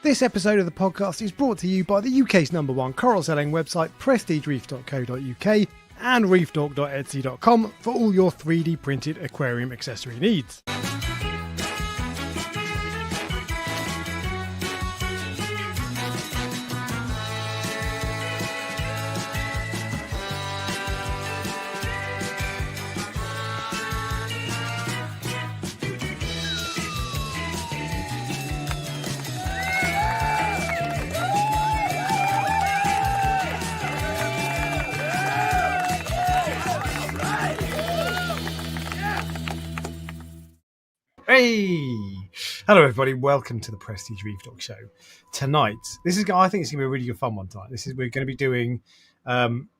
This episode of the podcast is brought to you by the UK's #1 coral selling website, prestigereef.co.uk and reefdork.etsy.com for all your 3D printed aquarium accessory needs. Hey! Hello everybody, welcome to the Prestige Reef Dork Show. Tonight, I think it's going to be a really good fun one tonight. We're going to be doing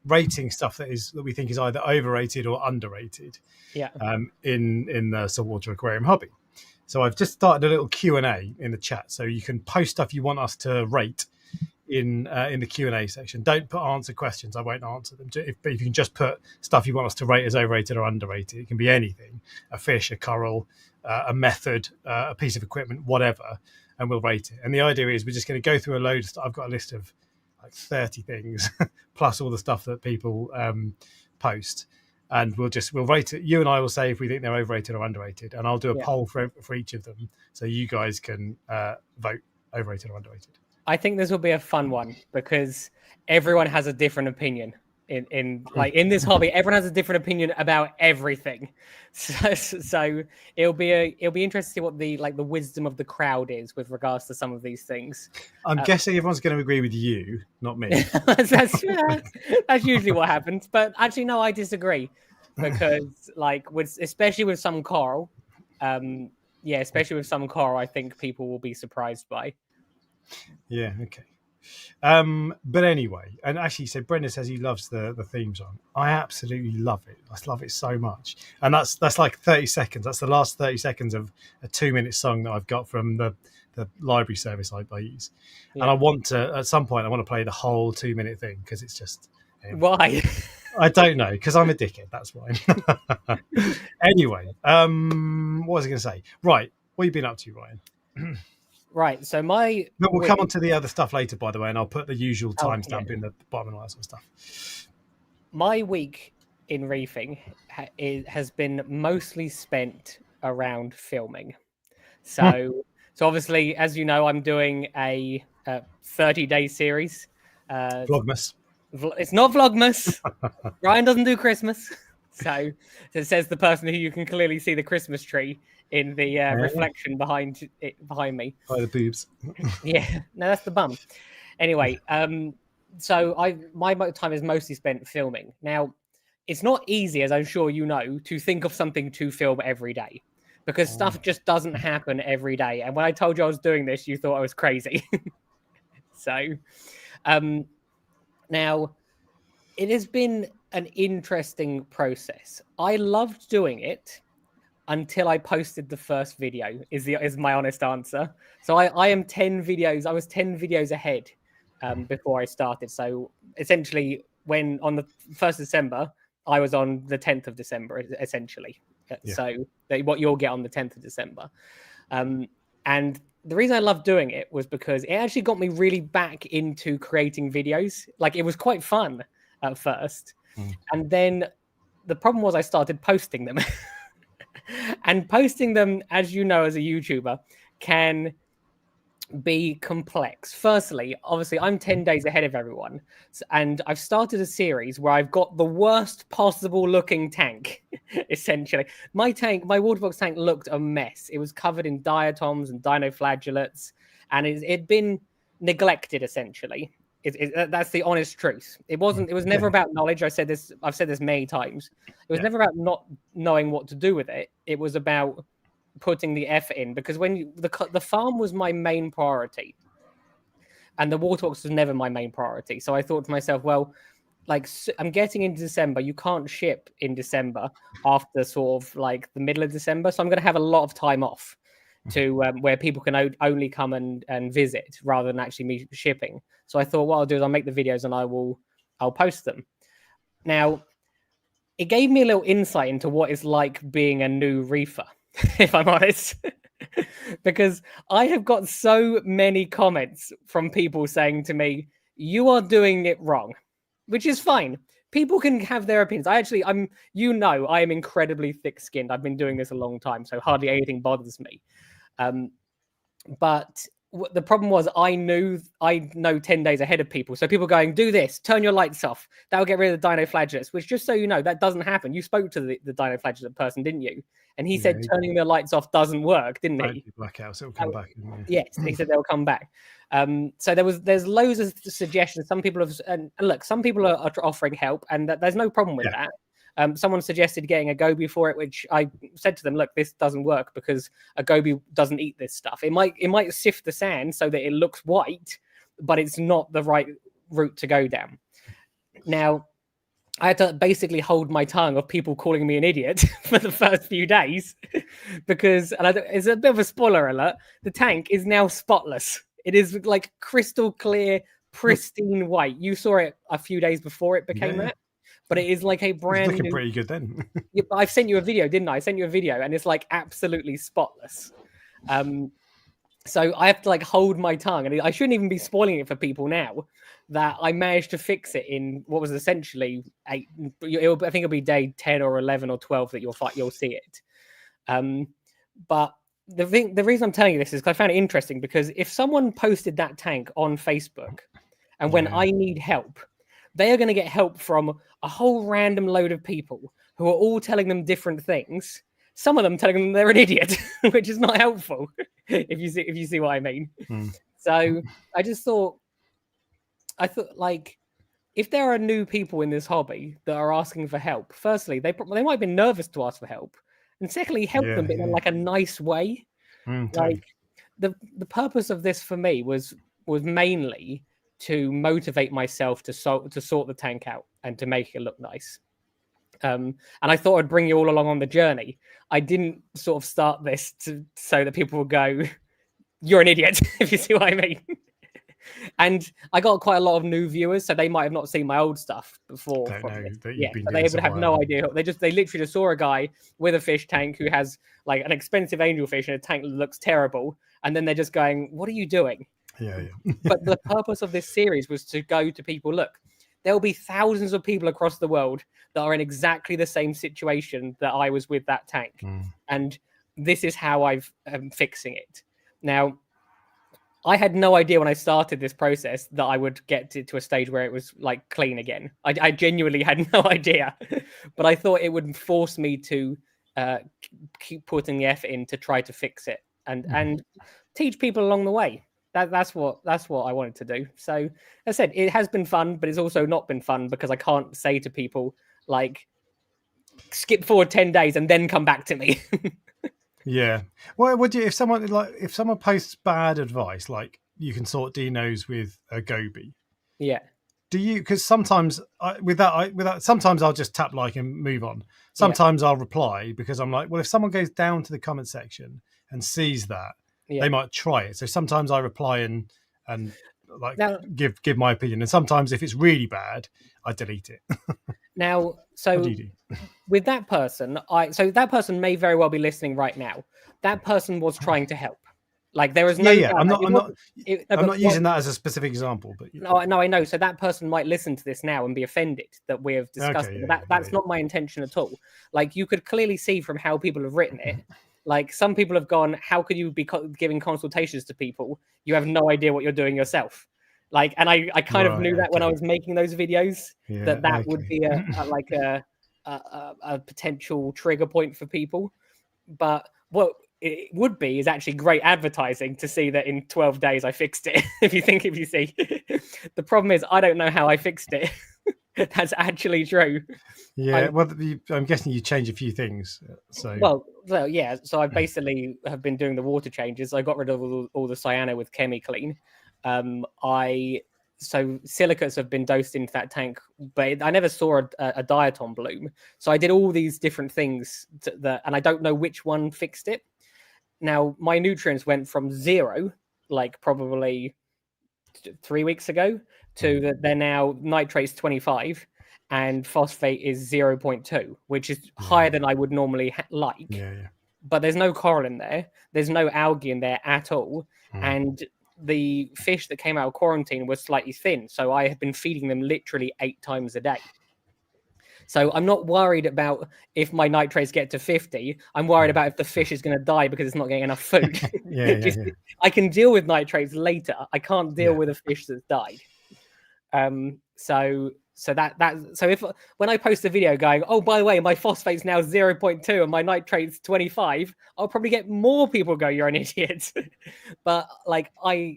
rating stuff that we think is either overrated or underrated in the saltwater aquarium hobby. So I've just started a little Q&A in the chat, so you can post stuff you want us to rate in the Q&A section. Don't put answer questions, I won't answer them. If you can just put stuff you want us to rate as overrated or underrated, it can be anything: a fish, a coral, a method, a piece of equipment, whatever, and we'll rate it. And the idea is we're just going to go through a load of stuff. I've got a list of like 30 things plus all the stuff that people post, and we'll rate it. You and I will say if we think they're overrated or underrated, and I'll do a poll for each of them so you guys can vote overrated or underrated. I think this will be a fun one because everyone has a different opinion in this hobby. Everyone has a different opinion about everything, so it'll be interesting to see what the wisdom of the crowd is with regards to some of these things. I'm guessing everyone's going to agree with you, not me. that's usually what happens, but actually no, I disagree because especially with some coral, I think people will be surprised by. Yeah, okay. But anyway, and actually, so Brenda says he loves the theme song. I absolutely love it. I love it so much. And that's like 30 seconds. That's the last 30 seconds of a 2-minute song that I've got from the library service I use. Yeah. And I want to, at some point, I want to play the whole 2-minute thing because it's just... Anyway. Why? I don't know, because I'm a dickhead. That's why. Anyway, what was I going to say? Right, what have you been up to, Ryan? Right, so we'll come on to the other stuff later, by the way, and I'll put the usual timestamp in the bottom and all that sort of stuff. My week in reefing has been mostly spent around filming. So obviously, as you know, I'm doing a 30-day series. Vlogmas. It's not Vlogmas. Ryan doesn't do Christmas. So it says the person who you can clearly see the Christmas tree in the reflection behind me. By the boobs. Yeah, no, that's the bum. Anyway, so my time is mostly spent filming. Now, it's not easy, as I'm sure you know, to think of something to film every day because stuff just doesn't happen every day. And when I told you I was doing this, you thought I was crazy. So, now, it has been an interesting process. I loved doing it until I posted the first video, is my honest answer. So I am 10 videos. I was 10 videos ahead before I started. So essentially, when on the 1st of December, I was on the 10th of December, essentially. Yeah. So what you'll get on the 10th of December. And the reason I loved doing it was because it actually got me really back into creating videos. Like, it was quite fun at first. And then the problem was I started posting them. And posting them, as you know, as a YouTuber, can be complex. Firstly, obviously, I'm 10 days ahead of everyone. And I've started a series where I've got the worst possible looking tank, essentially. My water box tank looked a mess. It was covered in diatoms and dinoflagellates, and it'd been neglected, essentially. That's the honest truth. It was never about knowledge. I've said this many times. It was never about not knowing what to do with it. It was about putting the effort in, because when the farm was my main priority and the waterworks was never my main priority. So I thought to myself, well, like, I'm getting into December. You can't ship in December after sort of like the middle of December. So I'm going to have a lot of time off to where people can only come and visit rather than actually me shipping. So I thought what I'll do is I'll make the videos and I'll post them. Now, it gave me a little insight into what it's like being a new reefer, if I'm honest. because I have got so many comments from people saying to me, "You are doing it wrong," which is fine. People can have their opinions. I am incredibly thick-skinned. I've been doing this a long time, so hardly anything bothers me. But the problem was I know 10 days ahead of people. So people going, do this, turn your lights off. That'll get rid of the dinoflagellates, which, just so you know, that doesn't happen. You spoke to the dinoflagellate person, didn't you? And he said turning the lights off doesn't work, didn't he? Blackouts, it'll come back. Yes, he said they'll come back. So there's loads of suggestions. Some people have, and look, some people are offering help, and there's no problem with that. Someone suggested getting a goby for it, which I said to them, look, this doesn't work because a goby doesn't eat this stuff. It might sift the sand so that it looks white, but it's not the right route to go down. Now, I had to basically hold my tongue of people calling me an idiot for the first few days because, it's a bit of a spoiler alert, the tank is now spotless. It is like crystal clear, pristine white. You saw it a few days before it became that. But it is like a brand looking pretty good then. I've sent you a video, didn't I? I sent you a video, and it's like absolutely spotless. So I have to like hold my tongue, and I shouldn't even be spoiling it for people now. That I managed to fix it in what was essentially I think it'll be day 10 or 11 or 12 that you'll see it. But the reason I'm telling you this is because I found it interesting, because if someone posted that tank on Facebook, and when I need help, they are going to get help from a whole random load of people who are all telling them different things. Some of them telling them they're an idiot, which is not helpful. if you see what I mean. So I thought like, if there are new people in this hobby that are asking for help, firstly, they might have been nervous to ask for help, and secondly, help them in like a nice way. Like the purpose of this for me was mainly to motivate myself to sort the tank out and to make it look nice. And I thought I'd bring you all along on the journey. I didn't sort of start this so that people would go, "You're an idiot," if you see what I mean. And I got quite a lot of new viewers, so they might have not seen my old stuff before. They would have no idea. They literally just saw a guy with a fish tank who has like an expensive angelfish in a tank that looks terrible, and then they're just going, "What are you doing?" But the purpose of this series was to go to people. Look, there will be thousands of people across the world that are in exactly the same situation that I was with that tank, and this is how I'm fixing it. Now, I had no idea when I started this process that I would get to a stage where it was like clean again. I genuinely had no idea, but I thought it would force me to keep putting the effort in to try to fix it and teach people along the way. That's what I wanted to do. So, as I said, it has been fun, but it's also not been fun because I can't say to people like, skip forward 10 days and then come back to me. Well, would you, if someone posts bad advice, like you can sort dinos with a goby? Do you? Because sometimes sometimes I'll just tap like and move on. Sometimes I'll reply because I'm like, well, if someone goes down to the comment section and sees that, they might try it. So sometimes I reply and like give my opinion, and sometimes if it's really bad, I delete it. Now, so what do you do? With that person, that person may very well be listening right now. That person was trying to help. Like there is no. I'm not using that as a specific example, but no, I know. So that person might listen to this now and be offended that we have discussed it. That's not my intention at all. Like you could clearly see from how people have written it. Like some people have gone, "How could you be giving consultations to people? You have no idea what you're doing yourself." Like, and I kind of knew that when I was making those videos, that would be a potential trigger point for people. But what it would be is actually great advertising to see that in 12 days I fixed it. if you see, the problem is I don't know how I fixed it. That's actually true. I'm guessing you change a few things. So I basically have been doing the water changes. I got rid of all the cyano with ChemiClean. So silicates have been dosed into that tank, but I never saw a diatom bloom. So I did all these different things and I don't know which one fixed it. Now my nutrients went from 0, like probably 3 weeks ago, to that they're now nitrate's 25 and phosphate is 0.2, which is higher than I would normally like. but there's no coral in there. There's no algae in there at all. Mm. And the fish that came out of quarantine was slightly thin. So I have been feeding them literally 8 times a day. So I'm not worried about if my nitrates get to 50. I'm worried about if the fish is going to die because it's not getting enough food. Yeah. I can deal with nitrates later. I can't deal with a fish that's died. So if when I post a video going, oh, by the way, my phosphate's now 0.2 and my nitrate's 25, I'll probably get more people go, you're an idiot. But like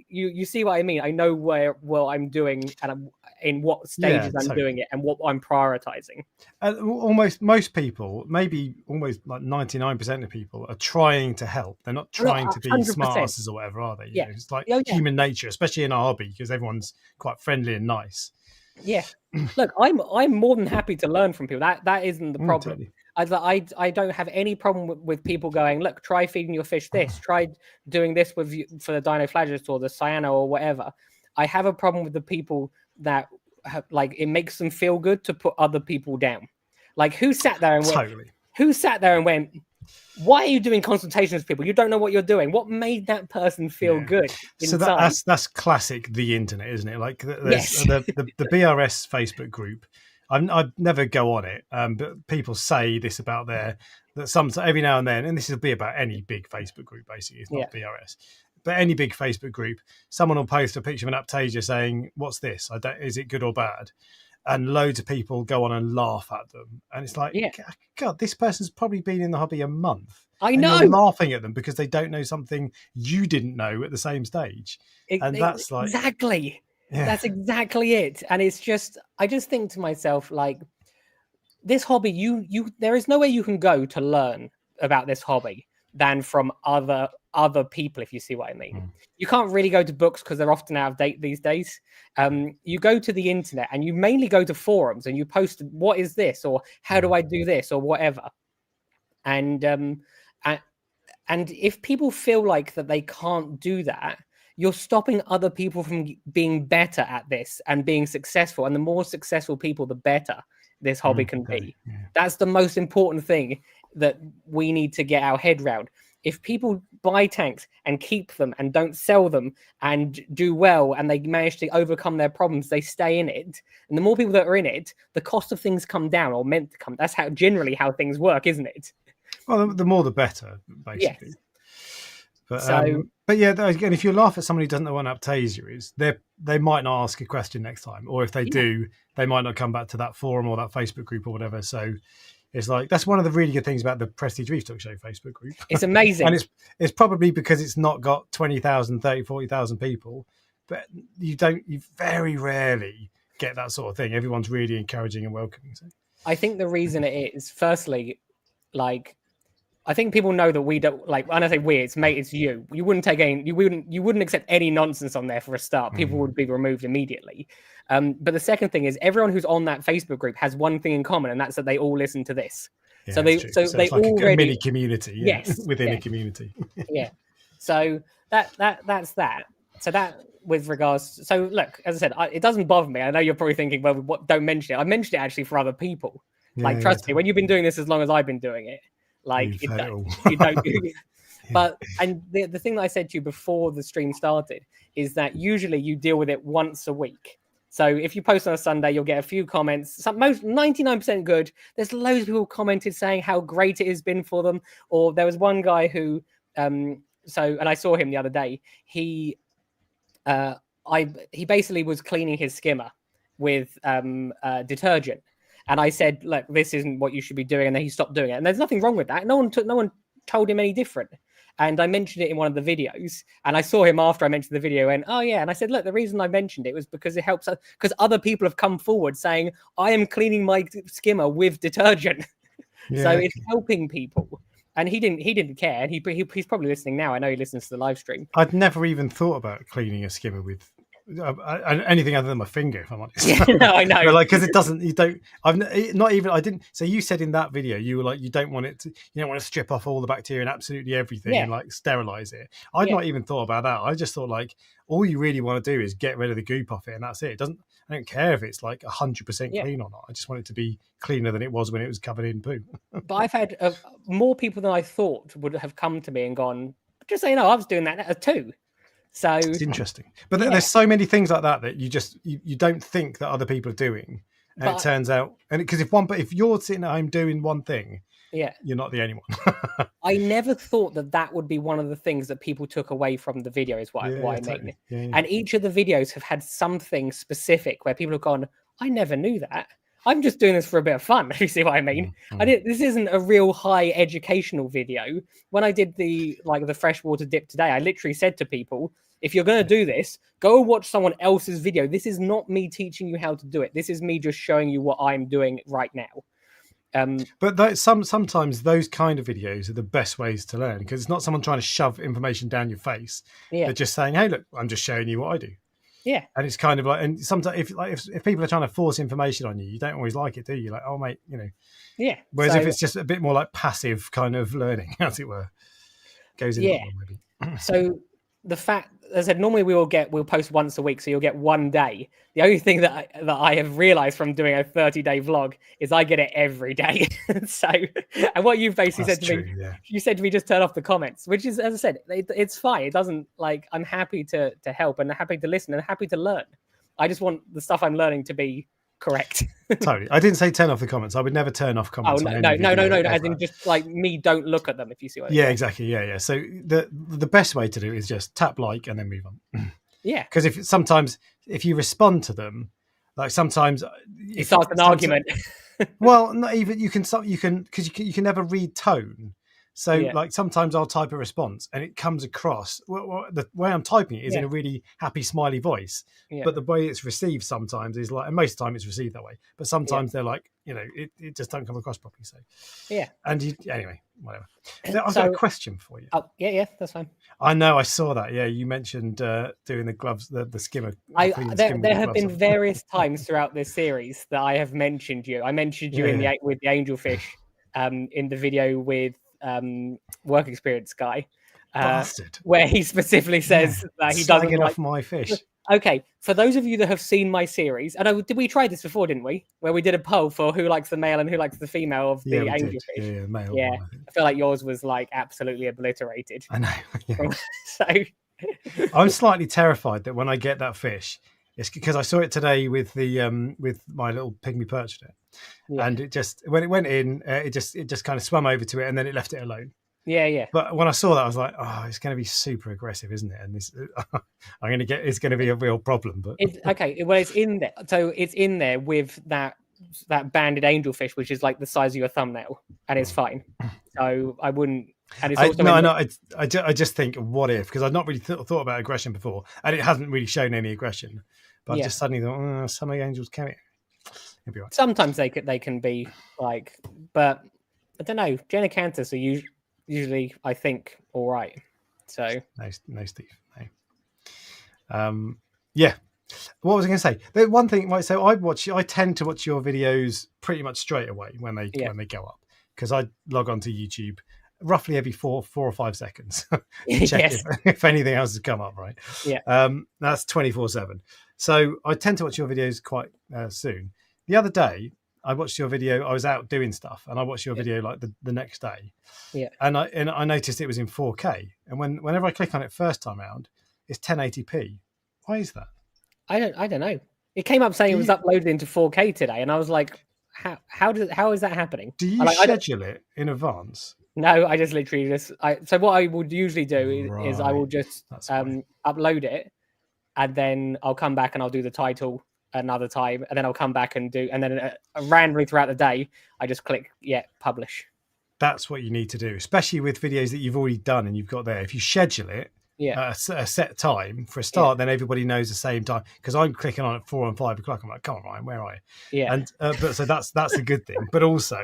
you see what I mean? I know what I'm doing and in what stages I'm doing it and what I'm prioritizing. Almost most people, maybe almost like 99% of people, are trying to help. They're not trying to be 100%. smartasses or whatever, are they? You know, it's like human nature, especially in our hobby, because everyone's quite friendly and nice. Yeah. Look, I'm more than happy to learn from people. That isn't the problem. Totally. I don't have any problem with people going, look, try feeding your fish this, try doing this with you for the dinoflagellus or the cyano or whatever. I have a problem with the people that have, like, it makes them feel good to put other people down. Like, who sat there and went, why are you doing consultations with people? You don't know what you're doing. What made that person feel good inside? So that's classic the internet, isn't it? Like there's the BRS Facebook group. I never go on it, but people say this about that every now and then, and this will be about any big Facebook group. Basically, it's not BRS. But any big Facebook group, someone will post a picture of an Aptasia saying, "What's this? Is it good or bad?" And loads of people go on and laugh at them, and it's like, God, this person's probably been in the hobby a month. I know. And you're laughing at them because they don't know something you didn't know at the same stage, and that's like exactly. Yeah. That's exactly it. And it's just, I just think to myself, like, this hobby, there is no way you can go to learn about this hobby than from other people, if you see what I mean. You can't really go to books because they're often out of date these days. You go to the internet and you mainly go to forums and you post, what is this? Or how do I do this? Or whatever. And if people feel like that they can't do that, you're stopping other people from being better at this and being successful. And the more successful people, the better this hobby can be. Yeah. That's the most important thing that we need to get our head around. If people buy tanks and keep them and don't sell them and do well and they manage to overcome their problems, they stay in it. And the more people that are in it, the cost of things come down or meant to come. That's generally how things work, isn't it? Well, the more the better, basically. Yes. But yeah, again, if you laugh at somebody who doesn't know what an Aptasia is, they might not ask a question next time, or if they do, they might not come back to that forum or that Facebook group or whatever. So it's like, that's one of the really good things about the Prestige Reef Dork Show Facebook group. It's amazing. And it's probably because it's not got 20,000, 30, 40,000 people, but you very rarely get that sort of thing. Everyone's really encouraging and welcoming. So I think the reason it is, firstly, like, I think people know that we don't, like, when I say we, it's you. You wouldn't take you wouldn't accept any nonsense on there for a start. People would be removed immediately. But the second thing is, everyone who's on that Facebook group has one thing in common, and that's that they all listen to this. Yeah, so they it's like a mini community, within a community. Yeah. So that's that. So that with regards. So look, as I said, it doesn't bother me. I know you're probably thinking, well, don't mention it. I mentioned it actually for other people. Like, trust me, when you've been doing this as long as I've been doing it. Like, you don't do it. But, and the thing that I said to you before the stream started is that usually you deal with it once a week. So if you post on a Sunday, you'll get a few comments, 99% good. There's loads of people commented saying how great it has been for them. Or there was one guy who, and I saw him the other day. He basically was cleaning his skimmer with detergent. And I said, look, this isn't what you should be doing. And then he stopped doing it. And there's nothing wrong with that. No one told him any different. And I mentioned it in one of the videos. And I saw him after I mentioned the video and, oh, yeah. And I said, look, the reason I mentioned it was because it helps us, because other people have come forward saying, I am cleaning my skimmer with detergent. So it's helping people. And he didn't care. And he's probably listening now. I know he listens to the live stream. I'd never even thought about cleaning a skimmer with anything other than my finger, if I'm honest. Yeah, no, I know. But like, because it doesn't, you don't. Not even. I didn't. So you said in that video, you were like, you don't want it to. You don't want to strip off all the bacteria and absolutely everything Yeah, and like sterilize it. I'd yeah, not even thought about that. I just thought like, all you really want to do is get rid of the goop off it, and that's it. It doesn't. I don't care if it's like 100% yeah. clean or not. I just want it to be cleaner than it was when it was covered in poo. But I've had more people than I thought would have come to me and gone, just so you know, I was doing that too. So It's interesting, but yeah. there's so many things like that you just you don't think that other people are doing, and But it turns out, and because if you're sitting at home doing one thing, yeah, you're not the only one. I never thought that would be one of the things that people took away from the video, is what I mean. Totally. Yeah. And each of the videos have had something specific where people have gone, I never knew that. I'm just doing this for a bit of fun. You see what I mean? This isn't a real high educational video. When I did the freshwater dip today, I literally said to people, if you're going to do this, go watch someone else's video. This is not me teaching you how to do it. This is me just showing you what I'm doing right now. But sometimes those kind of videos are the best ways to learn, because it's not someone trying to shove information down your face. Yeah. They're just saying, hey, look, I'm just showing you what I do. Yeah. And it's kind of like, and sometimes if people are trying to force information on you, you don't always like it, do you? Like, oh mate, you know. Yeah. Whereas if it's just a bit more like passive kind of learning, as it were, goes in. Yeah. Maybe. So the fact, as I said, normally we'll post once a week, so you'll get one day. The only thing that I have realized from doing a 30-day vlog is I get it every day. So, and what you've basically said to me, you said to me, just turn off the comments, which is, as I said, it's fine. It doesn't, like, I'm happy to help and happy to listen and happy to learn. I just want the stuff I'm learning to be correct. Totally. I didn't say turn off the comments. I would never turn off comments. Oh no, as in just like me, don't look at them, if you see what I mean. Yeah, exactly. Yeah. So the best way to do it is just tap like and then move on. Yeah. Because if you respond to them, like sometimes it starts an argument. Well, not even you can because you can never read tone. So like sometimes I'll type a response and it comes across, the way I'm typing it is in a really happy smiley voice, but the way it's received sometimes is like, and most of the time it's received that way, but sometimes they're like, you know, it just don't come across properly. So and anyway, whatever. I've got a question for you. Oh yeah, that's fine. I know, I saw that. Yeah, you mentioned doing the gloves, the skimmer. There have been various times throughout this series that I have mentioned you. I mentioned you with the angelfish, in the video with work experience guy, where he specifically says that he doesn't like off my fish. Okay, for those of you that have seen my series, and did we try this before, didn't we? Where we did a poll for who likes the male and who likes the female of the angelfish. Yeah, male. Yeah, one, I feel like yours was like absolutely obliterated. I know. Yeah. So I'm slightly terrified that when I get that fish, it's because I saw it today with the with my little pygmy perch in it, and it just, when it went in, it just kind of swam over to it and then it left it alone. Yeah. But when I saw that, I was like, oh, it's going to be super aggressive, isn't it? And this, it's going to be a real problem. But well, it's in there. So it's in there with that banded angelfish, which is like the size of your thumbnail, and it's fine. So I wouldn't. And it's also I just think, what if? Because I've not really thought about aggression before, and it hasn't really shown any aggression. But I just suddenly thought, some angels can it. It'll be right. Sometimes they can be like, but I don't know. Genicanthus are usually, I think, all right. So no, Steve. No. Yeah. What was I going to say? The one thing, right? So I tend to watch your videos pretty much straight away when they go up, because I log onto YouTube roughly every 4 or 5 seconds to check if anything else has come up. Right. Yeah. That's 24/7. So I tend to watch your videos quite soon. The other day, I watched your video. I was out doing stuff, and I watched your video like the next day. Yeah. And I noticed it was in 4K. And whenever I click on it first time around, it's 1080p. Why is that? I don't know. It came up saying it was uploaded into 4K today, and I was like, how is that happening? Do you schedule it in advance? No, I just literally so what I would usually do is I will just upload it, and then I'll come back and I'll do the title another time, and then I'll come back and then randomly throughout the day I just click publish. That's what you need to do, especially with videos that you've already done and you've got there. If you schedule it a set time for a start, then everybody knows the same time, because I'm clicking on at 4 and 5 o'clock. I'm like, come on, Ryan, where are you? And but so that's a good thing. But also,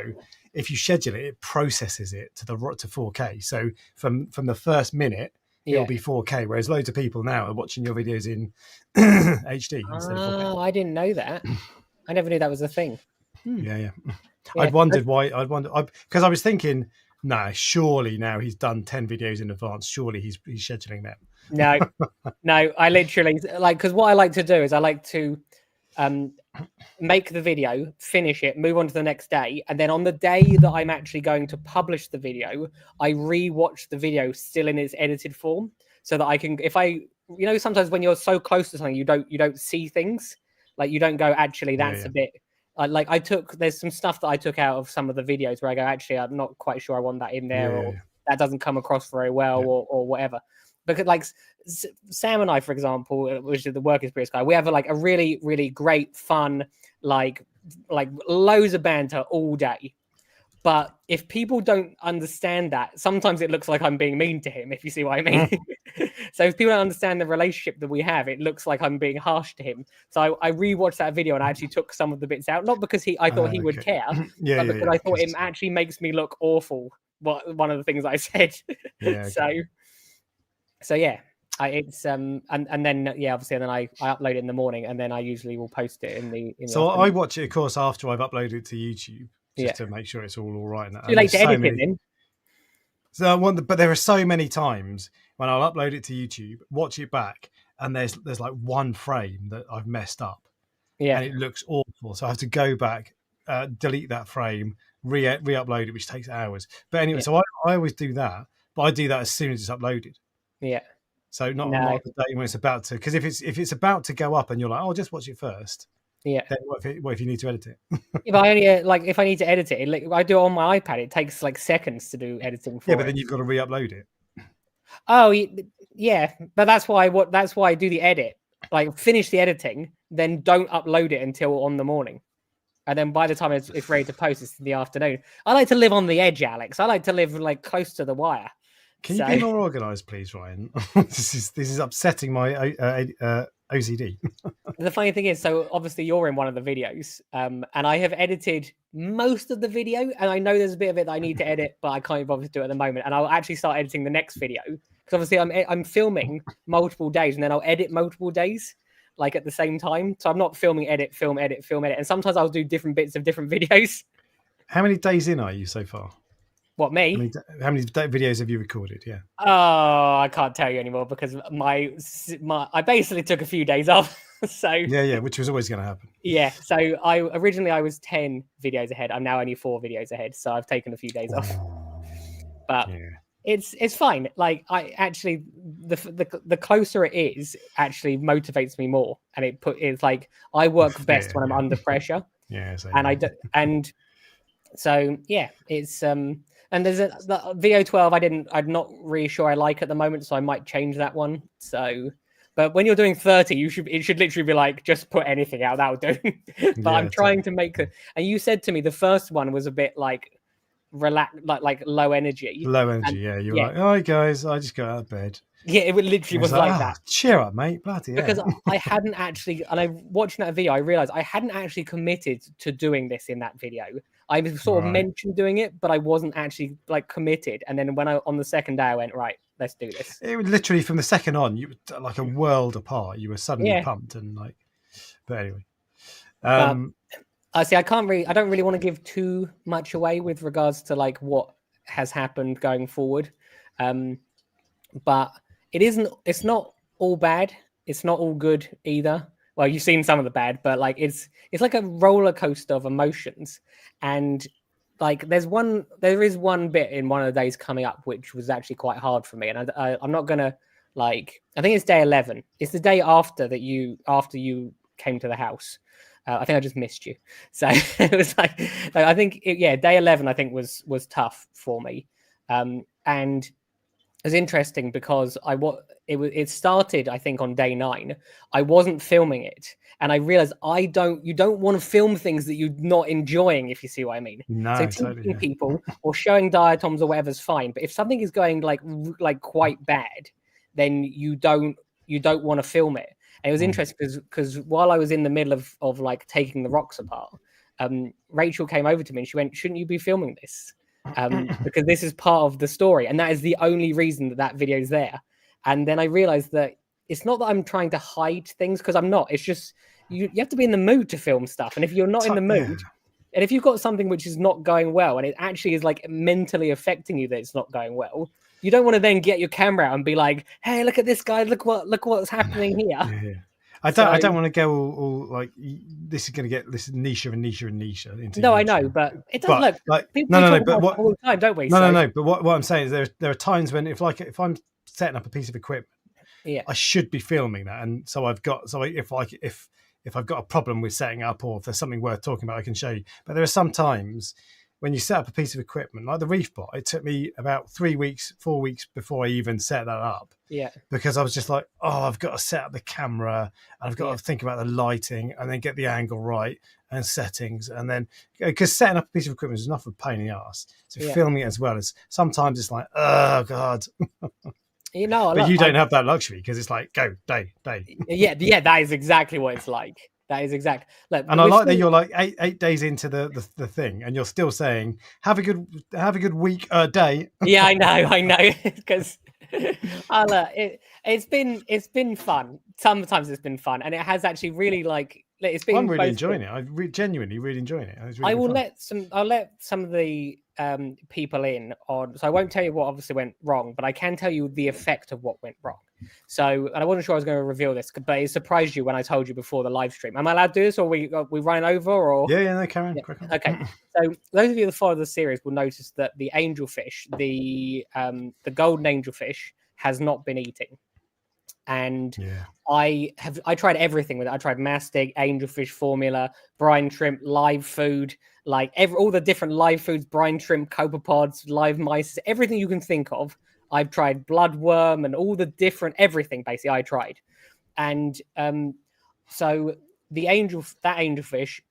if you schedule it, it processes it to 4K. So from the first minute it'll be 4K, whereas loads of people now are watching your videos in HD instead of 4K. Oh, I didn't know that. I never knew that was a thing. Yeah. Yeah. I'd wondered why. Because I was thinking, nah, surely now he's done 10 videos in advance. Surely he's scheduling them. No, I literally because what I like to do is I like to make the video, finish it, move on to the next day, and then on the day that I'm actually going to publish the video, I re-watch the video still in its edited form, so that I can, if I, sometimes when you're so close to something, you don't see things, like you don't go, actually, that's a bit. Like there's some stuff that I took out of some of the videos where I go, actually, I'm not quite sure I want that in there, or that doesn't come across very well, or whatever. Because like Sam and I, for example, which is the work experience guy, we have a really, really great fun, like loads of banter all day. But if people don't understand that, sometimes it looks like I'm being mean to him, if you see what I mean. So if people don't understand the relationship that we have, it looks like I'm being harsh to him. So I rewatched that video and I actually took some of the bits out, not because I thought he would care, but because I thought it actually makes me look awful. One of the things I said. So yeah, it's and then obviously, and then I upload it in the morning, and then I usually will post it in the. So I watch it, of course, after I've uploaded it to YouTube, just to make sure it's all right. Too late to edit it then. So but there are so many times when I'll upload it to YouTube, watch it back, and there's like one frame that I've messed up, and it looks awful. So I have to go back, delete that frame, re-upload it, which takes hours. But anyway, so I always do that, but I do that as soon as it's uploaded. Yeah. So not the day when it's about to, because if it's about to go up and you're like, oh, just watch it first. Yeah. Then what if you need to edit it? If I only if I need to edit it, I do it on my iPad. It takes like seconds to do editing for but then you've got to re-upload it. Oh yeah, but that's why I do the edit. Like finish the editing, then don't upload it until on the morning. And then by the time it's ready to post, it's in the afternoon. I like to live on the edge, Alex. I like to live like close to the wire. Can you be more organised, please, Ryan? This is upsetting my OCD. The funny thing is, so obviously you're in one of the videos, and I have edited most of the video, and I know there's a bit of it that I need to edit, but I can't bother to do it at the moment. And I'll actually start editing the next video because obviously I'm filming multiple days, and then I'll edit multiple days, like at the same time. So I'm not filming, edit, film, edit, film, edit, and sometimes I'll do different bits of different videos. How many days in are you so far? What, me? How many videos have you recorded? Yeah. Oh, I can't tell you anymore because I basically took a few days off. So yeah, which was always going to happen. Yeah. So I was 10 videos ahead. I'm now only 4 videos ahead. So I've taken a few days off. But it's fine. Like I actually the closer it is actually motivates me more, and it's like I work best when I'm under pressure. Yeah. And so yeah, it's and there's the video 12 I'm not really sure I like at the moment, so I might change that one. So, but when you're doing 30, it should literally be like just put anything out, that'll do. But I'm trying to make and you said to me the first one was a bit like relax, like low energy. Low energy, yeah. You were like, "Hi guys, I just got out of bed." Yeah, it literally was like that. Cheer up, mate. Bloody because I hadn't actually, and I watching that video, I realized I hadn't actually committed to doing this in that video. I sort of mentioned doing it, but I wasn't actually like committed. And then on the second day, I went, right, let's do this. It was literally from the second on, you were like a world apart. You were suddenly pumped and like, but anyway. I don't really want to give too much away with regards to like what has happened going forward. But it's not all bad. It's not all good either. Well, you've seen some of the bad, but like it's like a roller coaster of emotions. And like there is one bit in one of the days coming up which was actually quite hard for me. And I'm not gonna I think it's day 11. It's the day after you came to the house. I think I just missed you. So it was like I think day 11 I think was tough for me. And it was interesting because it started I think on day 9. I wasn't filming it, and I realized you don't want to film things that you're not enjoying, if you see what I mean. No, so teaching people or showing diatoms or whatever's fine, but if something is going like quite bad, then you don't want to film it. And it was interesting because while I was in the middle of like taking the rocks apart, Rachel came over to me and she went, "Shouldn't you be filming this? Because this is part of the story, and that is the only reason that video is there." And then I realized that it's not that I'm trying to hide things, because I'm not. It's just you have to be in the mood to film stuff. And if you're not in the mood, and if you've got something which is not going well, and it actually is like mentally affecting you that it's not going well, you don't want to then get your camera out and be like, "Hey, look at this guy! Look what's happening here." Yeah. I don't want to go all like this is going to get this niche and niche and niche into. No, I know, but it does look like people no, but what all the time, don't we? No. But what I'm saying is there are times when if I'm setting up a piece of equipment, I should be filming that, and so if I've got a problem with setting up, or if there's something worth talking about, I can show you. But there are some times when you set up a piece of equipment, like the Reef Bot, it took me about 4 weeks before I even set that up. Yeah. Because I was just like, I've got to set up the camera, and I've got to think about the lighting, and then get the angle right, and settings, and then because setting up a piece of equipment is enough of a pain in the ass. So filming it as well as sometimes it's like, oh god. You know, but you don't have that luxury because it's like go day. Yeah, that is exactly what it's like. That is exact. Look, and I like that you're like eight days into the thing, and you're still saying have a good week day. Yeah, I know, because it's been fun. Sometimes it's been fun, and it has actually really it's been. I'm really enjoying it. I'm genuinely really enjoying it. Really I will let some of the people in on. So I won't tell you what obviously went wrong, but I can tell you the effect of what went wrong. So, and I wasn't sure I was going to reveal this, but it surprised you when I told you before the live stream. Am I allowed to do this, or we running over? Or no, Karen. Yeah. Okay. So those of you that follow the series will notice that the angelfish, the golden angelfish, has not been eating. And I tried everything with it. I tried mastic, angelfish formula, brine shrimp, live food, all the different live foods, brine shrimp, copepods, live mice, everything you can think of. I've tried bloodworm and all the different everything basically I tried. And so that angelfish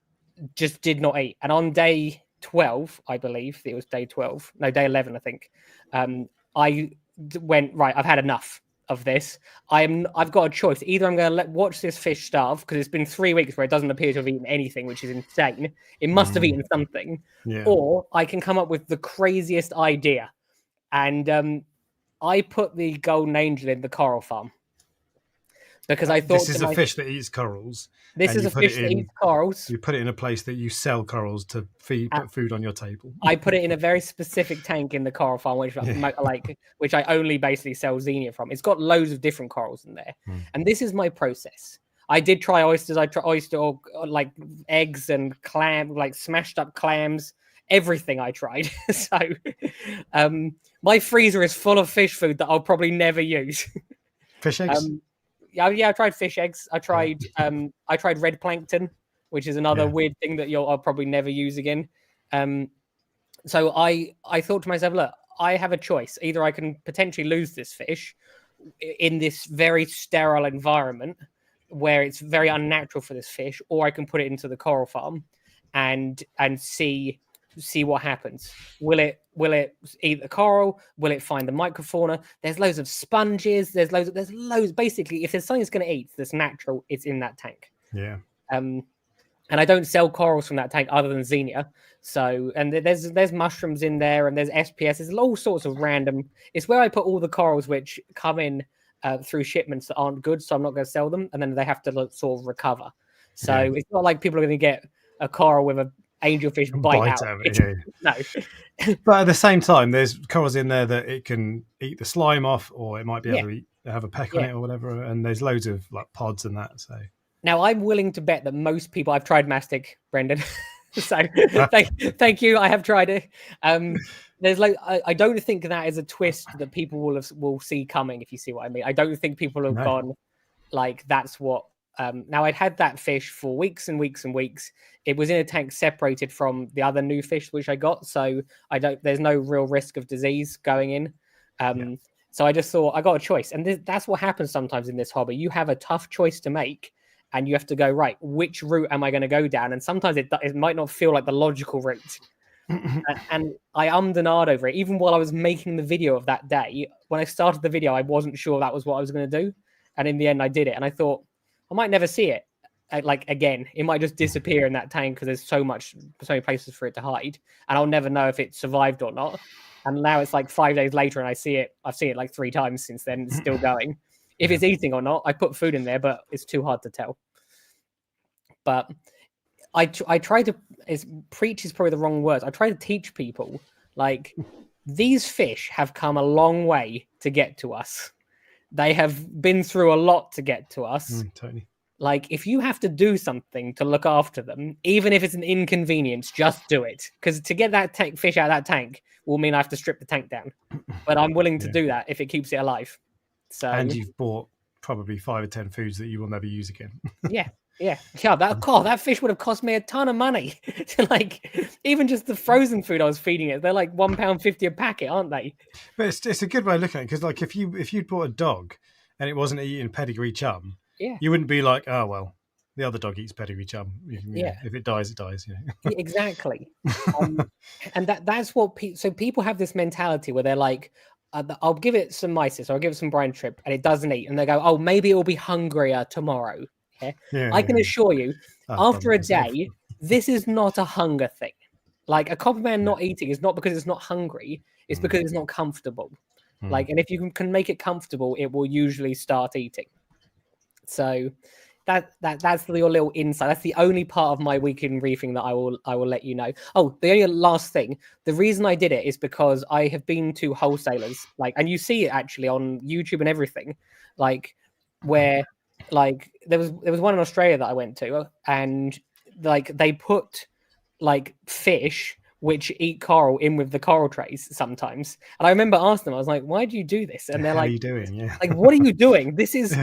just did not eat. And on day 12, I believe it was day 12, no, day 11, I think. I went, right, I've had enough of this. I've got a choice. Either I'm going to watch this fish starve, because it's been 3 weeks where it doesn't appear to have eaten anything, which is insane. It must have eaten something. Yeah. Or I can come up with the craziest idea. And I put the golden angel in the coral farm. Because I thought this is a fish that eats corals. This is a fish that eats corals. You put it in a place that you sell corals to put food on your table. I put it in a very specific tank in the coral farm, which I only basically sell xenia from. It's got loads of different corals in there, and this is my process. I did try oysters. I tried oyster or like eggs and clam, like smashed up clams. Everything I tried. So, my freezer is full of fish food that I'll probably never use. Fish eggs. I tried fish eggs. I tried red plankton, which is another weird thing that I'll probably never use again. So I thought to myself, look, I have a choice. Either I can potentially lose this fish in this very sterile environment where it's very unnatural for this fish, or I can put it into the coral farm and see what happens. Will it eat the coral? Will it find the microfauna? There's loads of sponges. There's loads. Basically, if there's something it's going to eat that's natural, it's in that tank. Yeah. And I don't sell corals from that tank other than xenia. So, and there's mushrooms in there, and there's SPS. There's all sorts of random. It's where I put all the corals which come in through shipments that aren't good. So I'm not going to sell them, and then they have to sort of recover. So it's not like people are going to get a coral with a angelfish bite out. No. But at the same time, there's corals in there that it can eat the slime off, or it might be able to have a peck on it or whatever. And there's loads of like pods and that. So now I'm willing to bet that most people, I've tried mastic, Brendan. So thank you. I have tried it. There's I don't think that is a twist that people will see coming, if you see what I mean. I don't think people have gone like that's what. Now I'd had that fish for weeks and weeks and weeks. It was in a tank separated from the other new fish which I got, so there's no real risk of disease going in. So I just thought I got a choice, and that's what happens sometimes in this hobby. You have a tough choice to make, and you have to go, right, which route am I going to go down? And sometimes it might not feel like the logical route. And I ummed and ahed over it, even while I was making the video of that day. When I started the video, I wasn't sure that was what I was going to do, and in the end, I did it. And I thought I might never see it, like again, it might just disappear in that tank because there's so many places for it to hide, and I'll never know if it survived or not. And now it's like 5 days later, and I've seen it like 3 times since then. It's still going. If it's eating or not, I put food in there, but it's too hard to tell. But I try to preach is probably the wrong word. I try to teach people like these fish have come a long way to get to us. They have been through a lot to get to us. Totally. Like, if you have to do something to look after them, even if it's an inconvenience, just do it. Because to get that fish out of that tank will mean I have to strip the tank down. But I'm willing to do that if it keeps it alive. So, and you've bought probably 5 or 10 foods that you will never use again. yeah. That fish would have cost me a ton of money. Like, even just the frozen food I was feeding it, they're like £1.50 a packet, aren't they? But it's a good way of looking at it, because like if you'd bought a dog and it wasn't eating pedigree chum, you wouldn't be like, oh well, the other dog eats pedigree chum. If it dies, it dies. Exactly. And that's what people have this mentality where they're like, I'll give it some mysis, or I'll give it some brine shrimp, and it doesn't eat, and they go, oh, maybe it will be hungrier tomorrow. I can assure you, after a day, this is not a hunger thing. Like, a copperman not eating is not because it's not hungry; it's because it's not comfortable. Like, and if you can make it comfortable, it will usually start eating. So that's your little insight. That's the only part of my week in reefing that I will let you know. Oh, the only last thing. The reason I did it is because I have been to wholesalers, like, and you see it actually on YouTube and everything, like where like there was one in Australia that I went to, and like they put like fish which eat coral in with the coral trays sometimes. And I remember asking them, I was like, why do you do this? And they're like, what are you doing? Yeah. Like, what are you doing? This is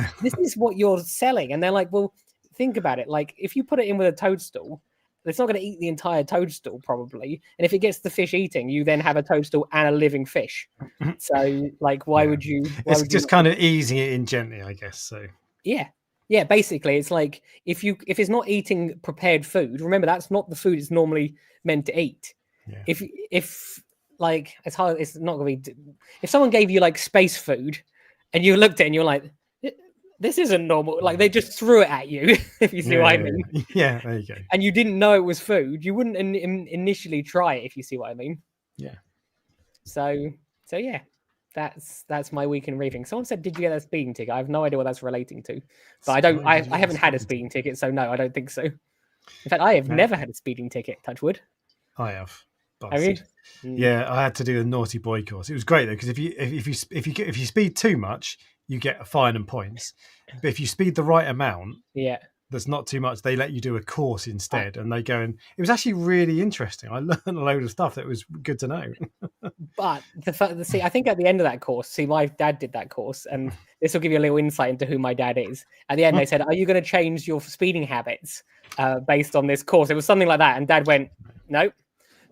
what you're selling. And they're like, well, think about it. Like, if you put it in with a toadstool, it's not going to eat the entire toadstool probably. And if it gets the fish eating, you then have a toadstool and a living fish. So like, why would you? It's just kind of easing it in gently, I guess. So yeah, basically it's like if it's not eating prepared food, remember that's not the food it's normally meant to eat. If like it's hard, it's not gonna be. If someone gave you like space food, and you looked at it and you're like, this isn't normal. Like, they just threw it at you. If you see what I mean. Yeah, there you go. And you didn't know it was food, you wouldn't initially try it. If you see what I mean. Yeah. So yeah, that's my week in reefing. Someone said, "Did you get a speeding ticket?" I have no idea what that's relating to, but I don't. I haven't had a speeding ticket, so no, I don't think so. In fact, I have never had a speeding ticket. Touch wood. I have. Have you? Yeah, I had to do a naughty boy course. It was great though, because if you speed too much, you get a fine and points. But if you speed the right amount, that's not too much, they let you do a course instead. And they go, and it was actually really interesting. I learned a load of stuff that was good to know. But I think at the end of that course, my dad did that course, and this will give you a little insight into who my dad is. At the end, they said, "Are you going to change your speeding habits based on this course?" It was something like that, and Dad went, "No."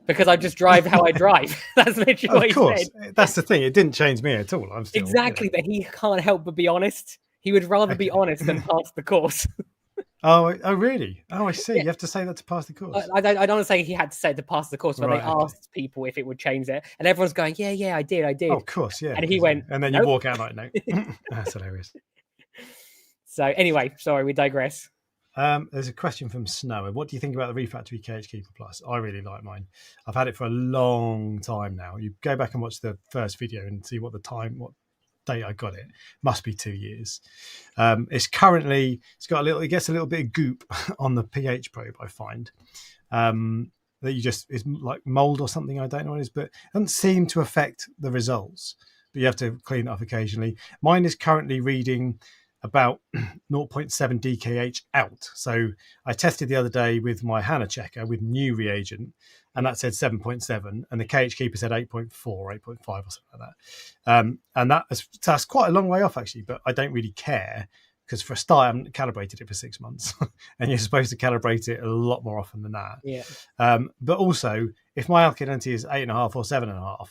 Because I just drive how I drive. That's literally what he said. That's the thing. It didn't change me at all. I'm still exactly, but he can't help but be honest. He would rather be honest than pass the course. Oh, really? Oh, I see. Yeah. You have to say that to pass the course. I don't want to say he had to say it to pass the course, but they asked people if it would change it, and everyone's going, "Yeah, I did." Oh, of course, yeah. And he went, and then you walk out like, "No." That's hilarious. So anyway, sorry, we digress. There's a question from Snow. What do you think about the Reef Factory KH Keeper Plus? I really like mine. I've had it for a long time now. You go back and watch the first video and see what date I got it. Must be 2 years. It's got it gets a little bit of goop on the pH probe, I find. That is like mold or something. I don't know what it is, but it doesn't seem to affect the results. But you have to clean it up occasionally. Mine is currently reading about 0.7 DKH out. So I tested the other day with my Hannah checker with new reagent, and that said 7.7, and the KH Keeper said 8.4, 8.5 or something like that. And that's quite a long way off actually, but I don't really care, because for a start I haven't calibrated it for 6 months, and you're supposed to calibrate it a lot more often than that. Yeah. But also, if my alkalinity is 8.5 or 7.5,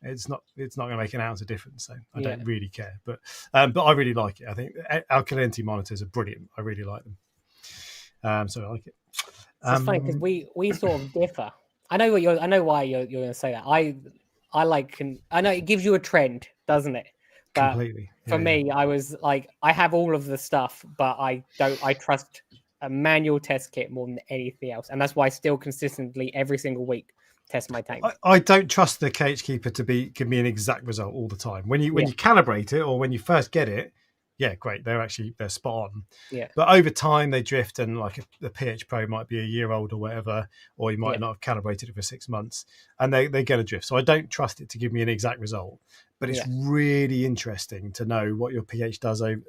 it's not going to make an ounce of difference, so I don't really care. But I really like it. I think alkalinity monitors are brilliant. I really like them. So I like it. It's funny because we sort of differ. I know why you're going to say that. I know it gives you a trend, doesn't it? But completely. For me, I was like, I have all of the stuff, but I trust a manual test kit more than anything else, and that's why I still consistently every single week test my tank. I don't trust the KH keeper to give me an exact result all the time. When you calibrate it or when you first get it, yeah, great. They're spot on. Yeah. But over time they drift, and like the PH Pro might be a year old or whatever, or you might not have calibrated it for 6 months, and they get adrift. So I don't trust it to give me an exact result. But it's really interesting to know what your KH does over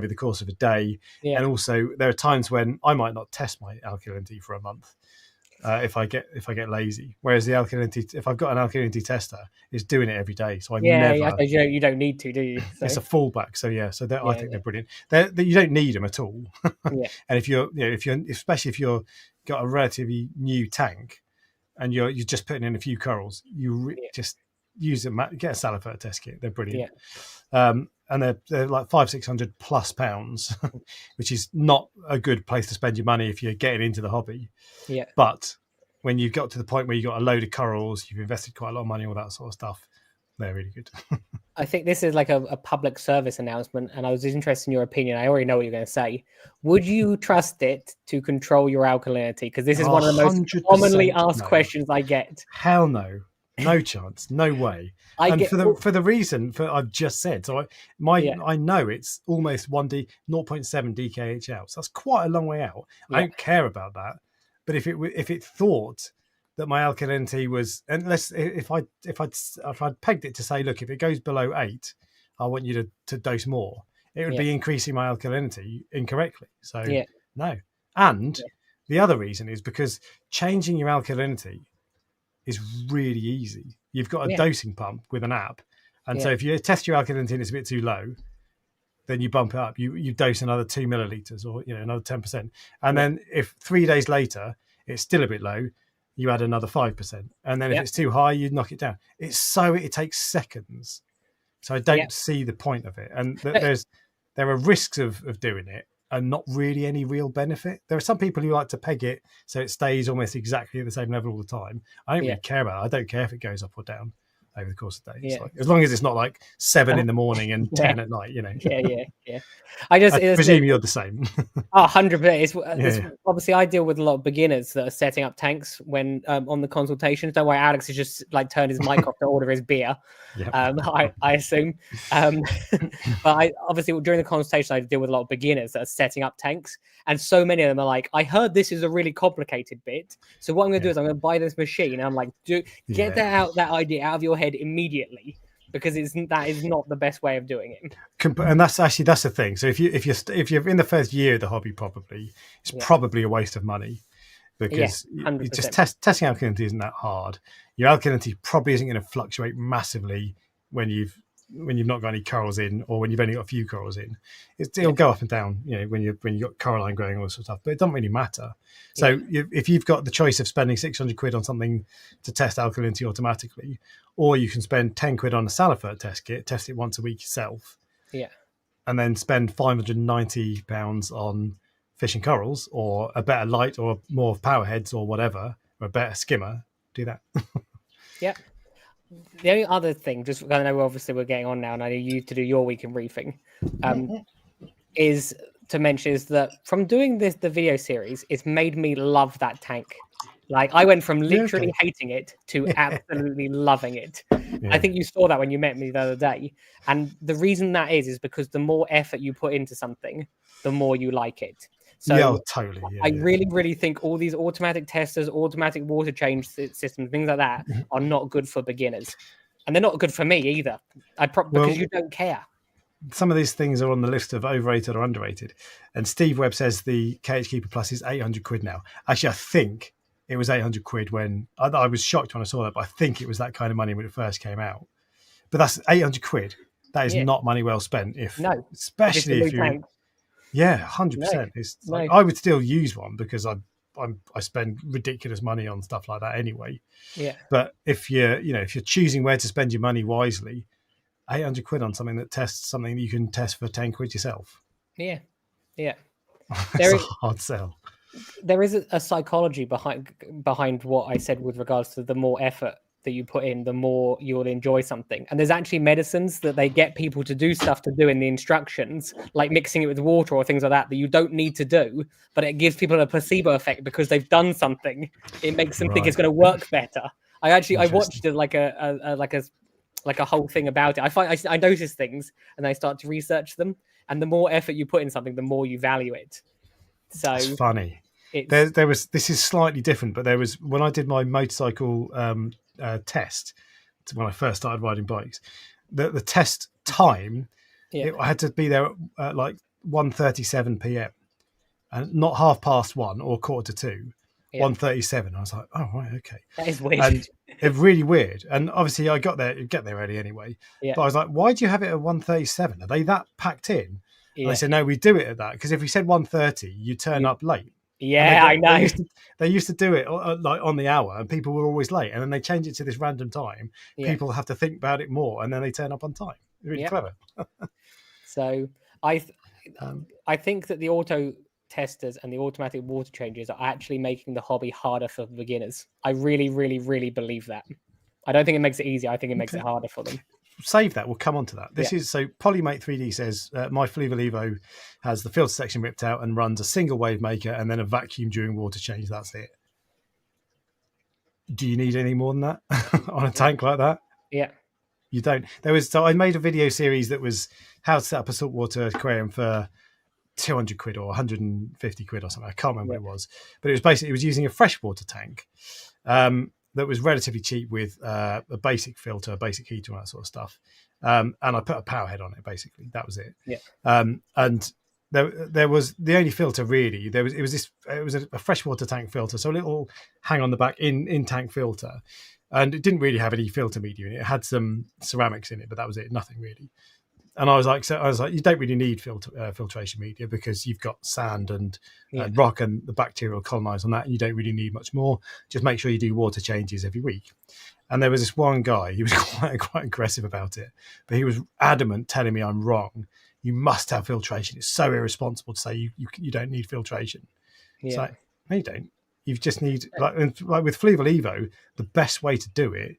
the course of a day. Yeah. And also there are times when I might not test my alkalinity for a month. If I get lazy, whereas the alkalinity, if I've got an alkalinity tester, it's doing it every day. So I never. You don't need to, do you? So. It's a fallback. So I think they're brilliant. You don't need them at all. And if you're especially if you're got a relatively new tank, and you're just putting in a few corals, just use them. Get a Salifert test kit. They're brilliant. And they're like £500-600+, which is not a good place to spend your money if you're getting into the hobby. Yeah. But when you've got to the point where you've got a load of corals, you've invested quite a lot of money, all that sort of stuff, they're really good. I think this is like a public service announcement, and I was interested in your opinion. I already know what you're going to say. Would you trust it to control your alkalinity? Because this is one of the most commonly asked questions I get. Hell no. No chance, no way. For the reason I've just said, so I know it's almost 0.7 DKH out. So that's quite a long way out. I don't care about that. But if it thought that my alkalinity was, unless if I'd pegged it to say, look, if it goes below 8, I want you to dose more, it would be increasing my alkalinity incorrectly. So no. And the other reason is because changing your alkalinity is really easy. You've got a dosing pump with an app, and so if you test your alkalinity and it's a bit too low, then you bump it up. You dose another 2 milliliters, or another 10%, and then if 3 days later it's still a bit low, you add another 5%, and then if it's too high, you knock it down. It takes seconds, so I don't see the point of it. And there are risks of doing it, and not really any real benefit. There are some people who like to peg it so it stays almost exactly at the same level all the time. I don't really care about it. I don't care if it goes up or down over the course of the day. It's like, as long as it's not like 7 in the morning and 10 at night, Yeah. I presume you're the same. 100%. It's obviously I deal with a lot of beginners that are setting up tanks when on the consultations. Don't worry, Alex has just like turned his mic off to order his beer. I assume. But I obviously during the consultation I deal with a lot of beginners that are setting up tanks, and so many of them are like, I heard this is a really complicated bit, so what I'm going to do is I'm going to buy this machine. And I'm like, get that idea out of your head immediately, because that is not the best way of doing it. And that's the thing. So if you're in the first year of the hobby, probably it's probably a waste of money, because you just testing alkalinity isn't that hard. Your alkalinity probably isn't going to fluctuate massively when you've not got any corals in, or when you've only got a few corals in. It'll go up and down, when you've got coralline growing, all this sort of stuff, but it doesn't really matter. So if you've got the choice of spending 600 quid on something to test alkalinity automatically, or you can spend 10 quid on a Salifert test kit, test it once a week yourself, and then spend £590 on fishing corals, or a better light, or more power heads, or whatever, or a better skimmer, do that. The only other thing, just I know obviously we're getting on now, and I need you to do your week in reefing, is to mention is that from doing the video series, it's made me love that tank. Like I went from literally hating it to absolutely loving it. I think you saw that when you met me the other day. And the reason that is because the more effort you put into something, the more you like it. So totally. I really, really think all these automatic testers, automatic water change systems, things like that are not good for beginners. And they're not good for me either. Because you don't care. Some of these things are on the list of overrated or underrated. And Steve Webb says the KH Keeper Plus is 800 quid now. Actually, I think it was 800 quid when I was shocked when I saw that, but I think it was that kind of money when it first came out. But that's 800 quid. That is not money well spent. Especially if you, 100%. It's like, I would still use one because I spend ridiculous money on stuff like that anyway. Yeah. But if you're choosing where to spend your money wisely, 800 quid on something that tests something that you can test for 10 quid yourself. Yeah. It's a hard sell. There is a psychology behind what I said with regards to the more effort that you put in, the more you'll enjoy something. And there's actually medicines that they get people to do stuff to do in the instructions, like mixing it with water or things like that, that you don't need to do, but it gives people a placebo effect because they've done something. It makes them think it's going to work better. I watched like a whole thing about it. I notice things and I start to research them. And the more effort you put in something, the more you value it. So it's funny. There was, this is slightly different, but there was, when I did my motorcycle test when I first started riding bikes, the test time, I had to be there at like 1:37 p.m. and not 1:30 or 1:45. 1:37. I was like, oh right, okay. That is weird. And it's really weird. And obviously I get there early anyway. But I was like, why do you have it at 1:37? Are they that packed in? And they said, no, we do it at that because if we said 1:30, you turn up late. I know. They used to do it like on the hour, and people were always late. And then they change it to this random time. People have to think about it more, and then they turn up on time. Really clever. So I think that the auto testers and the automatic water changes are actually making the hobby harder for beginners. I really, really, really believe that. I don't think it makes it easier. I think it makes it harder for them. Save that. We'll come on to that. This is so Polymate 3D says my Flevo Levo has the filter section ripped out and runs a single wave maker and then a vacuum during water change. That's it. Do you need any more than that on a tank like that? Yeah. You don't. So I made a video series that was how to set up a saltwater aquarium for 200 quid or 150 quid or something. I can't remember what it was, but it was using a freshwater tank that was relatively cheap with a basic filter, a basic heater, and that sort of stuff. And I put a power head on it. Basically, that was it. And there was the only filter really. It was a freshwater tank filter, so a little hang on the back in tank filter, and it didn't really have any filter media in it. It had some ceramics in it, but that was it. Nothing really. And I was like, you don't really need filtration media because you've got sand and rock, and the bacteria will colonize on that. And you don't really need much more. Just make sure you do water changes every week. And there was this one guy, he was quite aggressive about it, but he was adamant telling me I'm wrong. You must have filtration. It's so irresponsible to say you don't need filtration. It's like, no, you don't. You just need, like with Flevo Levo, the best way to do it,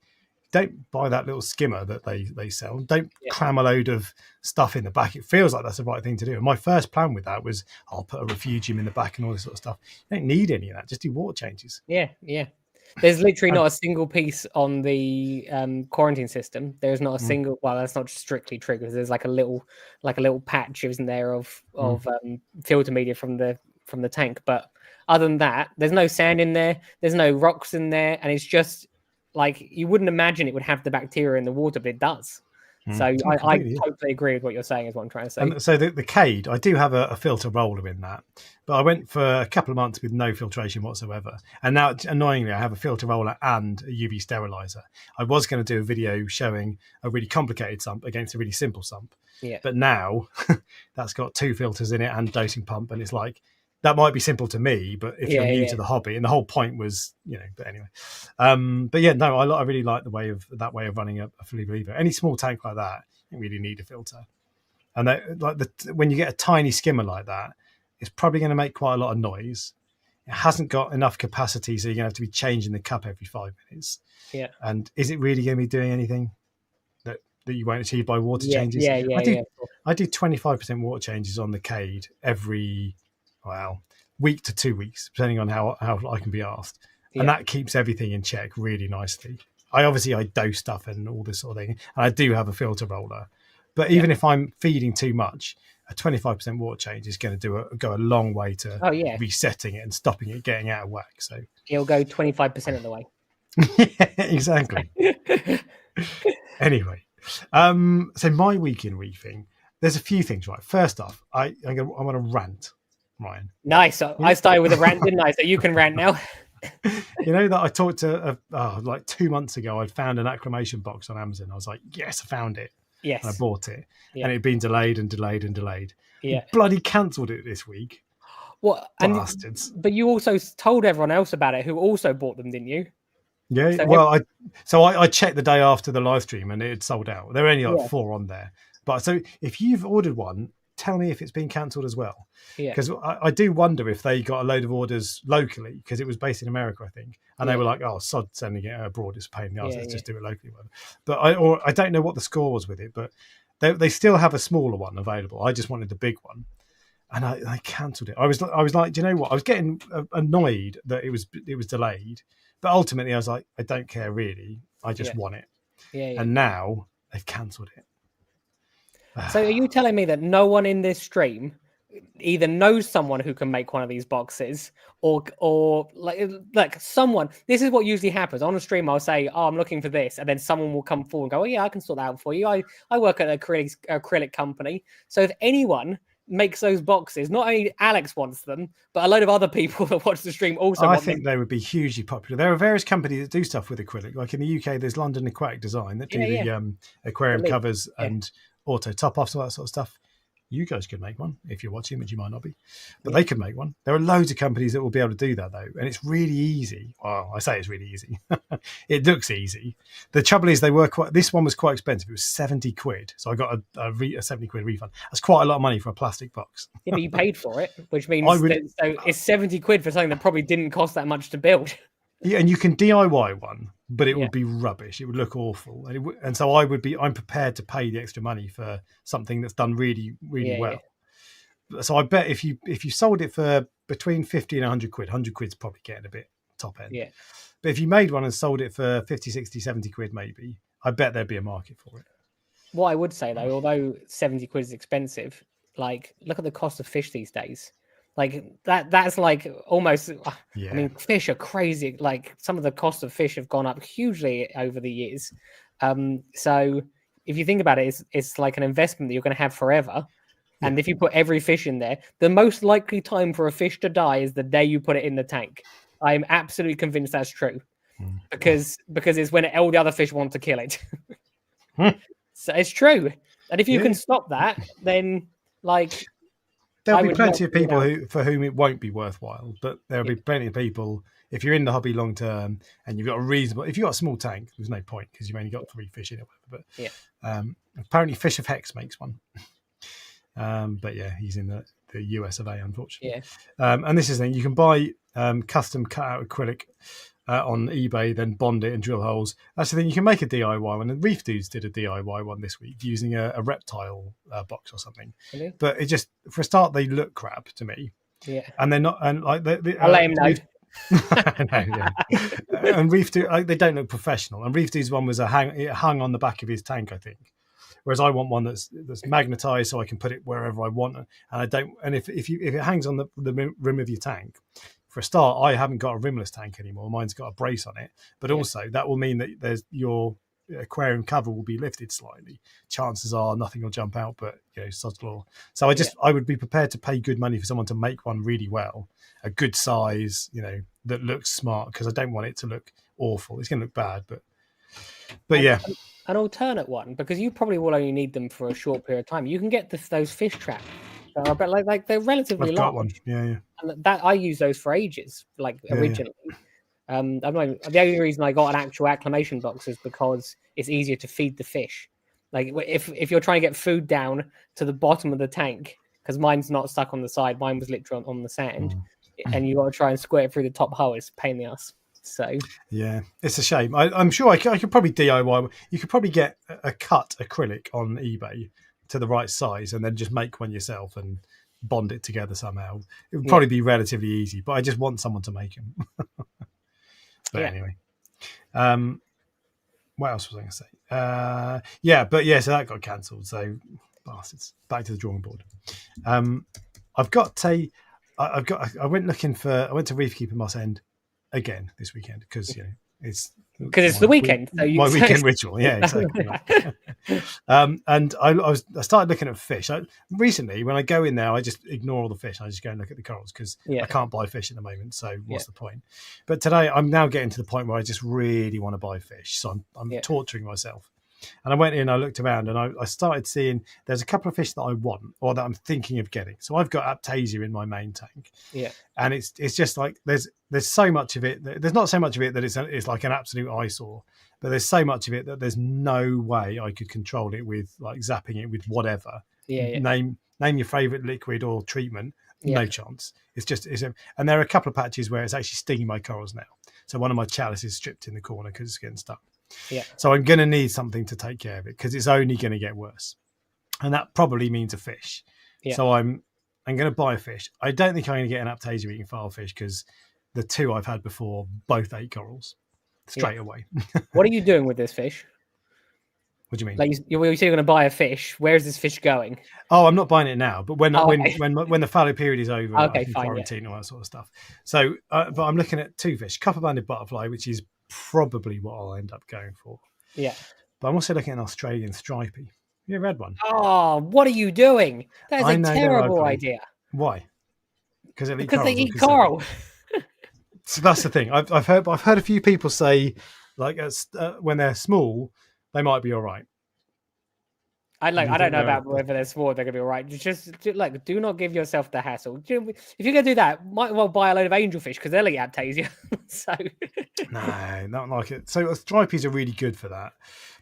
don't buy that little skimmer that they sell. Don't cram a load of stuff in the back. It feels like that's the right thing to do. And my first plan with that was I'll put a refugium in the back and all this sort of stuff. You don't need any of that. Just do water changes. Yeah. There's literally not a single piece on the quarantine system. There's not a single. Well, that's not strictly true because there's like a little patch, isn't there, of filter media from the tank. But other than that, there's no sand in there. There's no rocks in there, and it's just like you wouldn't imagine it would have the bacteria in the water, but it does. So I totally agree with what you're saying is what I'm trying to say. And so the Cade, I do have a filter roller in that, but I went for a couple of months with no filtration whatsoever. And now, annoyingly, I have a filter roller and a UV sterilizer. I was going to do a video showing a really complicated sump against a really simple sump. But now that's got 2 filters in it and dosing pump. And it's like, that might be simple to me, but if you're new to the hobby, and the whole point was, but anyway. But yeah, no, I really like that way of running a Flevo Levo. Any small tank like that, you really need a filter. And when you get a tiny skimmer like that, it's probably going to make quite a lot of noise. It hasn't got enough capacity, so you're going to have to be changing the cup every 5 minutes. Yeah. And is it really going to be doing anything that you won't achieve by water changes? I do 25% water changes on the Cade every week to 2 weeks, depending on how I can be asked. And that keeps everything in check really nicely. I dose stuff and all this sort of thing. And I do have a filter roller. But even if I'm feeding too much, a 25% water change is going to go a long way to resetting it and stopping it getting out of whack. So it'll go 25% of the way. Yeah, exactly. Anyway, so my week in reefing, there's a few things, right? First off, I want to rant. Ryan. Nice. I started with a rant, didn't I? So you can rant now. You know that I talked to like 2 months ago. I'd found an Accclimation box on Amazon. I was like, yes, I found it. Yes. And I bought it. And it had been delayed and delayed and delayed. Yeah. We bloody cancelled it this week. What? Bastards. But you also told everyone else about it who also bought them, didn't you? Yeah. So I checked the day after the live stream and it had sold out. There were only like 4 on there. But so if you've ordered one, tell me if it's been cancelled as well? Yeah. Because I do wonder if they got a load of orders locally, because it was based in America, I think, and they were like, "Oh, sod sending it abroad, it's a pain in the arse. Let's just do it locally." But I don't know what the score was with it, but they still have a smaller one available. I just wanted the big one, and I cancelled it. I was like, do you know what? I was getting annoyed that it was delayed, but ultimately I was like, I don't care really. I just want it. Yeah. And now they've cancelled it. So are you telling me that no one in this stream either knows someone who can make one of these boxes, or like someone? This is what usually happens on a stream. I'll say, "Oh, I'm looking for this," and then someone will come forward and go, "Oh yeah, I can sort that out for you. I work at an acrylic company." So if anyone makes those boxes, not only Alex wants them, but a load of other people that watch the stream also I think they would be hugely popular. There are various companies that do stuff with acrylic. Like in the UK, there's London Aquatic Design that do the aquarium covers and auto top-offs, all that sort of stuff. You guys could make one if you're watching, which you might not be, but they could make one. There are loads of companies that will be able to do that, though, and it's really easy. Well, I say it's really easy. It looks easy. The trouble is, this one was quite expensive. It was 70 quid, so I got a 70 quid refund. That's quite a lot of money for a plastic box. Yeah, but you paid for it, which means so it's 70 quid for something that probably didn't cost that much to build. Yeah, and you can DIY one, but it would be rubbish. It would look awful, and so I'm prepared to pay the extra money for something that's done really, really well. Yeah. So I bet if you sold it for between 50 and 100 quid, 100 quid's probably getting a bit top end. Yeah. But if you made one and sold it for 50, 60, 70 quid, maybe, I bet there'd be a market for it. What I would say though, although 70 quid is expensive, like look at the cost of fish these days. Like that's like almost, I mean, fish are crazy. Like some of the cost of fish have gone up hugely over the years. So if you think about it, it's like an investment that you're going to have forever. Yeah. And if you put every fish in there, the most likely time for a fish to die is the day you put it in the tank. I'm absolutely convinced that's true, because it's when all the other fish want to kill it. So it's true. And if you can stop that, then like... There'll be plenty of people for whom it won't be worthwhile, but there'll be plenty of people, if you're in the hobby long term and you've got a reasonable, if you've got a small tank, there's no point because you've only got 3 fish in it. But apparently Fish of Hex makes one. But yeah, he's in the US of A, unfortunately. Yeah. And this is the thing, you can buy custom cut out acrylic on eBay, then bond it and drill holes. That's the thing, you can make a DIY one, and Reef Dudes did a DIY one this week using a reptile box or something. Really? But it just, for a start, they look crap to me. Yeah. And they're not, and like I'll let him know. And Reef Dudes, they don't look professional. And Reef Dudes one was it hung on the back of his tank, I think. Whereas I want one that's magnetized so I can put it wherever I want, and I don't. And if it hangs on the rim of your tank, for a start, I haven't got a rimless tank anymore. Mine's got a brace on it, but also that will mean that your aquarium cover will be lifted slightly. Chances are nothing will jump out, but sod's law. So I would be prepared to pay good money for someone to make one really well, a good size, that looks smart, because I don't want it to look awful. It's going to look bad, but yeah. An alternate one, because you probably will only need them for a short period of time. You can get those fish traps. But like they're relatively large. I've got one. Yeah. And that I used those for ages, originally. I'm not even, the only reason I got an actual Acclimation box is because it's easier to feed the fish. Like if you're trying to get food down to the bottom of the tank, because mine's not stuck on the side, mine was literally on the sand, and you got to try and squirt it through the top hole. It's a pain in the ass. So yeah, it's a shame. I'm sure I could probably DIY. You could probably get a cut acrylic on eBay to the right size, and then just make one yourself and bond it together somehow. It would probably be relatively easy, but I just want someone to make them. But anyway, what else was I going to say? So that got cancelled. So bastards, back to the drawing board. I went to Reefkeeper Moss End again this weekend because it's the weekend. So my weekend ritual. Yeah, exactly. And I started looking at fish. Recently, when I go in there, I just ignore all the fish. I just go and look at the corals because I can't buy fish at the moment. So what's the point? But today, I'm now getting to the point where I just really want to buy fish. So I'm torturing myself. And I went in, I looked around, and I started seeing there's a couple of fish that I want or that I'm thinking of getting. So I've got Aptasia in my main tank. Yeah. And it's just like there's so much of it. There's not so much of it that it's like an absolute eyesore, but there's so much of it that there's no way I could control it with like zapping it with whatever. Yeah. Name name your favorite liquid or treatment. Yeah. No chance. And there are a couple of patches where it's actually stinging my corals now. So one of my chalices is stripped in the corner because it's getting stuck. Yeah. So I'm going to need something to take care of it because it's only going to get worse, and that probably means a fish. Yeah. So I'm going to buy a fish. I don't think I'm going to get an Aptasia eating filefish because the two I've had before both ate corals straight away. What are you doing with this fish? What do you mean? Like you say you're going to buy a fish. Where's this fish going? Oh, I'm not buying it now, but when okay. when the fallow period is over, Okay, I can fine, quarantine and all that sort of stuff. So, but I'm looking at two fish: copper-banded butterfly, which is probably what I'll end up going for. Yeah. But I'm also looking at an Australian stripey. You ever had one? Oh, what are you doing? That is a terrible idea. Why? Because they eat coral. So that's the thing. I've heard a few people say, like, when they're small, they might be all right. I don't know about whether they're small, they're gonna be all right. Just like, do not give yourself the hassle. If you're gonna do that, might well buy a load of angelfish because they'll eat Aptasia. So no, not like it. So stripies are really good for that,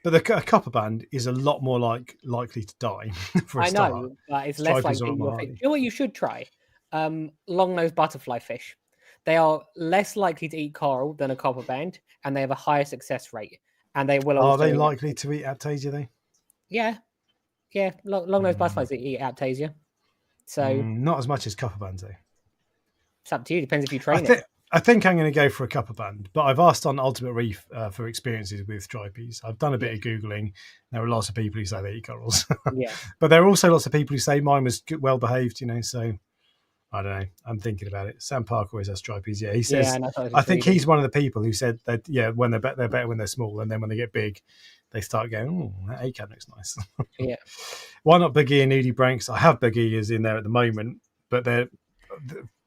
but a copper band is a lot more likely to die. For a start. Know, but it's less likely. You know what you should try? Long-nosed butterfly fish. They are less likely to eat coral than a copper band, and they have a higher success rate. And they will. Are they likely to eat Aptasia though? Yeah. Yeah, long-nosed butterflies eat Aptasia. So not as much as copper bands though. It's up to you. Depends if you train it. I think I'm going to go for a copper band, but I've asked on Ultimate Reef for experiences with stripies. I've done a bit of Googling. There are lots of people who say they eat corals. Yeah. But there are also lots of people who say mine was well behaved, so I don't know. I'm thinking about it. Sam Parker always has stripies. Yeah, he says. Yeah, I think he's one of the people who said that. Yeah, when they're better when they're small, and then when they get big, they start going, "Oh, that ACAD looks nice." Yeah. Why not boogie and nudibranchs? I have boogies in there at the moment, but they're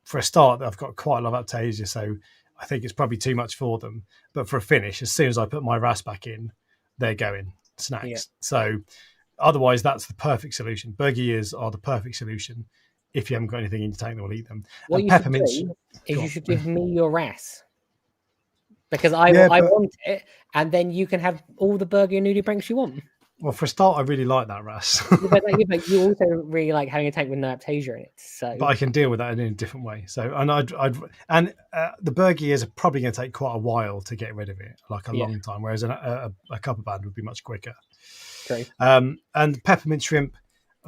for a start. I've got quite a lot of Aptasia, so I think it's probably too much for them. But for a finish, as soon as I put my RAS back in, they're going snacks. Yeah. So otherwise, that's the perfect solution. Boogies are the perfect solution. If you haven't got anything in your tank that will eat them. What you should do is you should give me your RAS. Because I want it, and then you can have all the burger and nudibranchs you want. Well, for a start, I really like that RAS. but you also really like having a tank with no Aptasia in it. So, but I can deal with that in a different way. So, and the burgiers are probably going to take quite a while to get rid of it, like a long time. Whereas a copper band would be much quicker. True. And peppermint shrimp.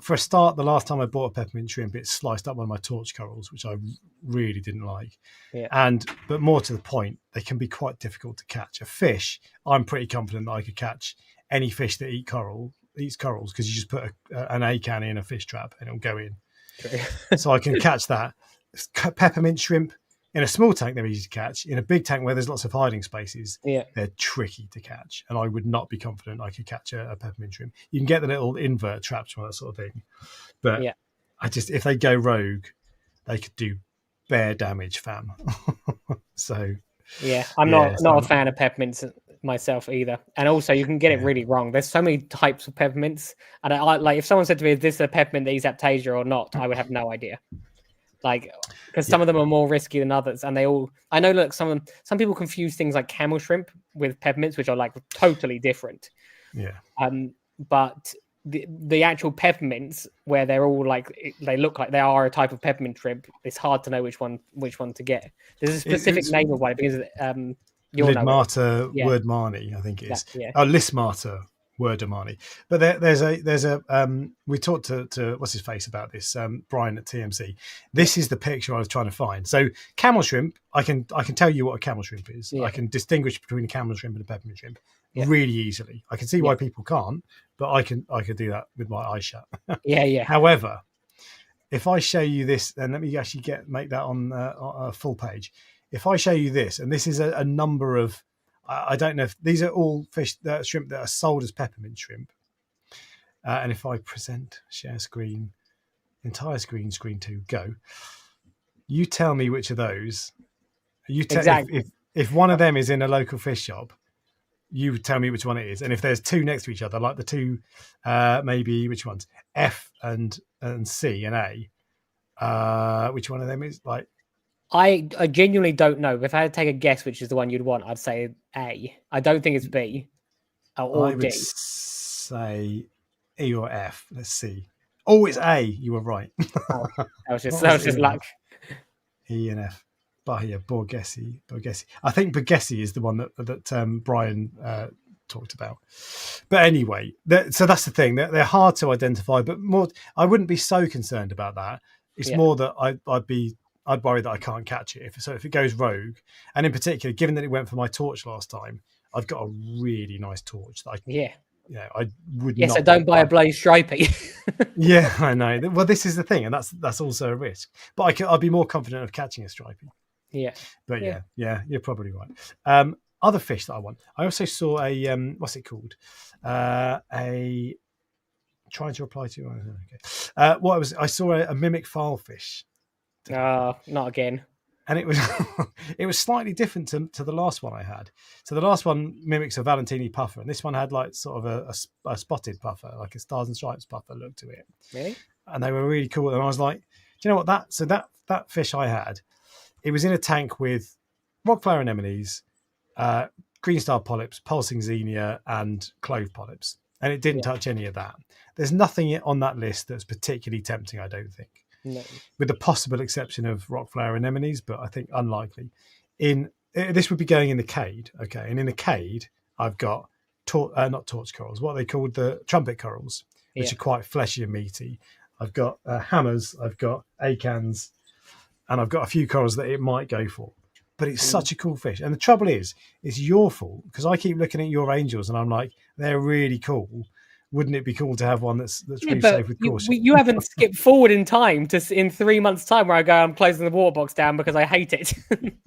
For a start, the last time I bought a peppermint shrimp, it sliced up one of my torch corals, which I really didn't like. Yeah. But more to the point, they can be quite difficult to catch. A fish, I'm pretty confident that I could catch any fish that eats corals because you just put an ACAN in a fish trap and it'll go in. True. So I can catch that. Peppermint shrimp in a small tank, they're easy to catch. In a big tank where there's lots of hiding spaces, they're tricky to catch. And I would not be confident I could catch a peppermint shrimp. You can get the little invert traps and that sort of thing. But if they go rogue, they could do bare damage, fam. So I'm not a fan of peppermints myself either. And also you can get it really wrong. There's so many types of peppermints. And I like if someone said to me, is this a peppermint that eats Aptasia or not? I would have no idea. Like, because some of them are more risky than others, and I know. Look, some people confuse things like camel shrimp with peppermints, which are like totally different. Yeah. But the actual peppermints, where they're all like they look like they are a type of peppermint shrimp, it's hard to know which one to get. There's a specific name of one because Lidmata wordmani, I think it is. Lismata wordmani. But there's a we talked to what's his face about this, Brian at TMC. This is the picture I was trying to find. So camel shrimp, I can tell you what a camel shrimp is. I can distinguish between a camel shrimp and a peppermint shrimp really easily. I can see why people can't, but I could do that with my eyes shut. However, if I show you this, and let me actually make that on a full page. If I show you this, and this is a number of, I don't know if these are all fish, shrimp that are sold as peppermint shrimp. And if I share screen, entire screen 2, go. You tell me which of those. Exactly. If one of them is in a local fish shop, you tell me which one it is. And if there's two next to each other, like the two, maybe which ones, F and C and A, which one of them is like. I genuinely don't know. If I had to take a guess which is the one you'd want, I'd say A. I don't think it's B or D. I would say E or F. Let's see. Oh, it's A. You were right. Oh, that was just What was E and luck. F? E and F. Bahia, Borghese. I think Borghese is the one that Brian talked about. But anyway, so that's the thing. They're hard to identify, but more. I wouldn't be so concerned about that. It's more that I'd worry that I can't catch it. If it goes rogue, and in particular, given that it went for my torch last time, I've got a really nice torch that I would not. So don't buy a bloody stripey. Yeah, I know. Well, this is the thing, and that's also a risk. But I'd be more confident of catching a stripey. Yeah. But yeah, you're probably right. Other fish that I want. I also saw a what's it called? A trying to reply to. Okay. I saw a mimic filefish. Oh, not again. And it was it was slightly different to the last one I had. So the last one mimics a Valentini puffer, and this one had like sort of a spotted puffer, like a stars and stripes puffer look to it. Really? And they were really cool. And I was like, do you know what that fish I had? It was in a tank with rock flower anemones, green star polyps, pulsing xenia, and clove polyps, and it didn't touch any of that. There's nothing on that list that's particularly tempting, I don't think. No. With the possible exception of rock flower anemones, but I think unlikely. This would be going in the cade, okay? And in the cade, I've got not torch corals. What are they called? The trumpet corals, which are quite fleshy and meaty. I've got hammers. I've got acans, and I've got a few corals that it might go for. But it's such a cool fish. And the trouble is, it's your fault because I keep looking at your angels, and I'm like, they're really cool. Wouldn't it be cool to have one that's really safe with caution? You haven't skipped forward in time to in 3 months' time where I go, I'm closing the water box down because I hate it.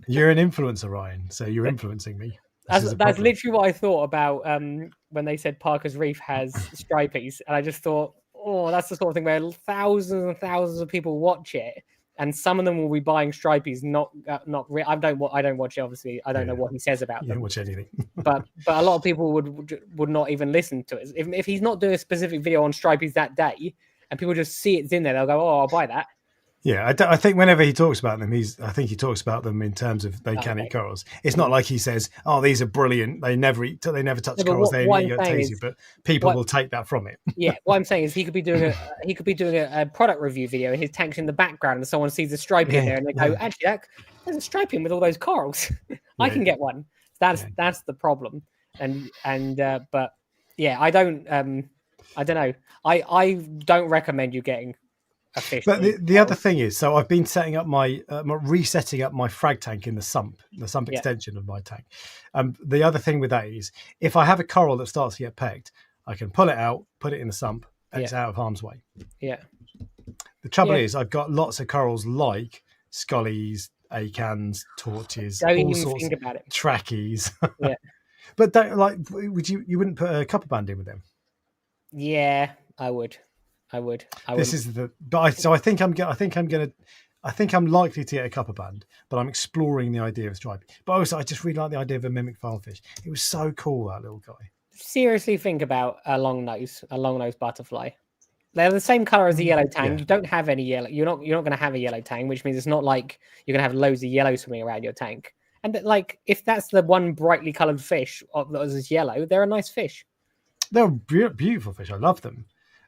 You're an influencer, Ryan, so you're influencing me. That's literally what I thought about when they said Parker's Reef has stripies, and I just thought, oh, that's the sort of thing where thousands and thousands of people watch it, and some of them will be buying stripies. I don't watch it. Obviously, I don't know what he says about them. You don't watch anything. but a lot of people would not even listen to it if he's not doing a specific video on stripies that day, and people just see it's in there. They'll go, oh, I'll buy that. Yeah, I think whenever he talks about them, I think he talks about them in terms of they can eat corals. It's not like he says, "Oh, these are brilliant. They never touch corals. They only eat tasty." But people will take that from it. Yeah, what I'm saying is he could be doing a product review video, and his tank's in the background, and someone sees a stripey in there, and they go, "Actually, there's a stripey with all those corals. I can get one." That's the problem. But yeah, I don't know. I don't recommend you getting a fish. But the other thing is, so I've been setting up resetting up my frag tank in the sump extension of my tank. The other thing with that is, if I have a coral that starts to get pegged, I can pull it out, put it in the sump, and it's out of harm's way. Yeah. The trouble is, I've got lots of corals like scullies, acans, torches, don't all even sorts think about it. Trackies. Yeah. But you wouldn't put a copper band in with them? Yeah, I would. This is I think I'm likely to get a copper band, but I'm exploring the idea of striping. But also, I just really like the idea of a mimic filefish. It was so cool, that little guy. Seriously, think about a long nose butterfly. They're the same color as the yellow tang. You don't have any yellow. You're not going to have a yellow tang, which means it's not like you're going to have loads of yellow swimming around your tank. And if that's the one brightly colored fish that is yellow, they're a nice fish. They're beautiful fish. I love them.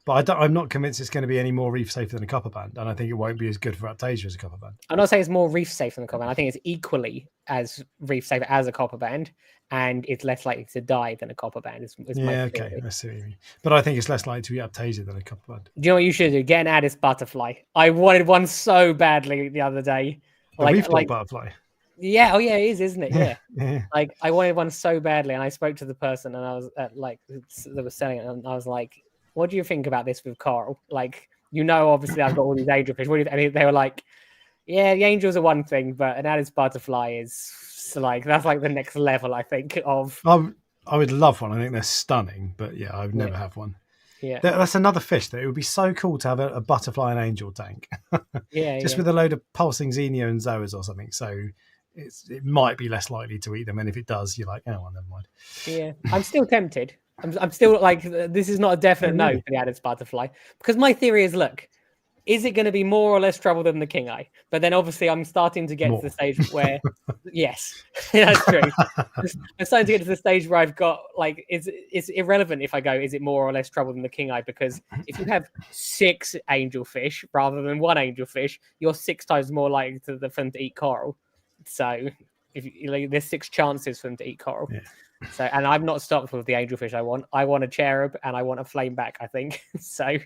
But I'm not convinced it's going to be any more reef safe than a copper band, and I think it won't be as good for Aptasia as a copper band. I'm not saying it's more reef safe than a copper band. I think it's equally as reef safe as a copper band, and it's less likely to die than a copper band. Okay, I see what you mean. But I think it's less likely to be Aptasia than a copper band. Do you know what you should do? Get an Addis butterfly. I wanted one so badly the other day. Reef Dork butterfly. Yeah, it is, isn't it? Yeah. Like I wanted one so badly, and I spoke to the person, and I was they were selling it, and I was like, what do you think about this with coral? Like, obviously I've got all these angelfish. And they were like, yeah, the angels are one thing, but an Addis butterfly is that's like the next level, I think, of... I would love one. I think they're stunning, but yeah, I would never have one. Yeah. That's another fish that it would be so cool to have a butterfly and angel tank. Just with a load of pulsing xenia and zoas or something. So it might be less likely to eat them. And if it does, you're like, oh, well, never mind. Yeah, I'm still tempted. I'm still like, this is not a definite no for the Addis butterfly, because my theory is, look, is it going to be more or less trouble than the king eye? But then obviously I'm starting to get More. to the stage where, yes, that's true. I'm starting to get to the stage where I've got like, it's irrelevant if I go, is it more or less trouble than the king eye? Because if you have 6 angelfish rather than 1 angelfish, you're 6 times more likely for them to eat coral. So if like, there's 6 chances for them to eat coral. Yeah. So, and I'm not stopped with the angelfish I want. I want a cherub and I want a flameback, I think. So.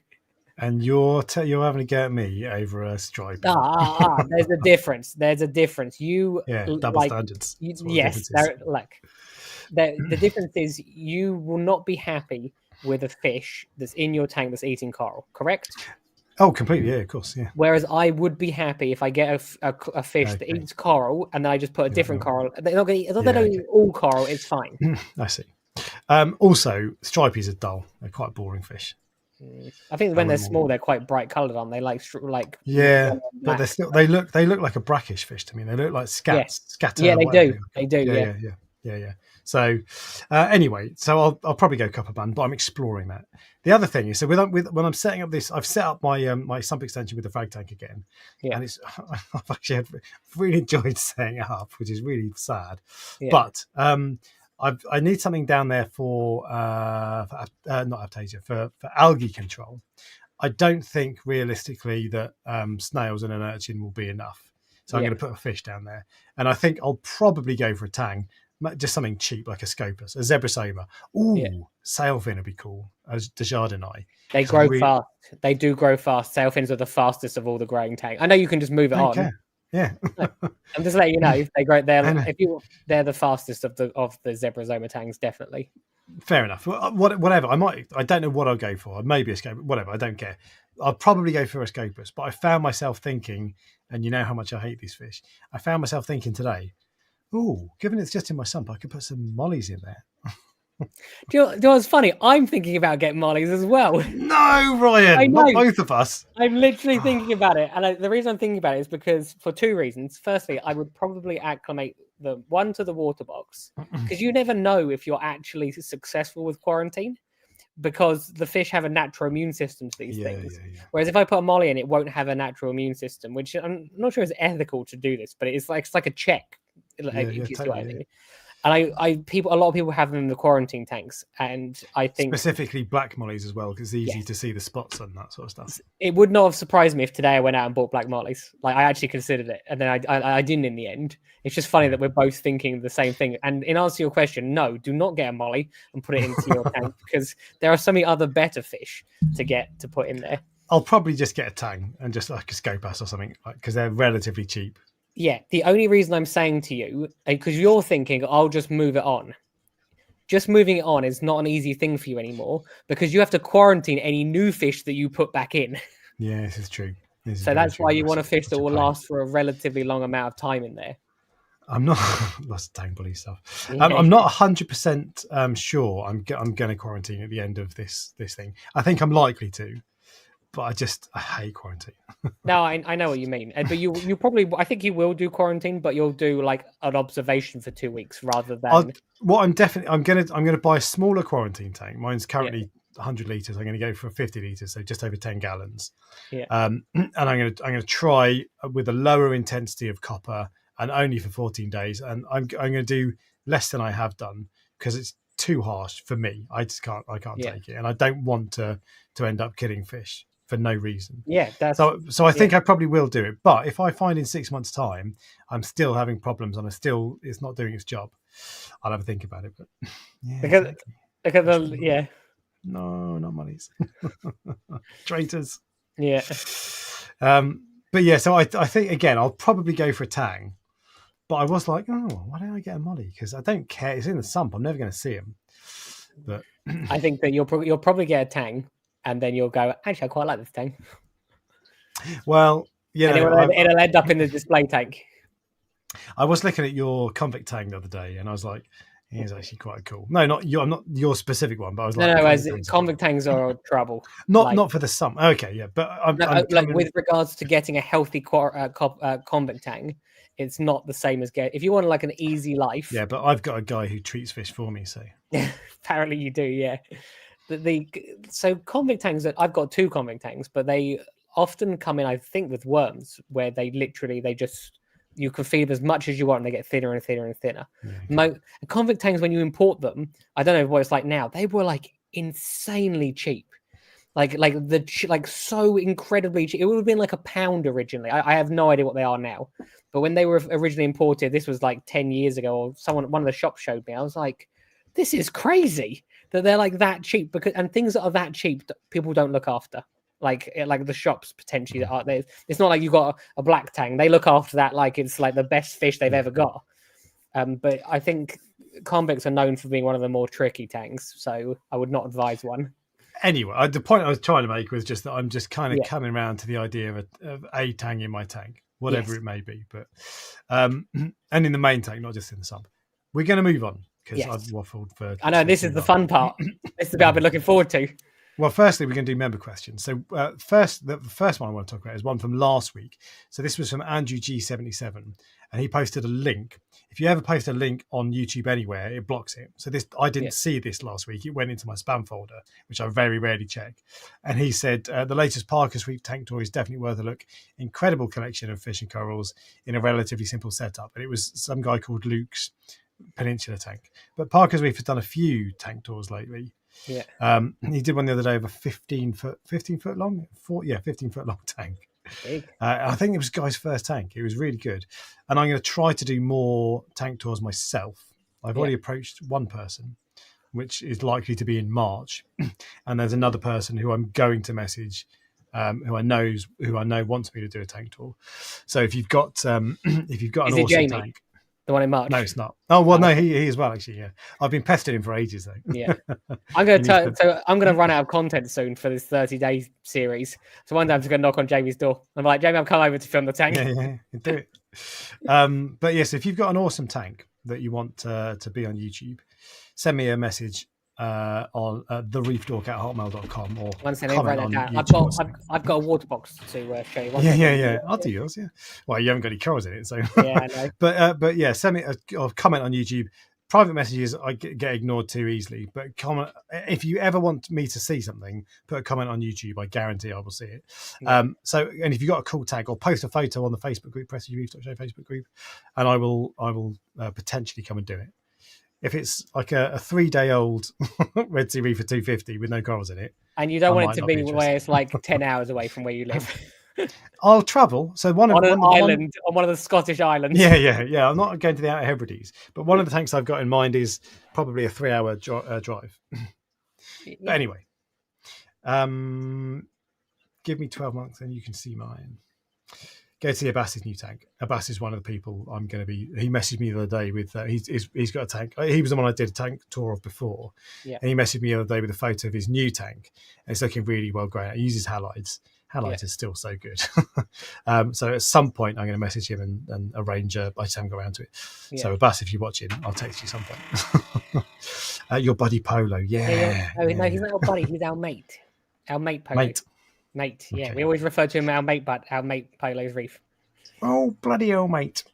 And you're having a go at me over a stripe. There's a difference. There's a difference. You double standards. Yes, like the difference is you will not be happy with a fish that's in your tank that's eating coral, correct? Oh, completely. Yeah, of course. Yeah. Whereas I would be happy if I get a fish that eats coral and then I just put a different coral. They're not going to eat. They don't eat all coral. It's fine. I see. Also, stripies are dull. They're quite boring fish. I think when they're small, they're quite bright coloured, aren't they? Like but they're still they look like a brackish fish to me. They look like scatter. Yeah, they do. They do. Yeah. So anyway, so I'll probably go copper band, but I'm exploring that. The other thing is, so when I'm setting up this, I've set up my my sump extension with the frag tank again, and I've actually really enjoyed setting it up, which is really sad, but I need something down there for not aptasia, for algae control. I don't think realistically that snails and an urchin will be enough. So I'm going to put a fish down there. And I think I'll probably go for a tang, just something cheap like a scopus, a zebrasoma. Sailfin would be cool, as Desjardins. They grow fast. They do grow fast. Sailfins are the fastest of all the growing tanks. I know you can just move it on. Care. Yeah, I'm just letting you know they grow. They're the fastest of the zebrasoma tangs, definitely. Fair enough. Whatever. I don't know what I'll go for. Maybe a scopus. Whatever. I don't care. I'll probably go for a scopus. But I found myself thinking, and you know how much I hate these fish. I found myself thinking today, given it's just in my sump, I could put some mollies in there. Do you know what's funny? I'm thinking about getting mollies as well. No, Ryan, I know. Not both of us. I'm literally thinking about it. And the reason I'm thinking about it is because for 2 reasons. Firstly, I would probably acclimate the one to the water box because you never know if you're actually successful with quarantine because the fish have a natural immune system to these things. Yeah. Whereas if I put a molly in, it won't have a natural immune system, which I'm not sure is ethical to do this, but it's like a check. Totally. And a lot of people have them in the quarantine tanks, and I think specifically black mollies as well because it's easy to see the spots and that sort of stuff. It would not have surprised me if today I went out and bought black mollies. Like I actually considered it, and then I didn't in the end. It's just funny that we're both thinking the same thing. And in answer to your question, no, do not get a molly and put it into your tank because there are so many other better fish to put in there. I'll probably just get a tang and just like a scopus or something because they're relatively cheap. Yeah, the only reason I'm saying to you, because you're thinking, I'll just move it on. Just moving it on is not an easy thing for you anymore because you have to quarantine any new fish that you put back in. Yeah, this is true. So that's why you want a fish that will last for a relatively long amount of time in there. I'm not. That's tang bully stuff. Yeah. I'm not 100% sure. I'm going to quarantine at the end of this thing. I think I'm likely to. But I hate quarantine. No, I know what you mean. But you probably, I think you will do quarantine, but you'll do like an observation for 2 weeks rather than. I'm gonna buy a smaller quarantine tank. Mine's currently 100 liters. I'm gonna go for 50 liters, so just over 10 gallons. Yeah. And I'm gonna try with a lower intensity of copper and only for 14 days. And I'm gonna do less than I have done because it's too harsh for me. I can't take it, and I don't want to end up killing fish for no reason. Yeah, so I think I probably will do it. But if I find in 6 months' time I'm still having problems and it's not doing its job, I'll have a think about it. But no, not monies, traitors. Yeah. But yeah, so I think again I'll probably go for a tang. But I was like, why don't I get a molly? Because I don't care. It's in the sump. I'm never going to see him. But I think that you'll probably get a tang. And then you'll go, actually, I quite like this tang. Well, yeah. It'll end up in the display tank. I was looking at your convict tang the other day, and I was like, he's actually quite cool. No, not your specific one, but I was like... convict tangs are trouble. Not for the sump. Okay, yeah. But with regards to getting a healthy convict tang, it's not the same as if you want like an easy life. Yeah, but I've got a guy who treats fish for me, so... Apparently you do, yeah. So convict tangs, I've got 2 convict tangs, but they often come in, I think, with worms where they just you can feed them as much as you want and they get thinner and thinner and thinner. Yeah, Convict tanks, when you import them, I don't know what it's like now, they were like insanely cheap. Like so incredibly cheap. It would have been like £1 originally. I have no idea what they are now. But when they were originally imported, this was like 10 years ago, or one of the shops showed me. I was like, this is crazy that they're like that cheap, and things that are that cheap, people don't look after. Like the shops potentially that are there. It's not like you've got a black tang. They look after that like it's like the best fish they've ever got. But I think convicts are known for being one of the more tricky tanks, so I would not advise one. Anyway, the point I was trying to make was just that I'm just kind of coming around to the idea of a tang in my tank, whatever it may be. But and in the main tank, not just in the sub. We're going to move on because I've waffled for. I know this is the fun part. This is the bit I've been looking forward to. Well, firstly, we're going to do member questions. So the first one I want to talk about is one from last week. So this was from Andrew G77, and he posted a link. If you ever post a link on YouTube anywhere, it blocks it. So I didn't see this last week. It went into my spam folder, which I very rarely check. And he said, the latest Parker's Reef tank toy is definitely worth a look. Incredible collection of fish and corals in a relatively simple setup. And it was some guy called Luke's Peninsula tank. But Parker's Reef has done a few tank tours lately. Yeah. He did one the other day of a 15 foot long, 15 foot long tank. I think it was Guy's first tank. It was really good. And I'm going to try to do more tank tours myself. I've already approached one person, which is likely to be in March. And there's another person who I'm going to message, who I know wants me to do a tank tour. So if you've got an awesome Jamie? tank. The one in March? No, it's not. Oh well, no, he as well. Actually, yeah. I've been pestering him for ages, though. Yeah, I'm gonna run out of content soon for this 30-day series. So one day I'm just gonna knock on Jamie's door. I'm like, Jamie, I'm coming over to film the tank. Yeah, do it. But yes, if you've got an awesome tank that you want to be on YouTube, send me a message on the Reef Dork at hotmail.com or comment on YouTube. I've got a water box to show you. Yeah. I'll do yours. Yeah. Well, you haven't got any corals in it, so yeah, I know. But yeah, send me a comment on YouTube. Private messages I get ignored too easily, but comment if you ever want me to see something, put a comment on YouTube. I guarantee I will see it. Yeah. And if you've got a cool tag, or post a photo on the Facebook group, Prestige Reef Show Facebook group, and I will potentially come and do it. If it's like a 3-day-old Red Sea Reefer 250 with no corals in it, and you don't want it to be where it's like 10 hours away from where you live. I'll travel. So on an island, on one of the Scottish islands. Yeah. I'm not going to the Outer Hebrides, but one of the tanks I've got in mind is probably a 3-hour drive. But anyway, give me 12 months and you can see mine. Go to see Abbas's new tank. Abbas is one of the people I'm going to be. He messaged me the other day with he's got a tank. He was the one I did a tank tour of before, and he messaged me the other day with a photo of his new tank. And it's looking really well grown. He uses halides. Halides is still so good. So at some point I'm going to message him and arrange I just haven't got around to it. Yeah. So Abbas, if you're watching, I'll text you some point. Your buddy Polo, No, he's not our buddy. He's our mate. Our mate Polo. Mate, yeah. Okay. We always refer to him as our mate, but our mate Polo's Reef. Oh, bloody hell, mate.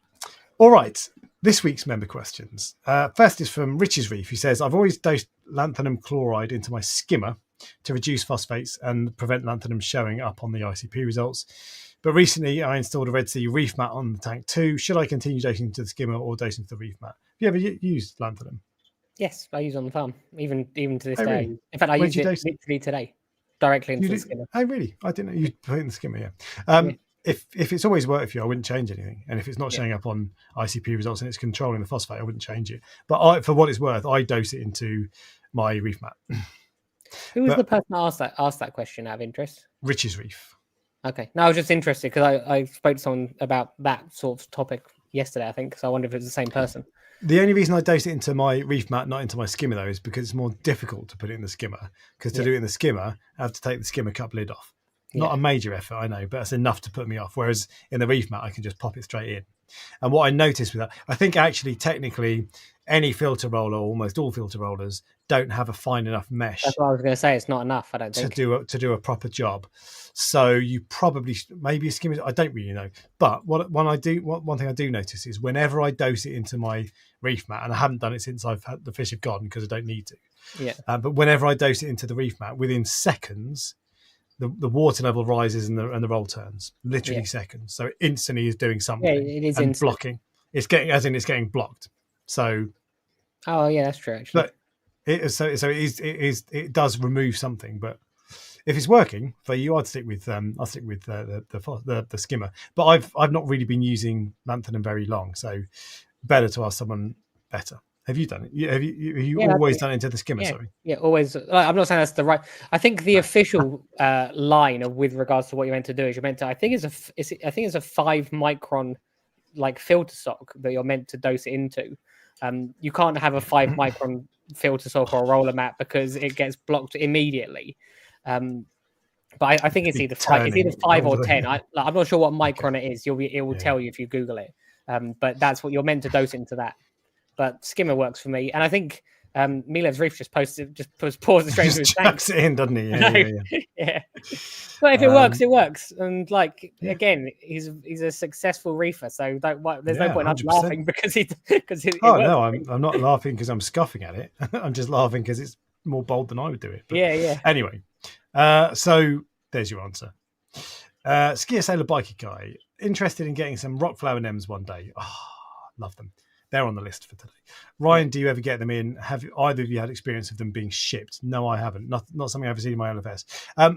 All right, this week's member questions. First is from Rich's Reef. He says, I've always dosed lanthanum chloride into my skimmer to reduce phosphates and prevent lanthanum showing up on the ICP results. But recently I installed a Red Sea reef mat on the tank too. Should I continue dosing to the skimmer or dosing to the reef mat? Have you ever used lanthanum? Yes, I use it on the farm, even to this day. Really? In fact, I used it literally today. Directly into the skimmer. Oh, really? I didn't know you put it in the skimmer, yeah. If it's always worked for you, I wouldn't change anything. And if it's not showing up on ICP results and it's controlling the phosphate, I wouldn't change it. But for what it's worth, I dose it into my reef mat. Who was the person that asked that question out of interest? Rich's Reef. Okay. No, I was just interested because I spoke to someone about that sort of topic yesterday, I think. So I wonder if it's the same person. The only reason I dose it into my reef mat, not into my skimmer, though, is because it's more difficult to put it in the skimmer. Because to do it in the skimmer, I have to take the skimmer cup lid off. Not a major effort, I know, but it's enough to put me off. Whereas in the reef mat, I can just pop it straight in. And what I noticed with that, I think actually technically any filter roller, almost all filter rollers, don't have a fine enough mesh. That's what I was going to say. It's not enough, I don't think. To do a proper job. So you probably, maybe a skimmer, I don't really know. But one thing I do notice is whenever I dose it into my reef mat, and I haven't done it since the fish have gone because I don't need to. Yeah. But whenever I dose it into the reef mat, within seconds, the water level rises and the roll turns literally Yeah. seconds. So it instantly is doing Yeah, something it is and instant. blocking. It's getting blocked. So, Oh yeah, that's true actually. but it does remove something. But if it's working for you, I'll stick with the skimmer. But I've not really been using Lanthanum very long, so better to ask someone better. Have you done it? Have you Yeah, always done it into the skimmer? yeah, Sorry. yeah. Always. I'm not saying that's the right. I think the official line of with regards to what you're meant to do is you're meant to. I think it's a 5 micron like filter sock that you're meant to dose it into. You can't have a 5 micron filter sock or a roller mat because it gets blocked immediately. But I think it's either five or 10. I'm not sure what micron it is. It will tell you if you Google it. But that's what you're meant to dose into that. But skimmer works for me, and I think Milev's Reef just paused it straight into his tank. Just chucks it in, doesn't he? Yeah. But if it works, it works. And again, he's a successful reefer, so there's no point in us 100%. laughing because it works. No, I'm not laughing because I'm scoffing at it. I'm just laughing because it's more bold than I would do it. But yeah. Anyway, so there's your answer. Skier Sailor Biker Guy, interested in getting some rock flower Nems one day. Love them. They're on the list for today. Ryan, do you ever get them in? Have either of you had experience of them being shipped? No, I haven't. Not something I've ever seen in my LFS.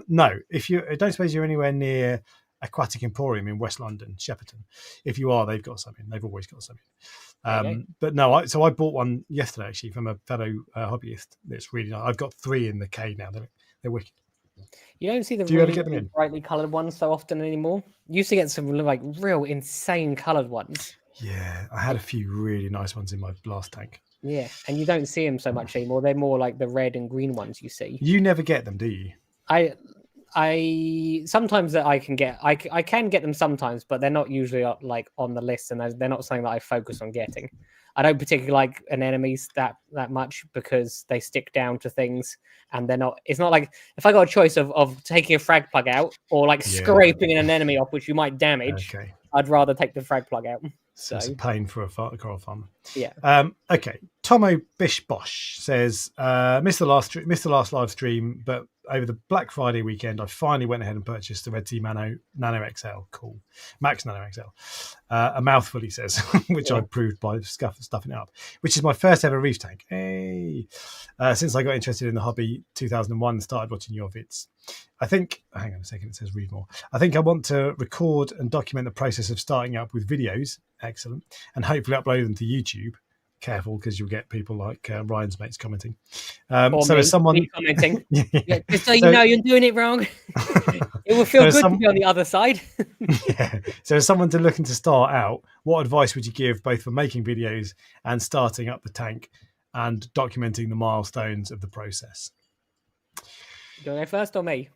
No, I don't suppose you're anywhere near Aquatic Emporium in West London, Shepperton. If you are, they've got something. They've always got something. But no, I bought one yesterday actually from a fellow hobbyist. It's really nice. I've got 3 in the K now. They're wicked. You don't see the really brightly coloured ones so often anymore. You used to get some like real insane coloured ones. Yeah, I had a few really nice ones in my last tank. Yeah, and you don't see them so much anymore. They're more like the red and green ones you see. You never get them, do you? I sometimes that I can get. I can get them sometimes, but they're not usually like on the list, and they're not something that I focus on getting. I don't particularly like anemones that much because they stick down to things, and they're not. It's not like if I got a choice of taking a frag plug out or like scraping an anemone off, which you might damage. Okay. I'd rather take the frag plug out. So it's a pain for a coral farmer. Yeah. Okay. Tomo Bish Bosh says, missed the last live stream, but over the Black Friday weekend, I finally went ahead and purchased the Red Sea Nano XL. Cool. Max Nano XL. A mouthful, he says, which I proved by stuffing it up, which is my first ever reef tank. Hey. Since I got interested in the hobby 2001 and started watching your vids. I think, hang on a second, it says read more. I think I want to record and document the process of starting up with videos. Excellent. And hopefully upload them to YouTube. Careful, because you'll get people like Ryan's mates commenting. So as someone commenting, just so you know you're doing it wrong. It will feel good to be on the other side. So as someone looking to start out, what advice would you give both for making videos and starting up the tank and documenting the milestones of the process? Do you want to go first or me?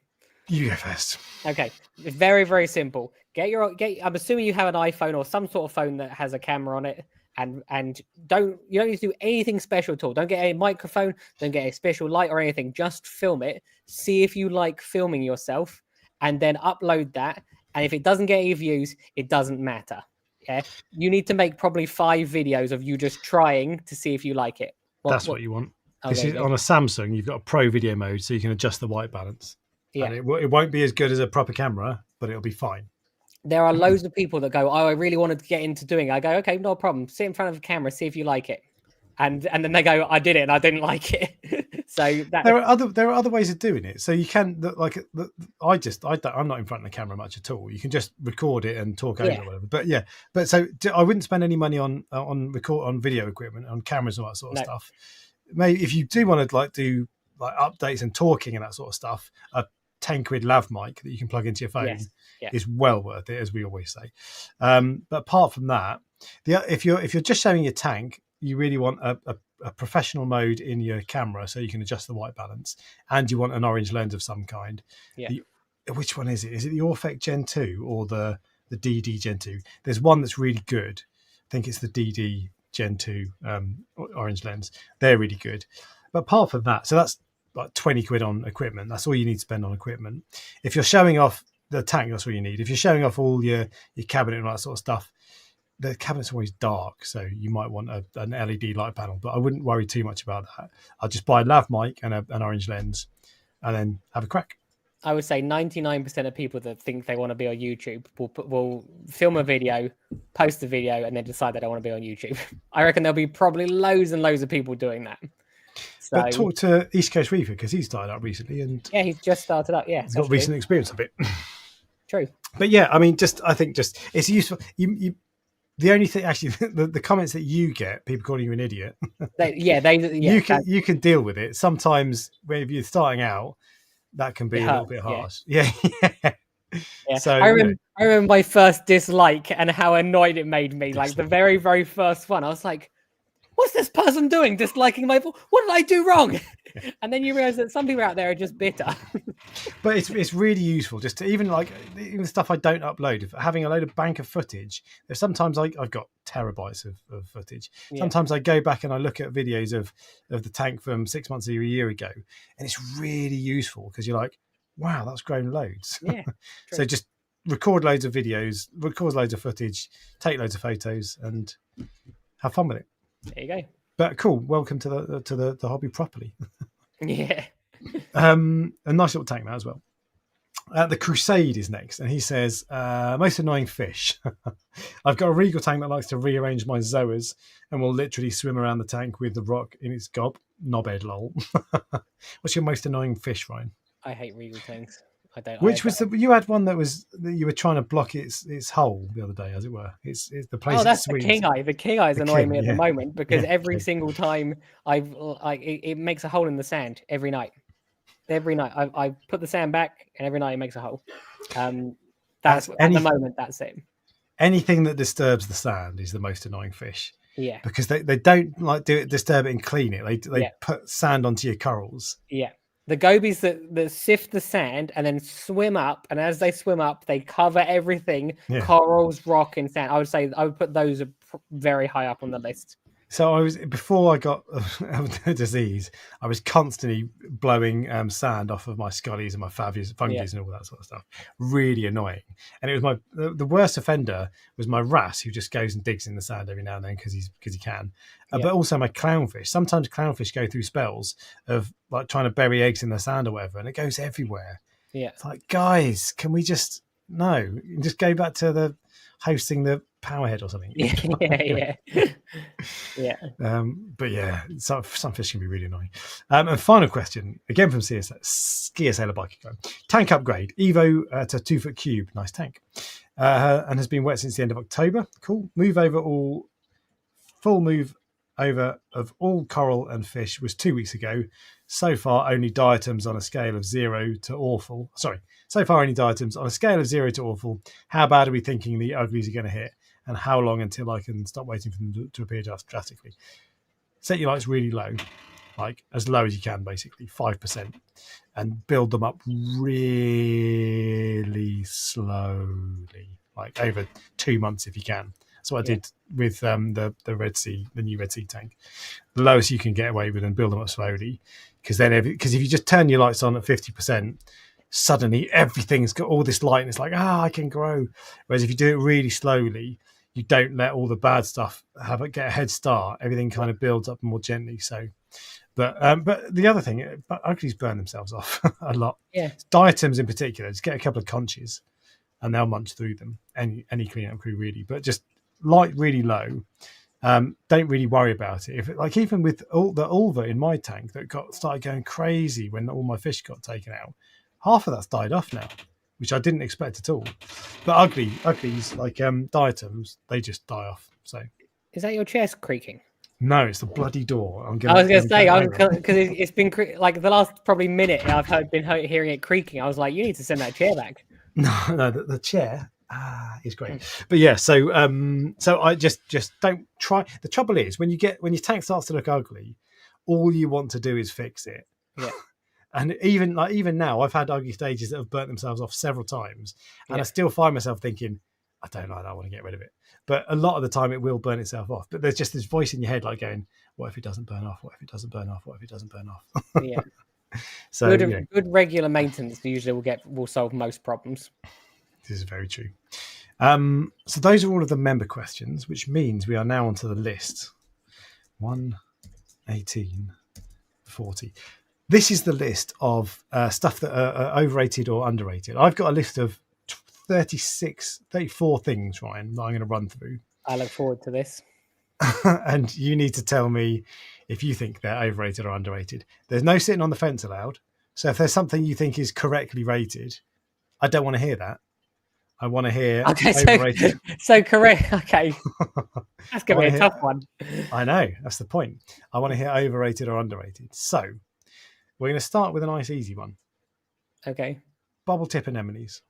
You go first. Okay, it's very, very simple. I'm assuming you have an iPhone or some sort of phone that has a camera on it, and you don't need to do anything special at all. Don't get a microphone, don't get a special light or anything. Just film it. See if you like filming yourself, and then upload that. And if it doesn't get any views, it doesn't matter. Yeah, you need to make probably 5 videos of you just trying to see if you like it. That's what you want. This is on a Samsung. You've got a pro video mode, so you can adjust the white balance. Yeah, and it won't be as good as a proper camera, but it'll be fine. There are loads of people that go, "Oh, I really wanted to get into doing it." I go, "Okay, no problem. Sit in front of the camera, see if you like it," and then they go, "I did it, and I didn't like it." So there are other ways of doing it. So you can I'm not in front of the camera much at all. You can just record it and talk over it or whatever. But so I wouldn't spend any money on video equipment, on cameras and all that sort of stuff. Maybe if you do want to do updates and talking and that sort of stuff, a 10 quid lav mic that you can plug into your phone is well worth it, as we always say. But apart from that, if you're just showing your tank, you really want a professional mode in your camera so you can adjust the white balance, and you want an orange lens of some kind. Which one is it? Is it the Orphec Gen 2 or the DD Gen 2? There's one that's really good. I think it's the DD Gen 2 orange lens. They're really good. But apart from that, so that's like 20 quid on equipment. That's all you need to spend on equipment. If you're showing off the tank, that's all you need. If you're showing off all your cabinet and all that sort of stuff, the cabinet's always dark, so you might want an LED light panel, but I wouldn't worry too much about that. I'll just buy a lav mic and an orange lens and then have a crack. I would say 99% of people that think they want to be on YouTube will film a video, post a video, and then decide they don't want to be on YouTube. I reckon there'll be probably loads and loads of people doing that. So, but talk to East Coast Reefer because he's started up recently and yeah, he's just started up. Yeah, he's got recent experience of it. True. But yeah, I mean, I think it's useful. The only thing, actually, the comments that you get, people calling you an idiot. You can deal with it. Sometimes when you're starting out, that can be a little bit harsh. Yeah. So I remember my first dislike and how annoyed it made me. Like the very, very first one, I was like, what's this person doing disliking my voice? What did I do wrong? And then you realize that some people out there are just bitter. But it's really useful just to even the stuff I don't upload, having a load of bank of footage. There's sometimes I've got terabytes of footage. Sometimes I go back and I look at videos of the tank from 6 months or a year ago, and it's really useful because you're like, wow, that's grown loads. Yeah. So just record loads of videos, record loads of footage, take loads of photos, and have fun with it. There you go. But cool. Welcome to the hobby properly. Yeah. A nice little tank that as well. The Crusade is next, and he says, most annoying fish. I've got a regal tank that likes to rearrange my zoas and will literally swim around the tank with the rock in its gob. Knobhead lol. What's your most annoying fish, Ryan? I hate regal tanks. You had one that you were trying to block its hole the other day, as it were. It's the place. Oh, that's the king eye. The king eye is annoying me at the moment because every single time it makes a hole in the sand every night. Every night I put the sand back, and every night it makes a hole. That's at the moment. That's it. Anything that disturbs the sand is the most annoying fish. Yeah, because they don't disturb it and clean it. They put sand onto your corals. Yeah. The gobies that sift the sand and then swim up, and as they swim up, they cover everything: corals, rock, and sand. I would put those very high up on the list. So before I got the disease, I was constantly blowing sand off of my scullies and my fungus and all that sort of stuff. Really annoying. And it was the worst offender was my wrasse, who just goes and digs in the sand every now and then because he can. But also my clownfish. Sometimes clownfish go through spells of like trying to bury eggs in the sand or whatever, and it goes everywhere. Yeah, it's like, guys, can we just go back to the hosting the Powerhead or something? But yeah, some fish can be really annoying. And final question again from Skier Sailor Biker Club. Tank upgrade Evo to 2 foot cube. Nice tank, and has been wet since the end of October. Cool. Full move over of all coral and fish was 2 weeks ago. So far, only diatoms on a scale of 0 to awful. So far, only diatoms on a scale of 0 to awful. How bad are we thinking the uglies are going to hit? And how long until I can stop waiting for them to appear drastically? Set your lights really low, like as low as you can, basically 5%, and build them up really slowly, like over 2 months if you can. That's what I did with the Red Sea, the new Red Sea tank. The lowest you can get away with, and build them up slowly, because if you just turn your lights on at 50%. Suddenly everything's got all this light and it's like, I can grow. Whereas if you do it really slowly, you don't let all the bad stuff get a head start. Everything kind of builds up more gently. So, but the other thing, uglies burn themselves off a lot. Yeah, diatoms in particular. Just get a couple of conches, and they'll munch through them. Any cleanup crew really, but just light really low. Don't really worry about it. Even with the ulva in my tank that started going crazy when all my fish got taken out. Half of that's died off now, which I didn't expect at all. But uglies like diatoms, they just die off. So, is that your chest creaking? No, it's the bloody door. I was going to say because it's been like the last probably minute I've been hearing it creaking. I was like, you need to send that chair back. No, the chair is great. But yeah, so I just don't try. The trouble is when your tank starts to look ugly, all you want to do is fix it. Yeah. And even now, I've had ugly stages that have burnt themselves off several times, and I still find myself thinking, I don't like that, I want to get rid of it. But a lot of the time, it will burn itself off. But there's just this voice in your head, like going, "What if it doesn't burn off? What if it doesn't burn off? What if it doesn't burn off?" Yeah. So good regular maintenance usually will solve most problems. This is very true. So those are all of the member questions, which means we are now onto the list. 1, 18, 40. This is the list of stuff that are overrated or underrated. I've got a list of 34 things, Ryan, that I'm going to run through. I look forward to this. And you need to tell me if you think they're overrated or underrated. There's no sitting on the fence allowed. So if there's something you think is correctly rated, I don't want to hear that. I want to hear overrated. So correct. Okay. That's going to be a tough one. I know. That's the point. I want to hear overrated or underrated. So we're going to start with a nice, easy one. Okay. Bubble tip anemones.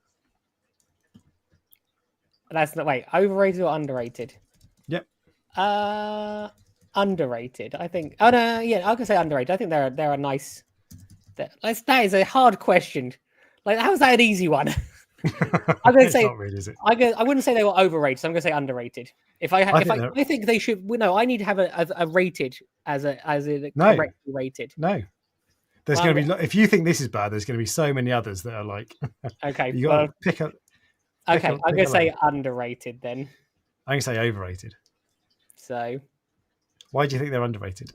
That's not, wait, overrated or underrated? Yep. Underrated, I think. Oh, no, yeah, I can say underrated. I think they're a nice... That is a hard question. Like, how's that an easy one? I'm going to say, not really, is it? I wouldn't say they were overrated, so I'm going to say underrated. I think they should. No, I need to have a rated as a correctly rated. No, there's going to be. If you think this is bad, there's going to be so many others that are like. Okay, you got to pick up. Okay, I'm going to say underrated then. I'm going to say overrated. So, why do you think they're underrated?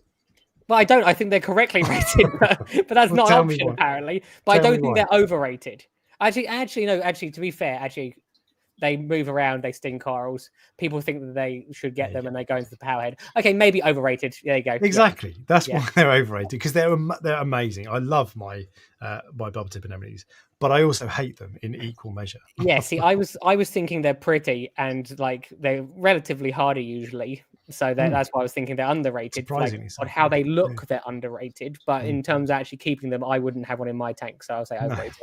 Well, I don't. I think they're correctly rated, but that's not an option apparently. But I don't think they're overrated. Actually, no. Actually, to be fair, they move around. They sting corals. People think that they should get them, and they go into the powerhead. Okay, maybe overrated. There you go. Exactly. Yeah. That's why they're overrated, because they're amazing. I love my bubble tip anemones, but I also hate them in equal measure. Yeah. See, I was thinking they're pretty and like they're relatively hardy usually. So that's why I was thinking they're underrated. Surprisingly, on how they look, they're underrated. But in terms of actually keeping them, I wouldn't have one in my tank. So I'll say overrated.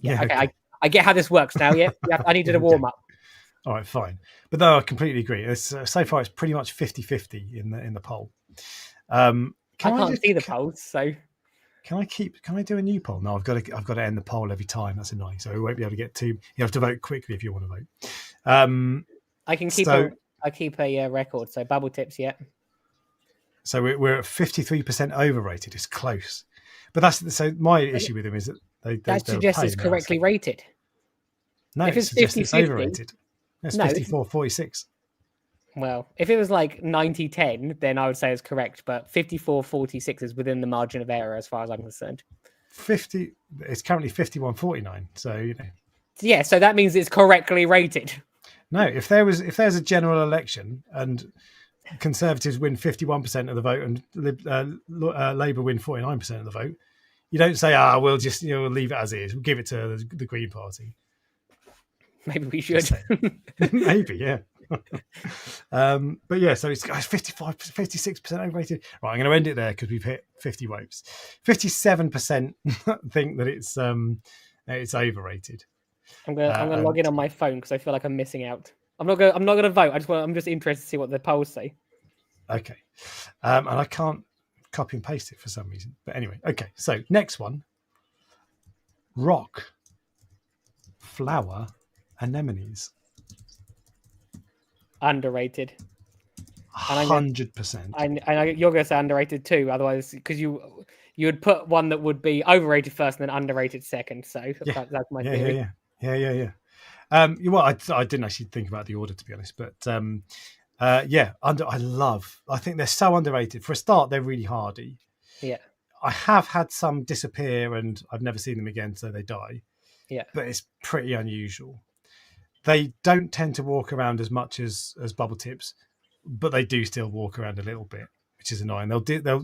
No. Okay. I get how this works now. Yeah. I needed a warm up. All right, fine. But no, I completely agree. So far, it's pretty much 50-50 in the poll. I can't see the polls, so can I do a new poll? No, I've got to end the poll every time. That's annoying. So we won't be able to get to. You have to vote quickly if you want to vote. I can keep I keep a record. So bubble tips, yeah. So we're at 53% overrated. It's close, but so my issue with them is that that suggests it's correctly rated. No, if it's 50-50, overrated. It's 54-46. Well, if it was like 90-10, then I would say it's correct. But 54-46 is within the margin of error as far as I'm concerned. It's currently 51-49. So Yeah, so that means it's correctly rated. No, if there's a general election and Conservatives win 51% of the vote and Labour win 49% of the vote, you don't say, we'll just leave it as is. We'll give it to the Green Party. Maybe we should. Maybe, yeah. But yeah, so it's 56% overrated. Right, I'm going to end it there because we've hit 50 votes. 57% think that it's overrated. I'm gonna log in on my phone because I feel like I'm missing out. I'm not gonna vote. I'm just interested to see what the polls say. Okay, and I can't copy and paste it for some reason. But anyway, okay. So next one: rock, flower, anemones. Underrated. 100%. And you're going to say underrated too, otherwise, because you would put one that would be overrated first and then underrated second. So that's my theory. Yeah. I didn't actually think about the order, to be honest, but I think they're so underrated. For a start, they're really hardy. Yeah. I have had some disappear and I've never seen them again, so they die. Yeah. But it's pretty unusual. They don't tend to walk around as much as bubble tips, but they do still walk around a little bit, which is annoying.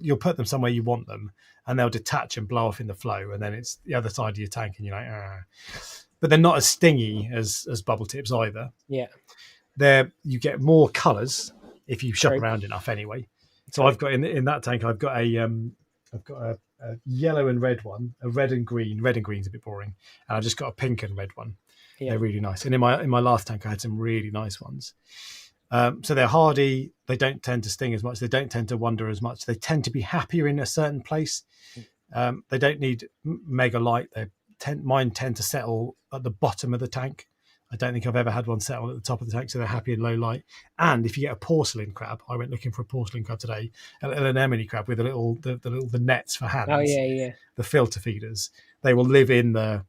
You'll put them somewhere you want them, and they'll detach and blow off in the flow, and then it's the other side of your tank, and you're like, But they're not as stingy as bubble tips either. Yeah, you get more colours if you shop around enough, anyway. So I've got in that tank, I've got a yellow and red one, a red and green. Red and green's a bit boring, and I've just got a pink and red one. Yeah. They're really nice. And in my last tank, I had some really nice ones. So they're hardy. They don't tend to sting as much. They don't tend to wander as much. They tend to be happier in a certain place. They don't need mega light. Mine tend to settle at the bottom of the tank. I don't think I've ever had one settle at the top of the tank, so they're happy in low light. And if you get a porcelain crab, I went looking for a porcelain crab today, an anemone crab with the nets for hands. Oh yeah. The filter feeders. they will live in the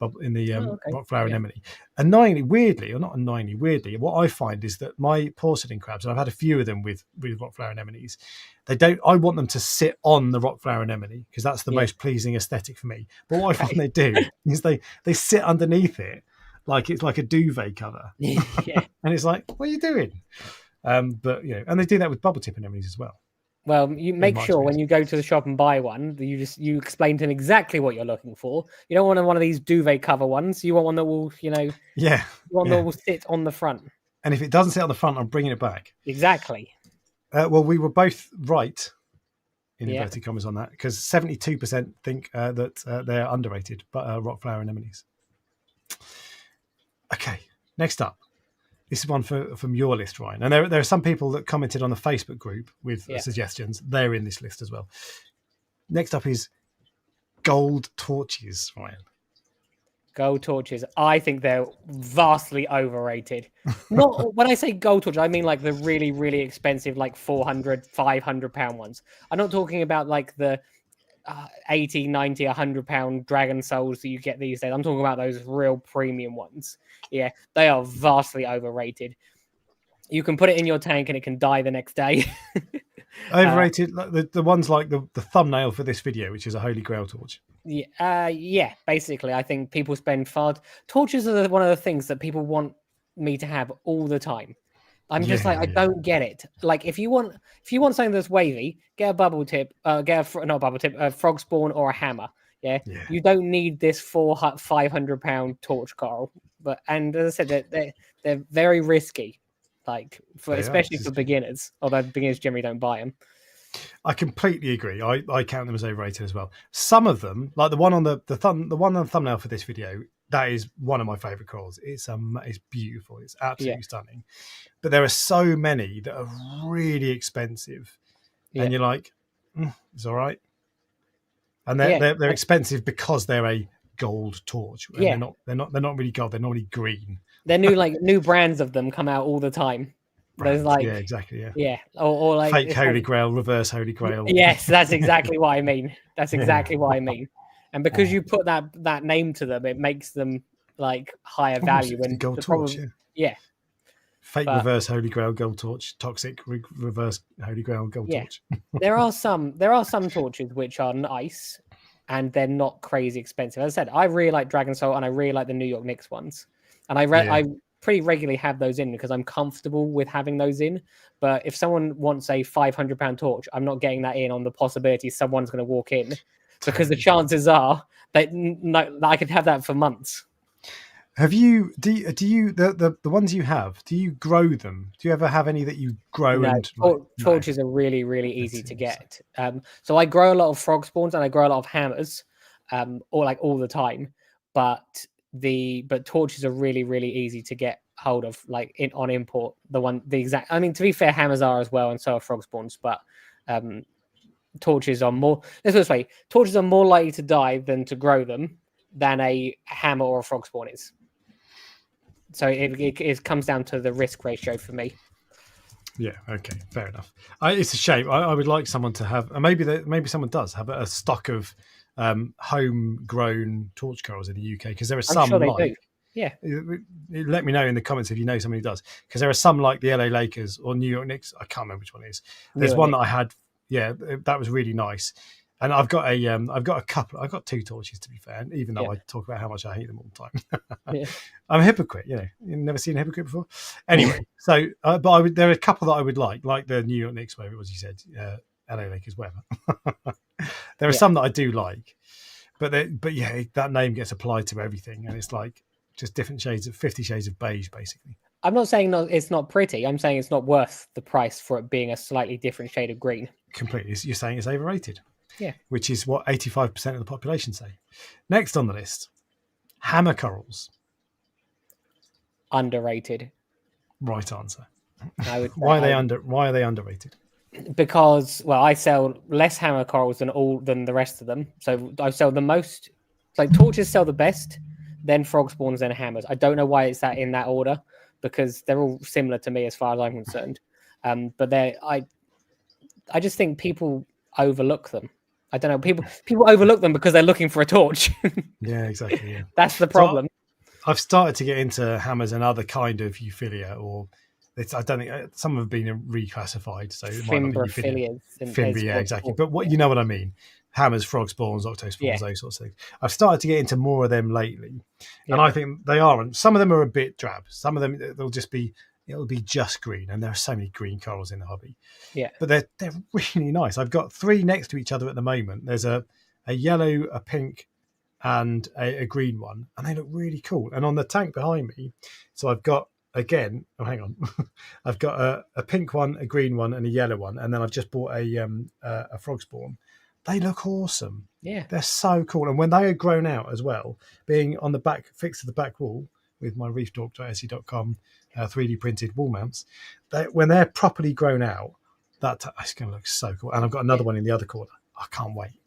rock flower anemone. Annoyingly, weirdly, or not annoyingly, weirdly, what I find is that my porcelain crabs, and I've had a few of them with rock flower anemones, they don't. I want them to sit on the rock flower anemone because that's the most pleasing aesthetic for me. But what I find they do is they sit underneath it like it's like a duvet cover, and it's like, what are you doing? But and they do that with bubble tip anemones as well. Well, you make sure when you go to the shop and buy one, you explain to them exactly what you're looking for. You don't want one of these duvet cover ones. You want one that will, that will sit on the front. And if it doesn't sit on the front, I'm bringing it back. Exactly. Well, we were both right in inverted commas on that because 72% think that they're underrated, but rock flower anemones. Okay, next up. This is one from your list, Ryan. And there are some people that commented on the Facebook group with suggestions. They're in this list as well. Next up is gold torches, Ryan. Gold torches. I think they're vastly overrated. Not when I say gold torches, I mean like the really, really expensive, like 400, 500 pound ones. I'm not talking about like the 80, 90, 100 pound dragon souls that you get these days. I'm talking about those real premium ones. Yeah, they are vastly overrated. You can put it in your tank and it can die the next day. Overrated, the ones like the thumbnail for this video, which is a Holy Grail torch. Yeah, basically, I think people spend far. Torches are one of the things that people want me to have all the time. I'm just I don't get it. Like, if you want something that's wavy, get a bubble tip, not a bubble tip, a frog spawn or a hammer. Yeah. You don't need this 500 pound torch coral. And as I said, they're very risky, like especially for beginners. Although beginners generally don't buy them. I completely agree. I count them as overrated as well. Some of them, like the one on the one on the thumbnail for this video, that is one of my favorite corals. It's beautiful. It's absolutely stunning. But there are so many that are really expensive, and you're like, it's all right. And they're expensive because they're a gold torch. And they're not really gold. They're normally green. They're new brands of them come out all the time. There's exactly. Or like fake Holy Grail, reverse Holy Grail. Yes, that's exactly what I mean. That's exactly what I mean. And because you put that name to them, it makes them like higher value. And gold torch, fake reverse Holy Grail gold torch, toxic reverse Holy Grail gold torch. there are some torches which are nice and they're not crazy expensive. As I said, I really like Dragon Soul and I really like the New York Knicks ones. And I pretty regularly have those in because I'm comfortable with having those in. But if someone wants a 500 pound torch, I'm not getting that in on the possibility someone's going to walk in, because the chances are that I could have that for months. Have you? Do you the ones you have? Do you grow them? Do you ever have any that you grow? No, torches are really, really easy to get. So I grow a lot of frog spawns and I grow a lot of hammers, all the time. But torches are really, really easy to get hold of, on import. I mean, to be fair, hammers are as well, and so are frog spawns. But torches are more. Let's put it this way: torches are more likely to die than to grow them than a hammer or a frog spawn is. So it comes down to the risk ratio for me. Yeah. Okay. Fair enough. It's a shame. I would like someone to have, and maybe someone does have a stock of homegrown torch corals in the UK, because there are some sure they do. Yeah. Let me know in the comments if you know somebody who does, because there are some like the LA Lakers or New York Knicks. I can't remember which one it is. There's one that I had. Yeah, that was really nice. And I've got a couple. I've got 2 torches, to be fair. Even though I talk about how much I hate them all the time, I'm a hypocrite. You've never seen a hypocrite before. Anyway, so there are a couple that I would like the New York Knicks, whatever it was you said, LA Lakers, whatever. There are some that I do like, but that name gets applied to everything, and it's like just different shades of 50 Shades of Beige, basically. I'm not saying it's not pretty. I'm saying it's not worth the price for it being a slightly different shade of green. Completely. You're saying it's overrated. Yeah. Which is what 85% of the population say. Next on the list, hammer corals. Underrated. Right answer. Why are they underrated? Because, well, I sell less hammer corals than the rest of them. So I sell the most. Like, torches sell the best, then frog spawns, then hammers. I don't know why it's in that order, because they're all similar to me as far as I'm concerned. But I just think people overlook them. I don't know. People overlook them because they're looking for a torch. Yeah, exactly. Yeah. That's the problem. I've started to get into hammers and other kind of euphilia, or I don't think some have been reclassified, so it might not be euphilia. Fimbria, yeah, exactly. But what you know what I mean? Hammers, frog spawns, octospawns, those sorts of things. I've started to get into more of them lately, and I think they are. And some of them are a bit drab. Some of them it'll be just green, and there are so many green corals in the hobby. Yeah, but they're really nice. I've got 3 next to each other at the moment. There's a yellow, a pink, and a green one, and they look really cool. And on the tank behind me, so I've got again. Oh, hang on, I've got a pink one, a green one, and a yellow one, and then I've just bought a frog spawn. They look awesome. Yeah, they're so cool. And when they are grown out as well, being on the back, fixed to the back wall with my reefdork.etsy.com 3D printed wall mounts, when they're properly grown out, that's going to look so cool. And I've got another one in the other corner. I can't wait.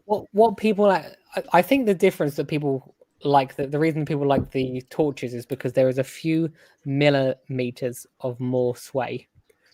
what people I think the difference that people like, the reason people like the torches is because there is a few millimeters of more sway.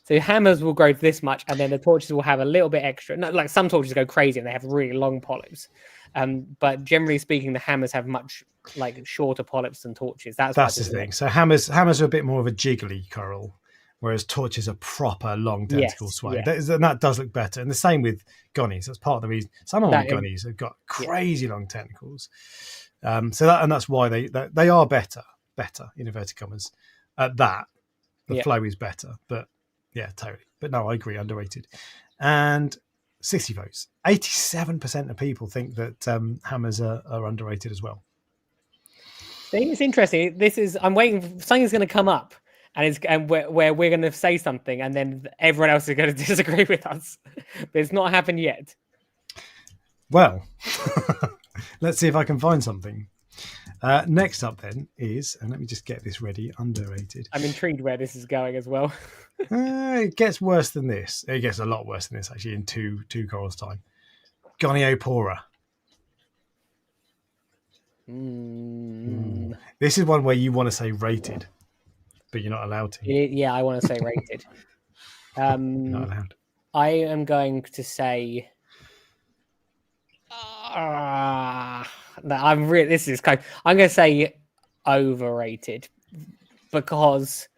So hammers will grow this much, and then the torches will have a little bit extra. No, like some torches go crazy and they have really long polyps. But generally speaking, the hammers have much like shorter polyps than torches. That's the thing. So hammers are a bit more of a jiggly coral, whereas torches are proper long tentacle sway. Yeah. That does look better. And the same with gonnies. That's part of the reason. Some of my gonnies have got crazy long tentacles. That's why they are better in inverted commas at that. The flow is better, but yeah, totally. But no, I agree, underrated. And 60 votes. 87% of people think that hammers are underrated as well. I think it's interesting. I'm waiting. Something's going to come up, and where we're going to say something, and then everyone else is going to disagree with us. But it's not happened yet. Well, let's see if I can find something. Next up then is, and let me just get this ready, underrated. I'm intrigued where this is going as well. It gets worse than this. It gets a lot worse than this, actually, in two corals' time. Goniopora. This is one where you want to say rated, but you're not allowed to. Yeah, I want to say rated. You're not allowed. I am going to say... I'm going to say overrated, because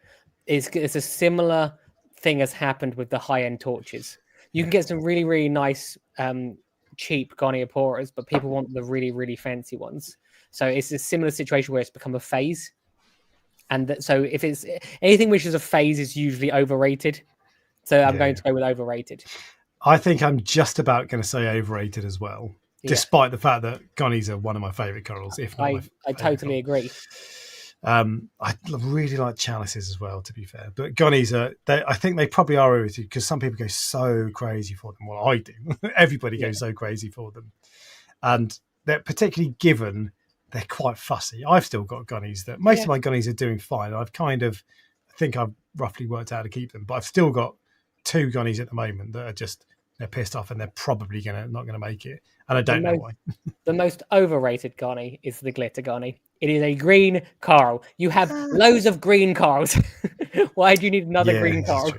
it's a similar thing has happened with the high-end torches. You can get some really, really nice cheap Gonioporas, but people want the really, really fancy ones. So it's a similar situation where it's become a phase. And so if it's anything which is a phase is usually overrated. So I'm going to go with overrated. I think I'm just about going to say overrated as well. Despite the fact that gonnies are one of my favourite corals, if not I totally agree. I really like chalices as well, to be fair. But gonnies I think they probably are overrated because some people go so crazy for them. Well, I do. Everybody goes so crazy for them. And they're particularly given they're quite fussy. I've still got gonnies that most of my gonnies are doing fine. I think I've roughly worked out how to keep them, but I've still got 2 gonnies at the moment that are they're pissed off and they're probably not going to make it. And I don't know why. The most overrated gonny is the glitter gonny. It is a green coral. You have loads of green corals. Why do you need another green coral?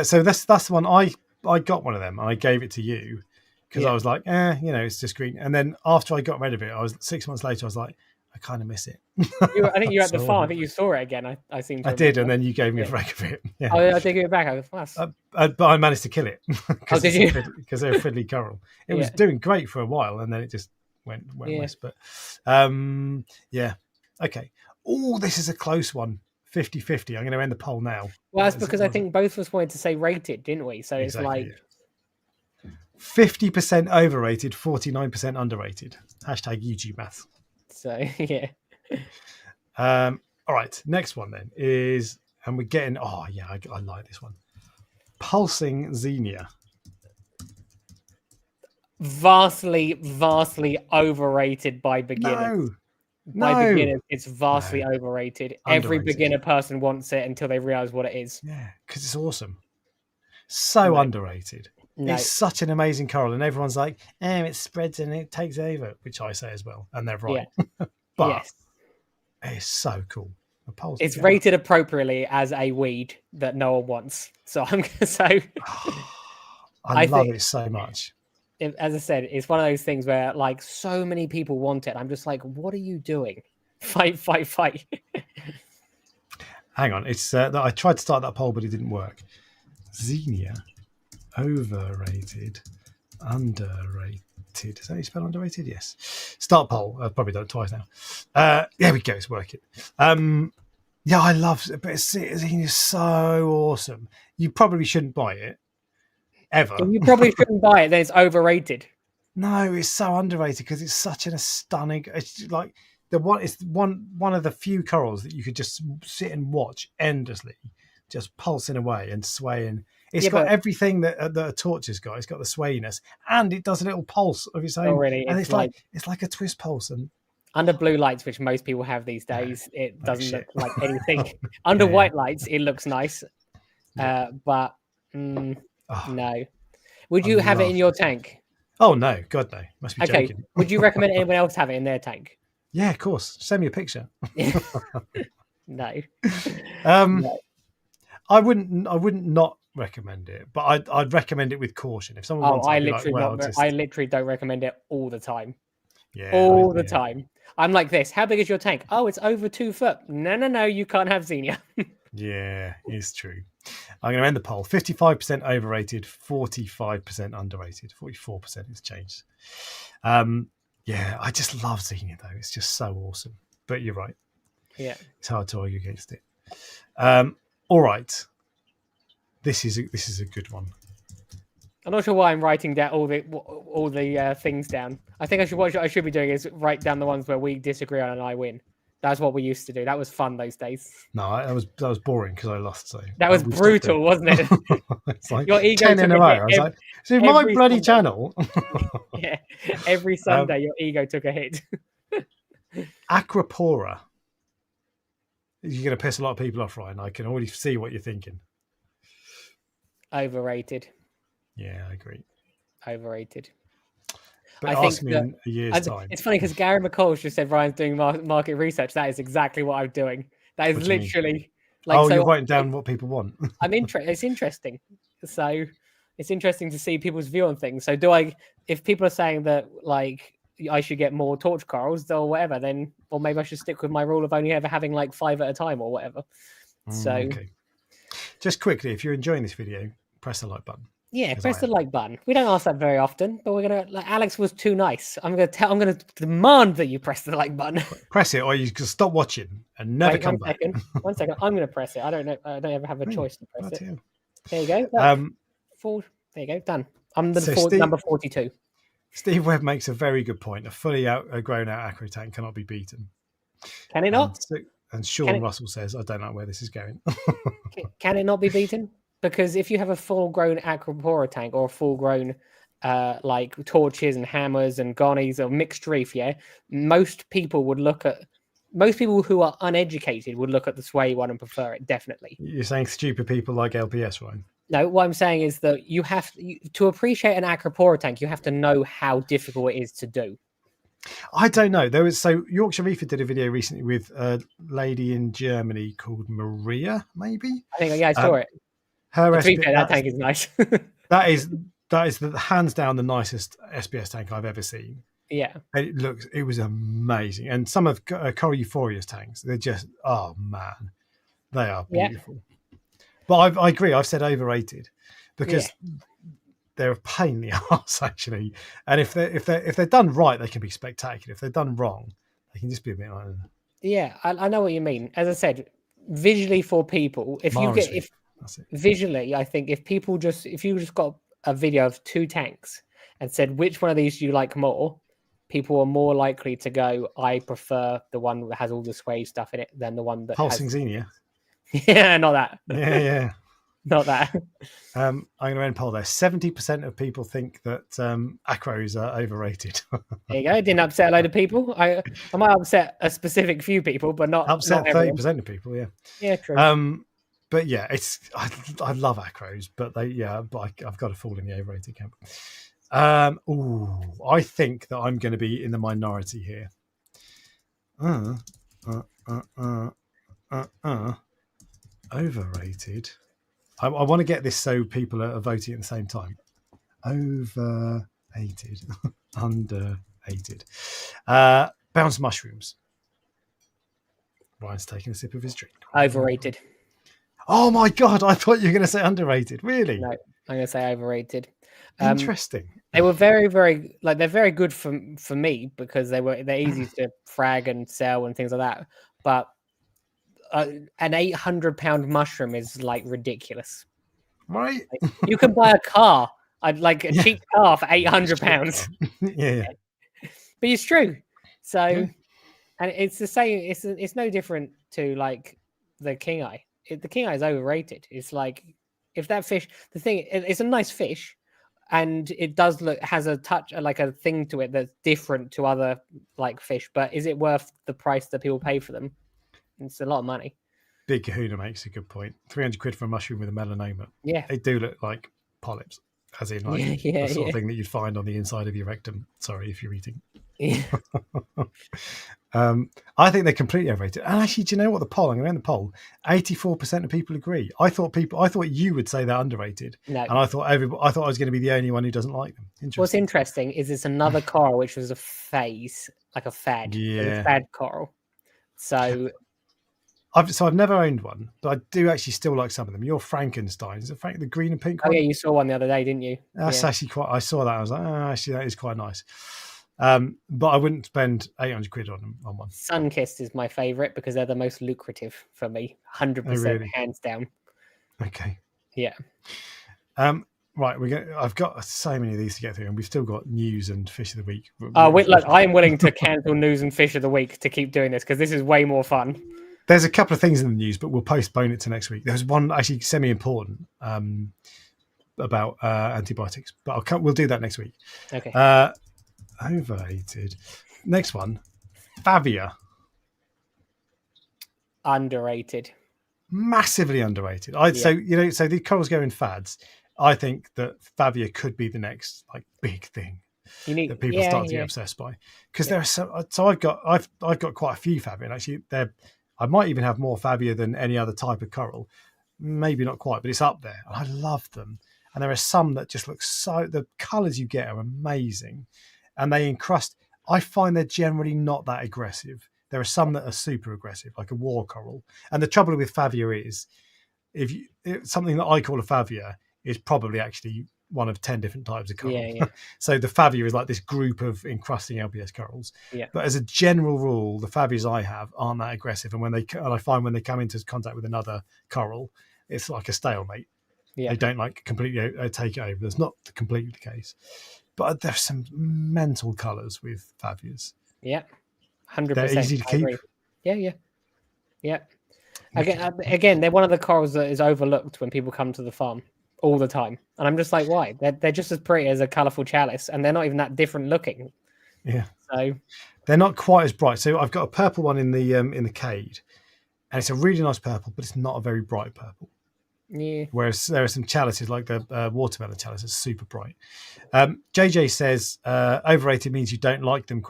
So that's the one. I got one of them and I gave it to you because I was like, it's just green. And then after I got rid of it, I was 6 months later, I was like, I kind of miss it. I think you were at the farm. I think you saw it again. I seem to. I did, and then you gave me a wreck of it. Yeah. Oh, I did give it back. I was fast. But I managed to kill it because did you? Because they're a fiddly coral. It was doing great for a while, and then it just went west. But okay. Oh, this is a close one. 50-50. I'm going to end the poll now. Well, that's because I think both of us wanted to say rated, didn't we? So it's like 50% overrated, 49% underrated. Hashtag YouTube maths. So yeah. All right. Next one then is, and we're getting. Oh yeah, I like this one. Pulsing Xenia. Vastly overrated by beginners. By beginners, it's vastly overrated. Every beginner person wants it until they realize what it is. Yeah, because it's awesome. So underrated. No. It's such an amazing coral, and everyone's like, it spreads and it takes over, which I say as well, and they're right. Yeah. But it's so cool. It's rated appropriately as a weed that no one wants. So I'm going to say... I love it so much. as I said, it's one of those things where like so many people want it. I'm just like, what are you doing? Fight, fight, fight. Hang on, it's I tried to start that poll, but it didn't work. Xenia, overrated, underrated. Is that how you spell underrated? Yes. Start poll. I've probably done it twice now. There we go. It's working. Yeah, I love it, but Xenia's so awesome. You probably shouldn't buy it ever. If you probably shouldn't buy it, then it's overrated. No, it's so underrated because it's such a stunning. It's like it's one of the few corals that you could just sit and watch endlessly, just pulsing away and swaying. It's got everything that a torch has got. It's got the swayiness, and it does a little pulse of its own. Oh, really? And it's like a twist pulse. And under blue lights, which most people have these days, it doesn't look like anything. Under white lights, it looks nice, but no. Would you have it in your tank? Oh no, God no! Must be joking. Would you recommend anyone else have it in their tank? Yeah, of course. Send me a picture. No. No. I wouldn't not recommend it, but I'd recommend it with caution. If someone wants, I literally don't recommend it all the time. Yeah, all the time. I'm like this. How big is your tank? Oh, it's over 2 foot. No, you can't have Xenia. Yeah, it's true. I'm going to end the poll. 55% overrated, 45% underrated, 44% has changed. Yeah, I just love Xenia though. It's just so awesome. But you're right. Yeah, it's hard to argue against it. All right, this is a good one. I'm not sure why I'm writing down all the things down. I think what I should be doing is write down the ones where we disagree on and I win. That's what we used to do. That was fun those days. No, that was boring because I lost. So that was brutal, wasn't it? It's like your ego 10 in a row. I was like, "This is my bloody Sunday. channel." Yeah, every Sunday your ego took a hit. Acropora. You're going to piss a lot of people off, Ryan. I can already see what you're thinking. Overrated. Yeah, I agree. Overrated. But ask me in a year's time. It's funny because Gary McCall just said Ryan's doing market research. That is exactly what I'm doing. That is literally like. You're writing down what people want. I'm interested. It's interesting. So it's interesting to see people's view on things. So if people are saying that like I should get more torch corals or whatever, then or maybe I should stick with my rule of only ever having like 5 at a time or whatever. So okay. Just quickly, if you're enjoying this video, press the like button. Yeah, press the like button. We don't ask that very often, but we're gonna. Like, Alex was too nice. I'm gonna demand that you press the like button. Press it, or you can stop watching and never come back. 1 second. I'm gonna press it. I don't know. I don't ever have a choice to press it. Hell. There you go. There you go. Done. I'm number 42. Steve Webb makes a very good point. A fully grown out acro tank cannot be beaten. Can it not? And Sean Russell says, "I don't know where this is going." Can it not be beaten? Because if you have a full-grown Acropora tank or a full-grown like torches and hammers and gonnies or mixed reef, most people who are uneducated would look at the sway one and prefer it, definitely. You're saying stupid people like LPS, right? No, what I'm saying is that you have to appreciate an Acropora tank, you have to know how difficult it is to do. I don't know. Yorkshire Reefer did a video recently with a lady in Germany called Maria, maybe? I think, I saw it. That tank is nice. that is the hands down the nicest SPS tank I've ever seen. Yeah, and it was amazing. And some of Coral Euphoria's tanks, they're just man, they are beautiful. Yeah. But I agree. I've said overrated because they're a pain in the arse actually. And if they're done right, they can be spectacular. If they're done wrong, they can just be a bit like. Yeah, I know what you mean. As I said, visually for people, visually, I think if you just got a video of 2 tanks and said which one of these do you like more, people are more likely to go, I prefer the one that has all the sway stuff in it than the one that Pulsing Xenia. Yeah, not that. Yeah. Not that. I'm going to end poll there. 70% of people think that acros are overrated. There you go. It didn't upset a load of people. I might upset a specific few people, but not upset not 30% of people. Yeah. Yeah, true. But yeah, I love acros, but I've got to fall in the overrated camp. I think that I'm going to be in the minority here. Overrated. I want to get this so people are voting at the same time. Overrated. Underrated. Bounce mushrooms. Ryan's taking a sip of his drink. Overrated. Oh my god! I thought you were going to say underrated. Really? No, I'm going to say overrated. Interesting. They were very, very they're very good for me because they're easy to frag and sell and things like that. But an 800-pound mushroom is like ridiculous. Right? Like, you can buy a car. I'd like a cheap car for 800 pounds. Yeah. But it's true. So, and it's the same. It's no different to like the king eye. The king eye is overrated. It's like if that fish, it's a nice fish, and it does has a touch, like a thing to it that's different to other like fish. But is it worth the price that people pay for them? It's a lot of money. Big Kahuna makes a good point. 300 quid for a mushroom with a melanoma. Yeah, they do look like polyps, as in like the sort of thing that you'd find on the inside of your rectum. Sorry if you're eating. Yeah. I think they're completely overrated. And actually, do you know what the poll? I'm going to the poll. 84% of people agree. I thought you would say they're underrated. No. And I thought I was going to be the only one who doesn't like them. What's interesting is it's another coral which was a phase, like a fad. Yeah. A fad coral. So I've never owned one, but I do actually still like some of them. Your Frankenstein, is it the green and pink one? Oh yeah, you saw one the other day, didn't you? That's actually quite. I saw that. I was like, actually, that is quite nice. But I wouldn't spend 800 quid on one. Sunkissed is my favourite because they're the most lucrative for me. 100% hands down. Okay. Yeah. Right, I've got so many of these to get through, and we've still got news and fish of the week. Look, I am willing to cancel news and fish of the week to keep doing this because this is way more fun. There's a couple of things in the news, but we'll postpone it to next week. There's one actually semi-important about antibiotics, but we'll do that next week. Okay. Overrated. Next one, Favia. Underrated. Massively underrated. So the corals go in fads. I think that Favia could be the next like big thing that people start to get obsessed by, because there are so I've got quite a few Favia, and actually I might even have more Favia than any other type of coral. Maybe not quite, but it's up there. I love them, and there are some that just look the colours you get are amazing, and they encrust. I find they're generally not that aggressive. There are some that are super aggressive, like a war coral. And the trouble with Favia is, something that I call a Favia is probably actually one of 10 different types of coral. Yeah. So the Favia is like this group of encrusting LBS corals. Yeah. But as a general rule, the Favias I have aren't that aggressive. And I find when they come into contact with another coral, it's like a stalemate. Yeah. They don't like completely take it over. That's not completely the case. But there's some mental colours with Favias. Yeah. 100%. They're easy to keep. Yeah. Again, they're one of the corals that is overlooked when people come to the farm all the time, and I'm just like, why? They're just as pretty as a colourful chalice, and they're not even that different looking. Yeah. So they're not quite as bright. So I've got a purple one in the cade, and it's a really nice purple, but it's not a very bright purple. Yeah. Whereas there are some chalices like the watermelon chalice is super bright. JJ says overrated means you don't like them? ?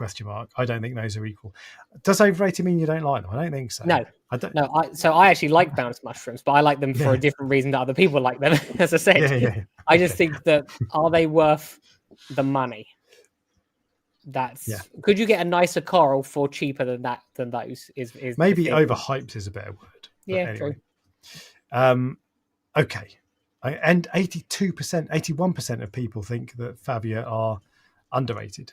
I don't think those are equal. Does overrated mean you don't like them? I don't think so. No, I don't. No, I actually like bounce mushrooms, but I like them for a different reason that other people like them. As I said, Yeah. I just think that are they worth the money? Could you get a nicer coral for cheaper than those? Is maybe overhyped is a better word. Yeah, anyway. True. Okay. And 81% of people think that Favia are underrated.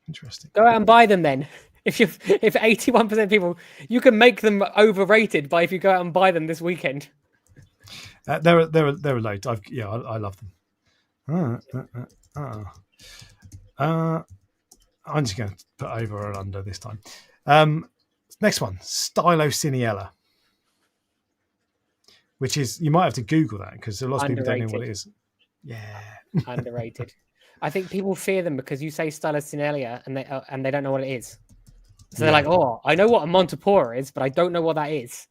Interesting. Go out and buy them then. If 81% of people, you can make them overrated by if you go out and buy them this weekend. There are loads. I love them. I'm just going to put over and under this time. Next one, Stylociniella, which is, you might have to Google that because a lot of people don't know what it is. Yeah. Underrated. I think people fear them because you say Stylociniella and they don't know what it is. So they're like, oh, I know what a Montipora is, but I don't know what that is.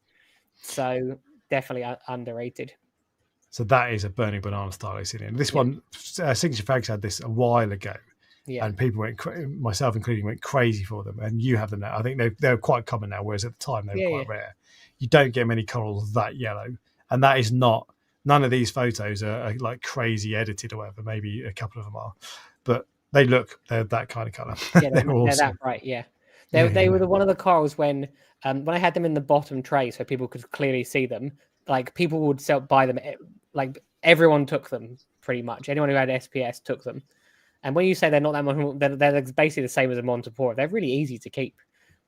So definitely underrated. So that is a burning banana Stylociniella. This one, Signature Fags had this a while ago. Yeah. And people myself including, went crazy for them. And you have them now. I think they're quite common now, whereas at the time they were quite rare. You don't get many corals that yellow. And that is not, none of these photos are like crazy edited or whatever. Maybe a couple of them are. but they're that kind of color. Yeah, They're they're awesome. that bright. Yeah, Yeah, they were one of the corals when I had them in the bottom tray so people could clearly see them. Like people would buy them. Like everyone took them pretty much. Anyone who had SPS took them. And when you say they're not that much, they're basically the same as a Montipora. They're really easy to keep,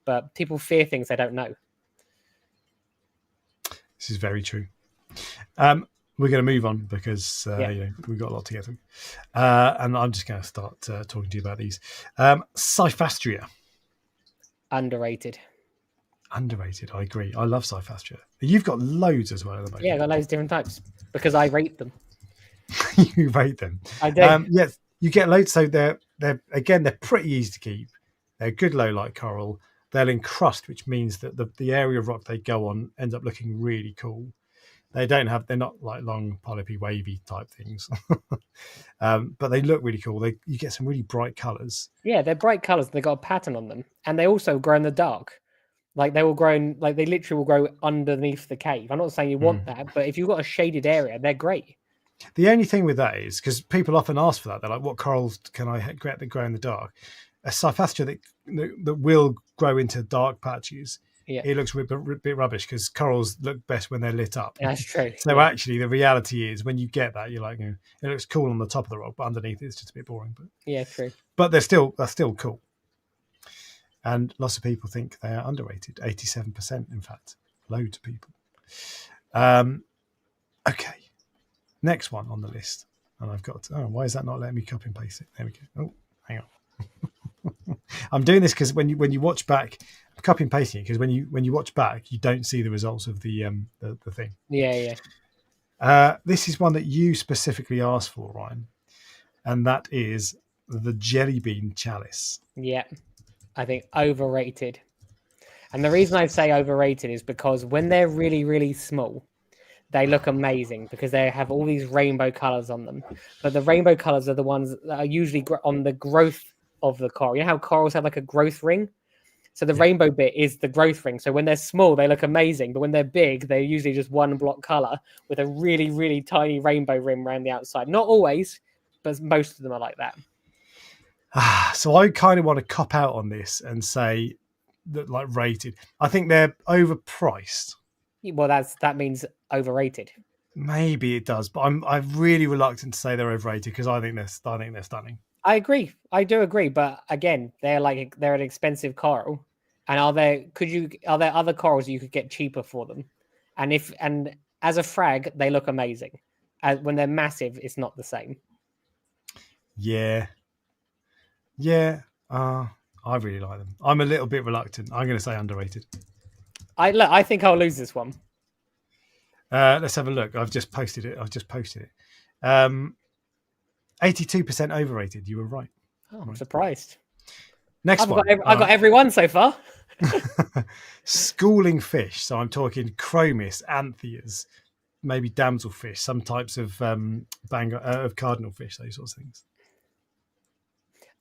but people fear things they don't know. This is very true. We're going to move on because we've got a lot to get through. And I'm just going to start talking to you about these. Cyphastria. Underrated. Underrated, I agree. I love Cyphastria. You've got loads as well at the moment. Yeah, I got loads of different types because I rate them. You rate them. I do. Yes, you get loads. So they're pretty easy to keep. They're good low light coral. They'll encrust, which means that the area of rock they go on ends up looking really cool. They're not like long polypy wavy type things, but they look really cool. You get some really bright colors. Yeah, they're bright colors. They got a pattern on them, and they also grow in the dark. Like they literally will grow underneath the cave. I'm not saying you want that, but if you've got a shaded area, they're great. The only thing with that is because people often ask for that. They're like, "What corals can I get that grow in the dark?" A Cyphastria that will grow into dark patches. Yeah. It looks a bit rubbish because corals look best when they're lit up. That's true. So actually, the reality is when you get that, you're like, it looks cool on the top of the rock, but underneath it's just a bit boring. But yeah, true. But they're still cool. And lots of people think they are underrated. 87%, in fact, loads of people. Okay, next one on the list, and I've got. Why is that not letting me copy and paste it? There we go. Oh, hang on. I'm doing this because when you watch back, I'm copy and pasting it because when you watch back, you don't see the results of the thing. Yeah. This is one that you specifically asked for, Ryan, and that is the jelly bean chalice. Yeah, I think overrated. And the reason I say overrated is because when they're really, really small, they look amazing because they have all these rainbow colors on them. But the rainbow colors are the ones that are usually on the growth of the coral. You know how corals have like a growth ring? So the rainbow bit is the growth ring. So when they're small, they look amazing. But when they're big, they're usually just one block color with a really, really tiny rainbow rim around the outside. Not always, but most of them are like that. So I kind of want to cop out on this and say that like rated. I think they're overpriced. Well, that means overrated. Maybe it does, but I'm really reluctant to say they're overrated because I think they're stunning. I agree. I do agree, but again, they're an expensive coral. And are there other corals you could get cheaper for them? And as a frag, they look amazing. When they're massive, it's not the same. Yeah. I really like them. I'm a little bit reluctant. I'm going to say underrated. I think I'll lose this one. Let's have a look. I've just posted it. 82% overrated. You were right. Oh, I'm surprised. Next one. I've got every one so far. Schooling fish. So I'm talking chromis, antheas, maybe damselfish, some types of of cardinal fish, those sorts of things.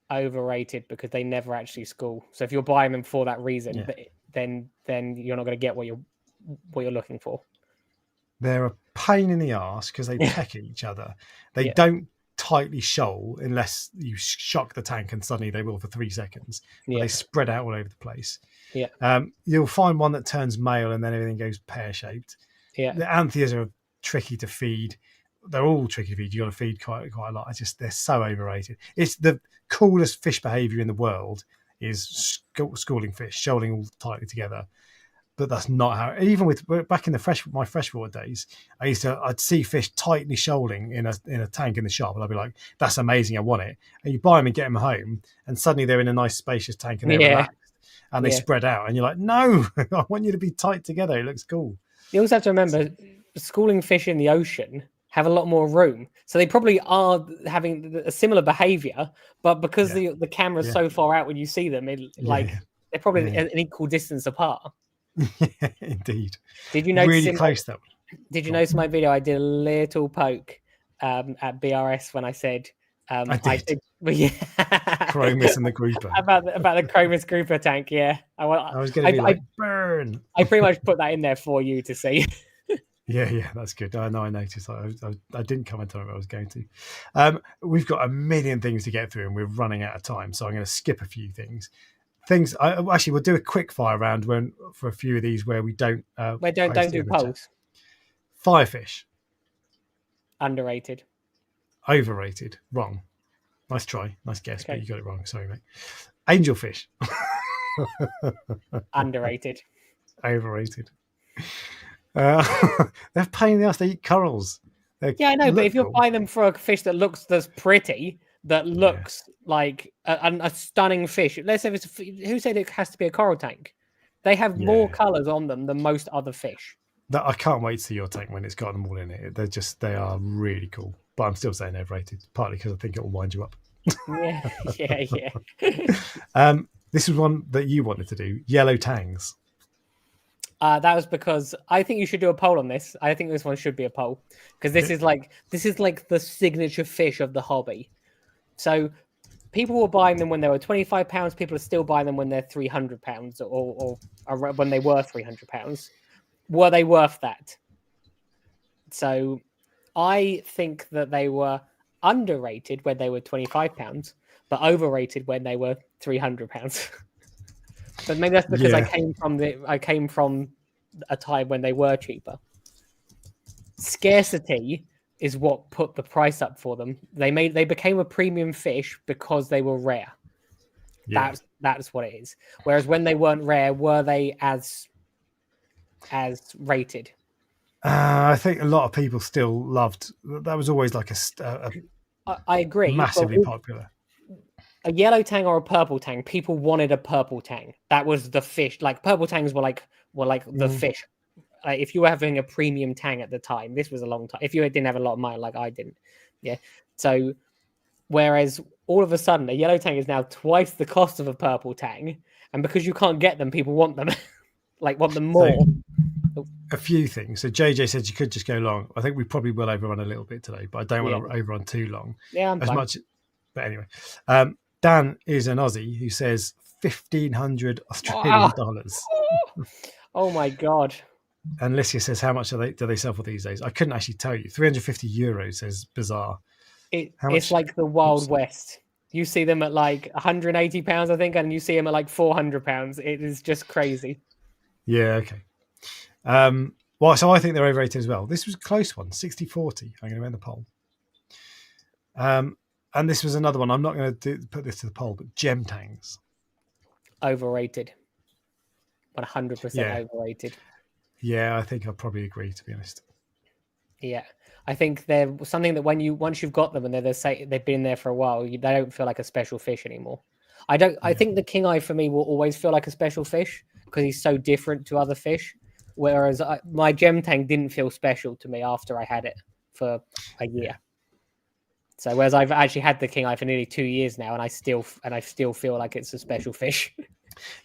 Overrated because they never actually school. So if you're buying them for that reason, then you're not going to get what you're looking for. They're a pain in the arse because they peck at each other. They don't tightly shoal unless you shock the tank, and suddenly they will for 3 seconds. But they spread out all over the place. You'll find one that turns male and then everything goes pear-shaped. The antheas are tricky to feed. They're all tricky to feed. You got to feed quite a lot. They're so overrated. It's the coolest fish behavior in the world is schooling fish, shoaling all tightly together. But that's not how. Even back in my freshwater days, I'd see fish tightly shoaling in a tank in the shop, and I'd be like, "That's amazing, I want it." And you buy them and get them home, and suddenly they're in a nice spacious tank and they're relaxed and they spread out, and you're like, "No, I want you to be tight together. It looks cool." You also have to remember, schooling fish in the ocean have a lot more room, so they probably are having a similar behavior, but because the camera's so far out when you see them, they're probably an equal distance apart. Yeah, indeed. Did you notice really close though? Did you notice my video? I did a little poke at BRS when I said I did. Chromis and the grouper about the Chromis grouper tank. Yeah, I was going to be like burn. I pretty much put that in there for you to see. Yeah, that's good. I know. I noticed. I didn't comment on it. I was going to. We've got a million things to get through, and we're running out of time. So I'm going to skip a few things. Actually, we'll do a quick fire round for a few of these where we don't. Wait, don't Post it do in the chat. polls. Firefish, Underrated. overrated. Wrong. Nice try. Nice guess, Okay. but you got it wrong. Sorry, mate. Angelfish, Underrated. overrated. They're a pain in the ass. They eat corals. Yeah, I know, but if you're cool. buying them for a fish that looks that's pretty, that looks like a stunning fish. Let's say who said it has to be a coral tank? They have more colours on them than most other fish. I can't wait to see your tank when it's got them all in it. They are really cool. But I'm still saying overrated, partly because I think it will wind you up. Yeah. This was one that you wanted to do. Yellow tangs. That was because I think you should do a poll on this. I think this one should be a poll because this is like the signature fish of the hobby. So people were buying them when they were £25. People are still buying them when they're £300 or when they were £300. Were they worth that? So I think that they were underrated when they were £25, but overrated when they were £300. But maybe that's because I came from a time when they were cheaper. Scarcity is what put the price up for them. They became a premium fish because they were rare. Yeah. That's what it is. Whereas when they weren't rare, were they as rated? I think a lot of people still loved. That was always like I agree. Massively popular. A yellow tang or a purple tang, people wanted a purple tang. That was the fish. Like purple tangs were like the fish. If you were having a premium tang at the time, this was a long time. If you didn't have a lot of money, like I didn't, yeah. So, whereas all of a sudden a yellow tang is now twice the cost of a purple tang, and because you can't get them, people want them, want them more. So, a few things. So JJ said you could just go long. I think we probably will overrun a little bit today, but I don't want to overrun too long. Yeah, I'm fine. But anyway, Dan is an Aussie who says 1,500 Australian dollars. Oh my god! And Licia says, how much do they sell for these days? I couldn't actually tell you. 350 euros says bizarre. It's like the Wild West. You see them at like £180, I think, and you see them at like £400. It is just crazy. Yeah, okay. Well, so I think they're overrated as well. This was a close one, 60-40. I'm going to end the poll. And this was another one. I'm not going to put this to the poll, but gem tangs. Overrated. 100% overrated. Yeah, I think I'll probably agree, to be honest. Yeah, I think they're something that once you've got them and they've been there for a while, they don't feel like a special fish anymore. I think the king eye for me will always feel like a special fish because he's so different to other fish. Whereas my gem tang didn't feel special to me after I had it for a year. Yeah. So whereas I've actually had the king eye for nearly 2 years now, and I still feel like it's a special fish.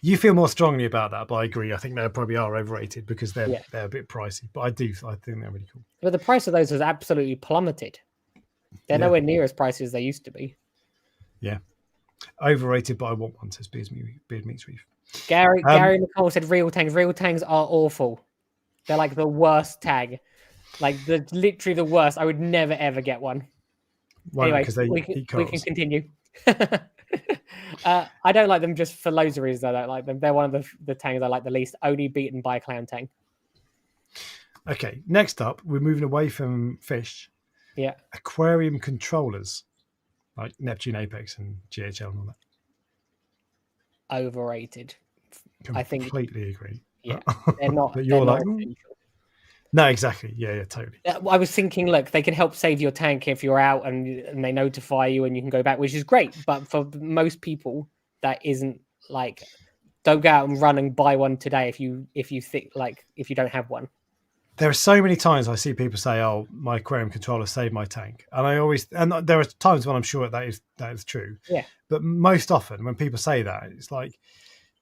You feel more strongly about that, but I agree. I think they probably are overrated because they're a bit pricey. But I think they're really cool. But the price of those has absolutely plummeted. They're nowhere near as pricey as they used to be. Yeah, overrated, but I want one. Says Beard Meats Reef. Gary Nicole said real tangs. Real tangs are awful. They're like the worst tag, like literally the worst. I would never ever get one. Anyway, we can continue. I don't like them just for loads of reasons. I don't like them. They're one of the tangs I like the least, only beaten by clown tang. Okay, next up, we're moving away from fish. Yeah. Aquarium controllers, like Neptune Apex and GHL and all that. Overrated. I think completely agree. Yeah, they're not. But you're like, no, exactly. Yeah, totally. I was thinking, look, they can help save your tank if you're out and they notify you and you can go back, which is great. But for most people, that isn't like, don't go out and run and buy one today if you think if you don't have one. There are so many times I see people say, "Oh, my aquarium controller saved my tank," and there are times when I'm sure that is true. Yeah. But most often when people say that, it's like,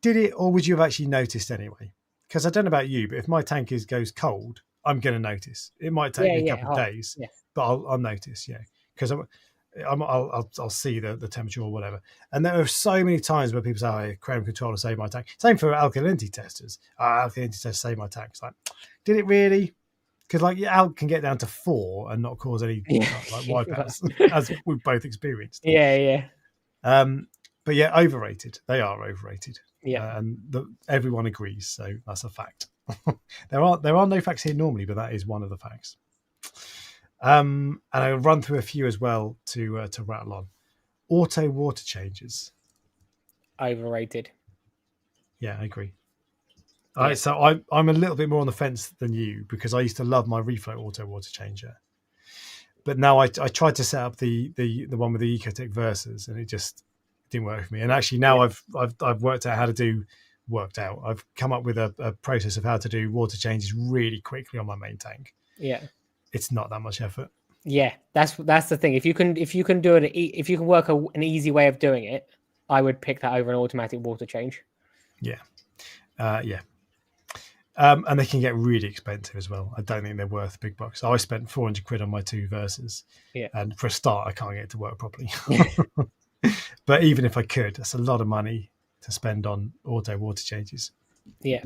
did it, or would you have actually noticed anyway? Because I don't know about you, but if my tank goes cold, I'm going to notice. It might take me a couple of days, but I'll notice. Yeah, because I'll see the temperature or whatever. And there are so many times where people say, "Oh, aquarium controller saved my tank." Same for alkalinity testers. Alkalinity testers saved my tank. It's like, did it really? because like your alg can get down to 4 and not cause any like wipeouts, as we've both experienced. Yeah. But yeah, overrated. They are overrated. Yeah. And everyone agrees, so that's a fact. There are no facts here normally, but that is one of the facts. And I'll run through a few as well to rattle on. Auto water changes. Overrated. Yeah, I agree. Yeah. So I'm a little bit more on the fence than you, because I used to love my Reflow auto water changer, but now I tried to set up the one with the Ecotech Versas, and it just didn't work for me. And actually now I've worked out how to do. I've come up with a process of how to do water changes really quickly on my main tank. Yeah. It's not that much effort. Yeah, that's the thing. If you can do it, if you can work an easy way of doing it, I would pick that over an automatic water change. Yeah. And they can get really expensive as well. I don't think they're worth big bucks. So I spent 400 quid on my 2 Versas. Yeah. And for a start, I can't get it to work properly. But even if I could, that's a lot of money to spend on auto water changes. Yeah.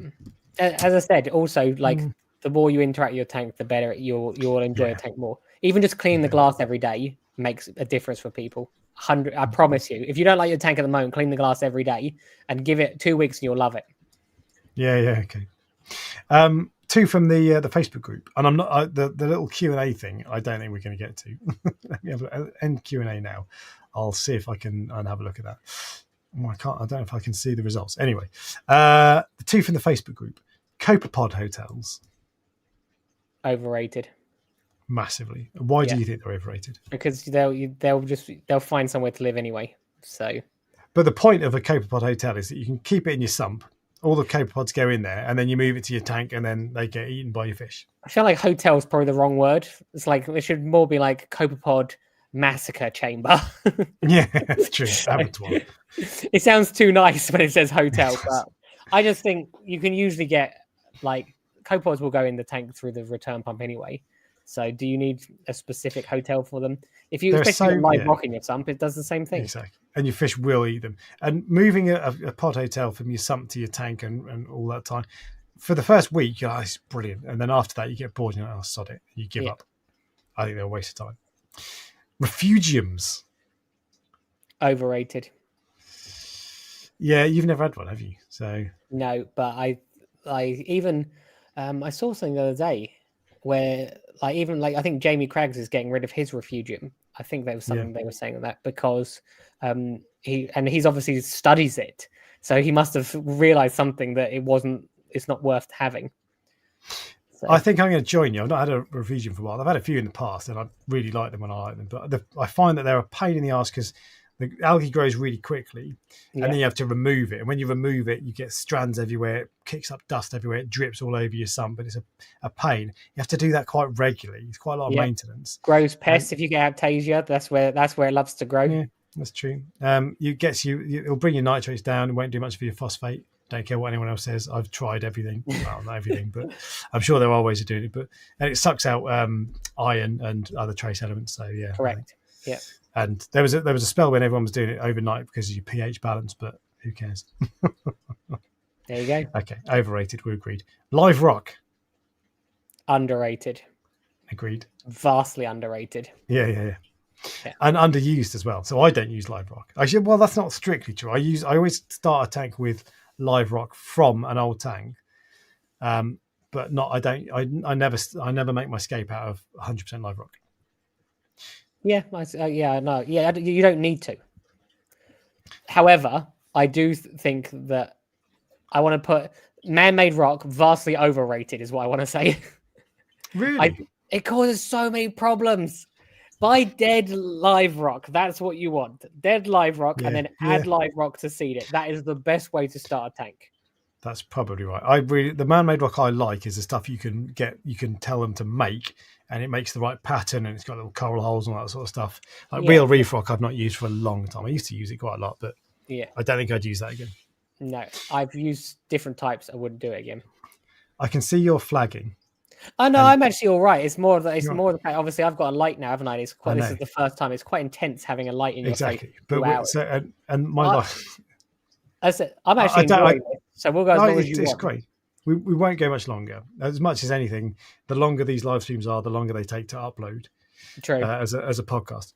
As I said, also, like, the more you interact with your tank, the better you'll enjoy a tank more. Even just cleaning the glass every day makes a difference for people. I promise you. If you don't like your tank at the moment, clean the glass every day and give it 2 weeks and you'll love it. Yeah, okay. 2 from the Facebook group, and I'm not the little Q&A thing. I don't think we're going to get to. Let me have an end Q&A now. I'll see if I can have a look at that. Oh, I can't. I don't know if I can see the results. Anyway, the 2 from the Facebook group: Copepod hotels. Overrated. Massively. Why do you think they're overrated? Because they'll find somewhere to live anyway. So. But the point of a Copepod hotel is that you can keep it in your sump. All the copepods go in there, and then you move it to your tank, and then they get eaten by your fish. I feel like hotel is probably the wrong word. It's like it should more be like copepod massacre chamber. Yeah, that's true. Abattoir. It sounds too nice when it says hotel, but I just think you can usually get like copepods will go in the tank through the return pump anyway. So do you need a specific hotel for them? If you especially live rock in your sump, it does the same thing. Exactly. And your fish will eat them. And moving a pod hotel from your sump to your tank and all that time, for the first week, you're like, it's brilliant. And then after that, you get bored and you're like, oh, sod it. You give up. I think they're a waste of time. Refugiums. Overrated. Yeah, you've never had one, have you? So no, but I even I saw something the other day where I think Jamie Craggs is getting rid of his refugium. I think there was something they were saying on that because he's obviously studies it, so he must have realized something that it's not worth having. So. I think I'm going to join you. I've not had a refugium for a while. I've had a few in the past, and I really like them when I like them. But I find that they're a pain in the ass because the algae grows really quickly, and then you have to remove it. And when you remove it, you get strands everywhere. It kicks up dust everywhere. It drips all over your sump, but it's a pain. You have to do that quite regularly. It's quite a lot of maintenance. Grows pests if you get Aptasia. That's where it loves to grow. Yeah, that's true. It'll bring your nitrates down. It won't do much for your phosphate. Don't care what anyone else says. I've tried everything. Well, not everything, but I'm sure there are ways of doing it. And it sucks out iron and other trace elements. So yeah, correct. Yeah. And there was a spell when everyone was doing it overnight because of your pH balance, but who cares? There you go. Okay, overrated. We agreed. Live rock. Underrated. Agreed. Vastly underrated. Yeah. And underused as well. So I don't use live rock. Actually, well, that's not strictly true. I always start a tank with live rock from an old tank, but not. I never make my scape out of 100% live rock. Yeah, no, yeah. You don't need to. However, I do think that I want to put man-made rock vastly overrated. Is what I want to say. Really, it causes so many problems. Buy dead live rock. That's what you want. Dead live rock, and then add live rock to seed it. That is the best way to start a tank. That's probably right. The man-made rock I like is the stuff you can get. You can tell them to make, and it makes the right pattern, and it's got little coral holes and all that sort of stuff. Like real reef rock, I've not used for a long time. I used to use it quite a lot, but I don't think I'd use that again. No, I've used different types. I wouldn't do it again. I can see you're flagging. Oh no, I'm actually all right. It's more the fact. Obviously, I've got a light now, haven't I? This is the first time. It's quite intense having a light in your face. But and my life. I said I'm actually enjoying it. So we'll go as long as you want. It's great. we won't go much longer. As much as anything, the longer these live streams are, the longer they take to upload. True. As a podcast.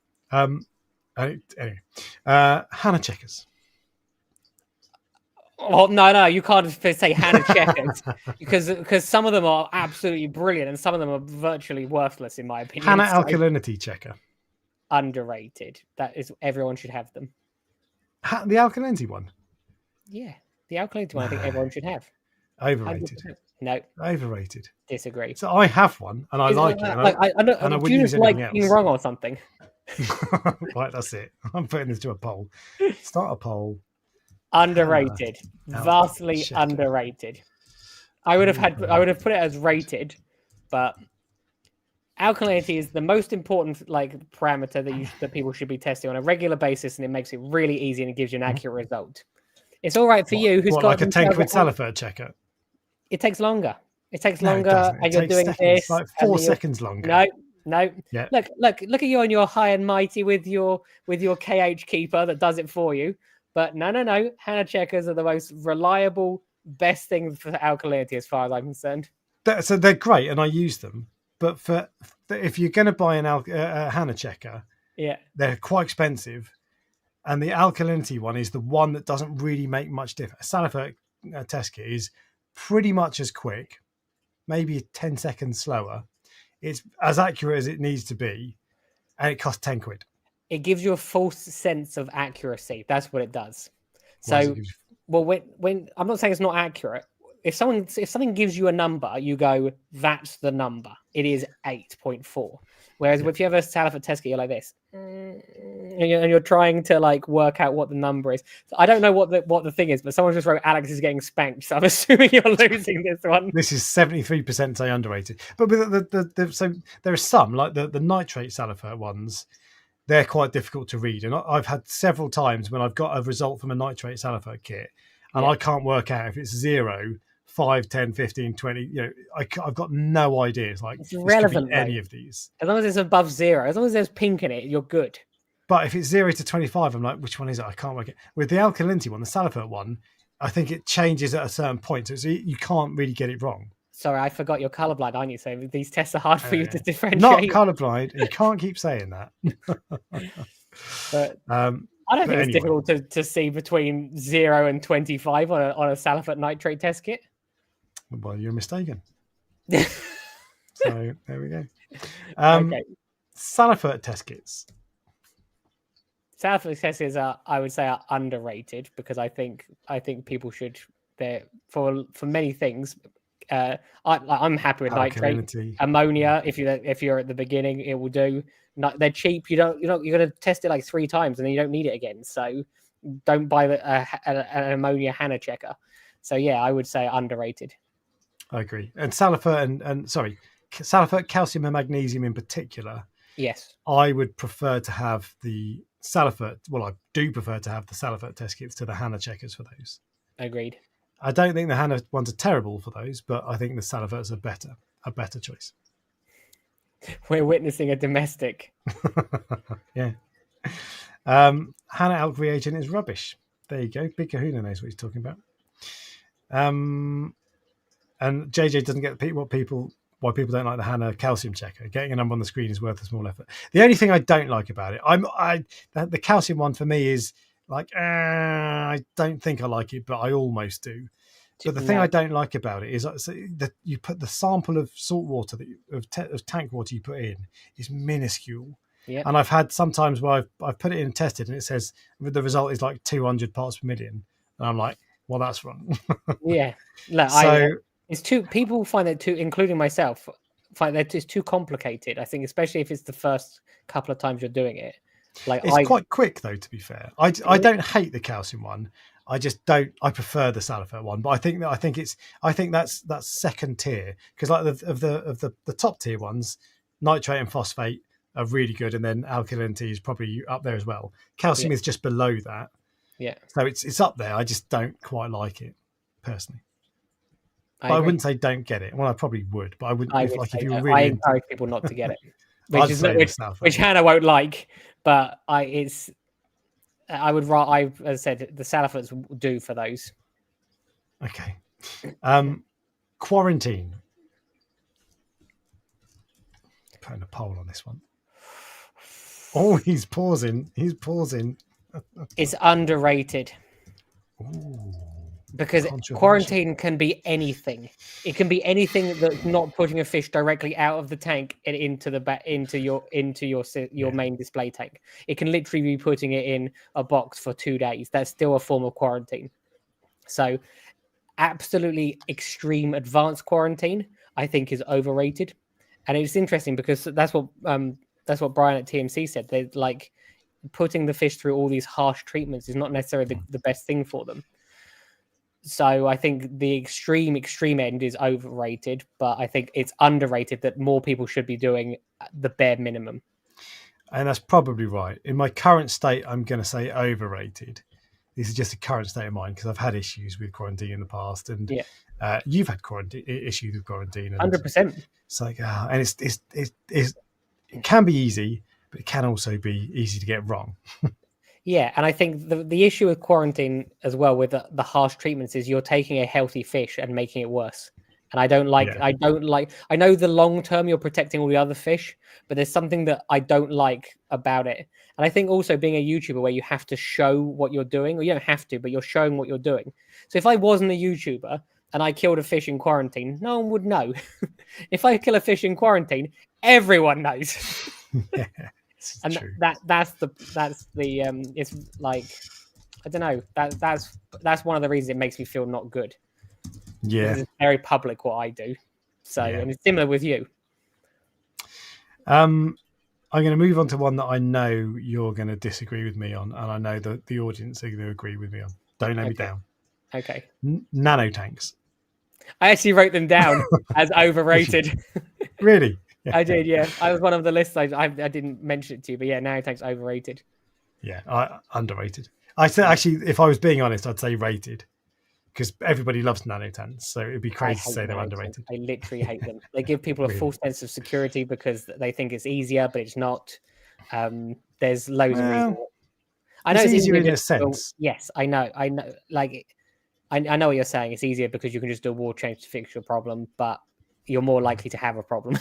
Anyway, Hannah checkers. Oh no, you can't say Hannah checkers because some of them are absolutely brilliant and some of them are virtually worthless in my opinion. Hannah alkalinity checker. Underrated. That is, everyone should have them. The alkalinity one. Yeah, the alkalinity one. I think everyone should have. Overrated. 100%. No, overrated. Disagree. So I have one and I like it. And I wouldn't use anything else. Being wrong or something. Right, that's it. I'm putting this to a poll. Start a poll. Underrated. Vastly underrated. I would have put it as rated, but alkalinity is the most important parameter that people should be testing on a regular basis, and it makes it really easy and it gives you an accurate result. It's all right for you who's got like a 10 quid Salifert checker. It takes longer. And you're doing seconds, this like 4 seconds longer. No. Yeah. Look at you and your high and mighty with your KH keeper that does it for you. But no. Hannah checkers are the most reliable, best thing for alkalinity as far as I'm concerned. So they're great, and I use them. But if you're going to buy a Hannah checker, they're quite expensive, and the alkalinity one is the one that doesn't really make much difference. A Salifert test kit is pretty much as quick, maybe 10 seconds slower. It's as accurate as it needs to be, and it costs 10 quid. It gives you a false sense of accuracy. That's what it does. So, when I'm not saying it's not accurate. If something gives you a number, you go, that's the number. It is 8.4. Whereas if you have a Salifert test kit, you're like this, and you're trying to work out what the number is. So I don't know what the thing is, but someone just wrote Alex is getting spanked. So I'm assuming you're losing this one. This is 73% say underrated. But so there are some like the nitrate Salifert ones. They're quite difficult to read, and I've had several times when I've got a result from a nitrate Salifert kit, and I can't work out if it's 0, 5, 10, 15, 20. I've got no idea. It's irrelevant. Any of these, as long as it's above 0, as long as there's pink in it, you're good. But if it's 0 to 25, I'm like, which one is it? I can't work it. With the alkalinity one, the Salifert one, I think it changes at a certain point, so you can't really get it wrong. Sorry, I forgot you're colorblind, aren't you? So these tests are hard for you to differentiate. Not colorblind. You can't keep saying that. But I don't think it's difficult to see between 0 and 25 on a Salifert nitrate test kit. Well, you're mistaken. So there we go. Okay. Salifert test kits. Salifert test kits I would say, are underrated because I think people should. They're for many things. I'm happy with nitrate, ammonia. If you're at the beginning, it will do. They're cheap. You're going to test it 3 times and then you don't need it again. So don't buy an ammonia Hannah checker. So yeah, I would say underrated. I agree. And Salifert Salifert calcium and magnesium in particular. Yes, I would prefer to have the Salifert. Well, I do prefer to have the Salifert test kits to the Hannah checkers for those. Agreed. I don't think the Hannah ones are terrible for those, but I think the Saliferts are a better choice. We're witnessing a domestic. Yeah. Hannah Alk reagent is rubbish. There you go. Big Kahuna knows what he's talking about. And JJ doesn't get why people don't like the Hannah calcium checker. Getting a number on the screen is worth a small effort. The only thing I don't like about it, the calcium one for me is I don't think I like it, but I almost do. But the thing I don't like about it is that you put the sample of salt water of tank water you put in is minuscule. Yep. And I've had sometimes where I've put it in and tested, and it says the result is 200 parts per million, and I'm like, well, that's wrong. Yeah, it's too. People find it too, including myself, find that it's too complicated. I think, especially if it's the first couple of times you're doing it. It's quite quick though, to be fair. I don't hate the calcium one. I just don't. I prefer the Salifert one, but I think that's second tier because of the top tier ones, nitrate and phosphate are really good, and then alkalinity is probably up there as well. Calcium is just below that. Yeah. So it's up there. I just don't quite like it personally. But I wouldn't say don't get it. Well, I probably would, but I wouldn't. If you were really, I encourage people not to get it, which Hannah won't like. But as I said, the Saliferts do for those. Okay. Quarantine. Putting a poll on this one. Oh, he's pausing. He's pausing. It's underrated. Ooh, because controversial. quarantine can be anything. It can be anything that's not putting a fish directly out of the tank and into your main display tank. It can literally be putting it in a box for 2 days. That's still a form of quarantine. So, absolutely extreme advanced quarantine, I think, is overrated. And it's interesting because that's what Brian at TMC said. They like putting the fish through all these harsh treatments is not necessarily the best thing for them. So I think the extreme end is overrated, but I think it's underrated that more people should be doing the bare minimum. And that's probably right. In my current state, I'm going to say overrated. This is just a current state of mind because I've had issues with quarantine in the past, and you've had issues with quarantine. 100%. It's like, and it can be easy, but it can also be easy to get wrong. Yeah, and I think the issue with quarantine as well with the harsh treatments is you're taking a healthy fish and making it worse. And I don't like. I know the long term you're protecting all the other fish, but there's something that I don't like about it. And I think also being a YouTuber where you have to show what you're doing, or you don't have to, but you're showing what you're doing. So if I wasn't a YouTuber and I killed a fish in quarantine, no one would know. If I kill a fish in quarantine, everyone knows. Yeah. And true. that's the it's like I don't know, that's one of the reasons it makes me feel not good. Yeah, it's very public what I do. So and it's similar with you. I'm going to move on to one that I know you're going to disagree with me on, and I know that the audience are going to agree with me on. Don't let me down. Okay. Nanotanks. I actually wrote them down as overrated. Really? Yeah. I did, yeah. I was one of the lists. I didn't mention it to you, but yeah, nanotanks overrated. Yeah, underrated. I said actually, if I was being honest, I'd say rated because everybody loves nanotanks, so it'd be crazy to say they're underrated. I literally hate them. They give people a false sense of security because they think it's easier, but it's not. There's loads of reasons. I know it's easier in a sense. Yes, I know. Like, I know what you're saying. It's easier because you can just do a wall change to fix your problem, but you're more likely to have a problem.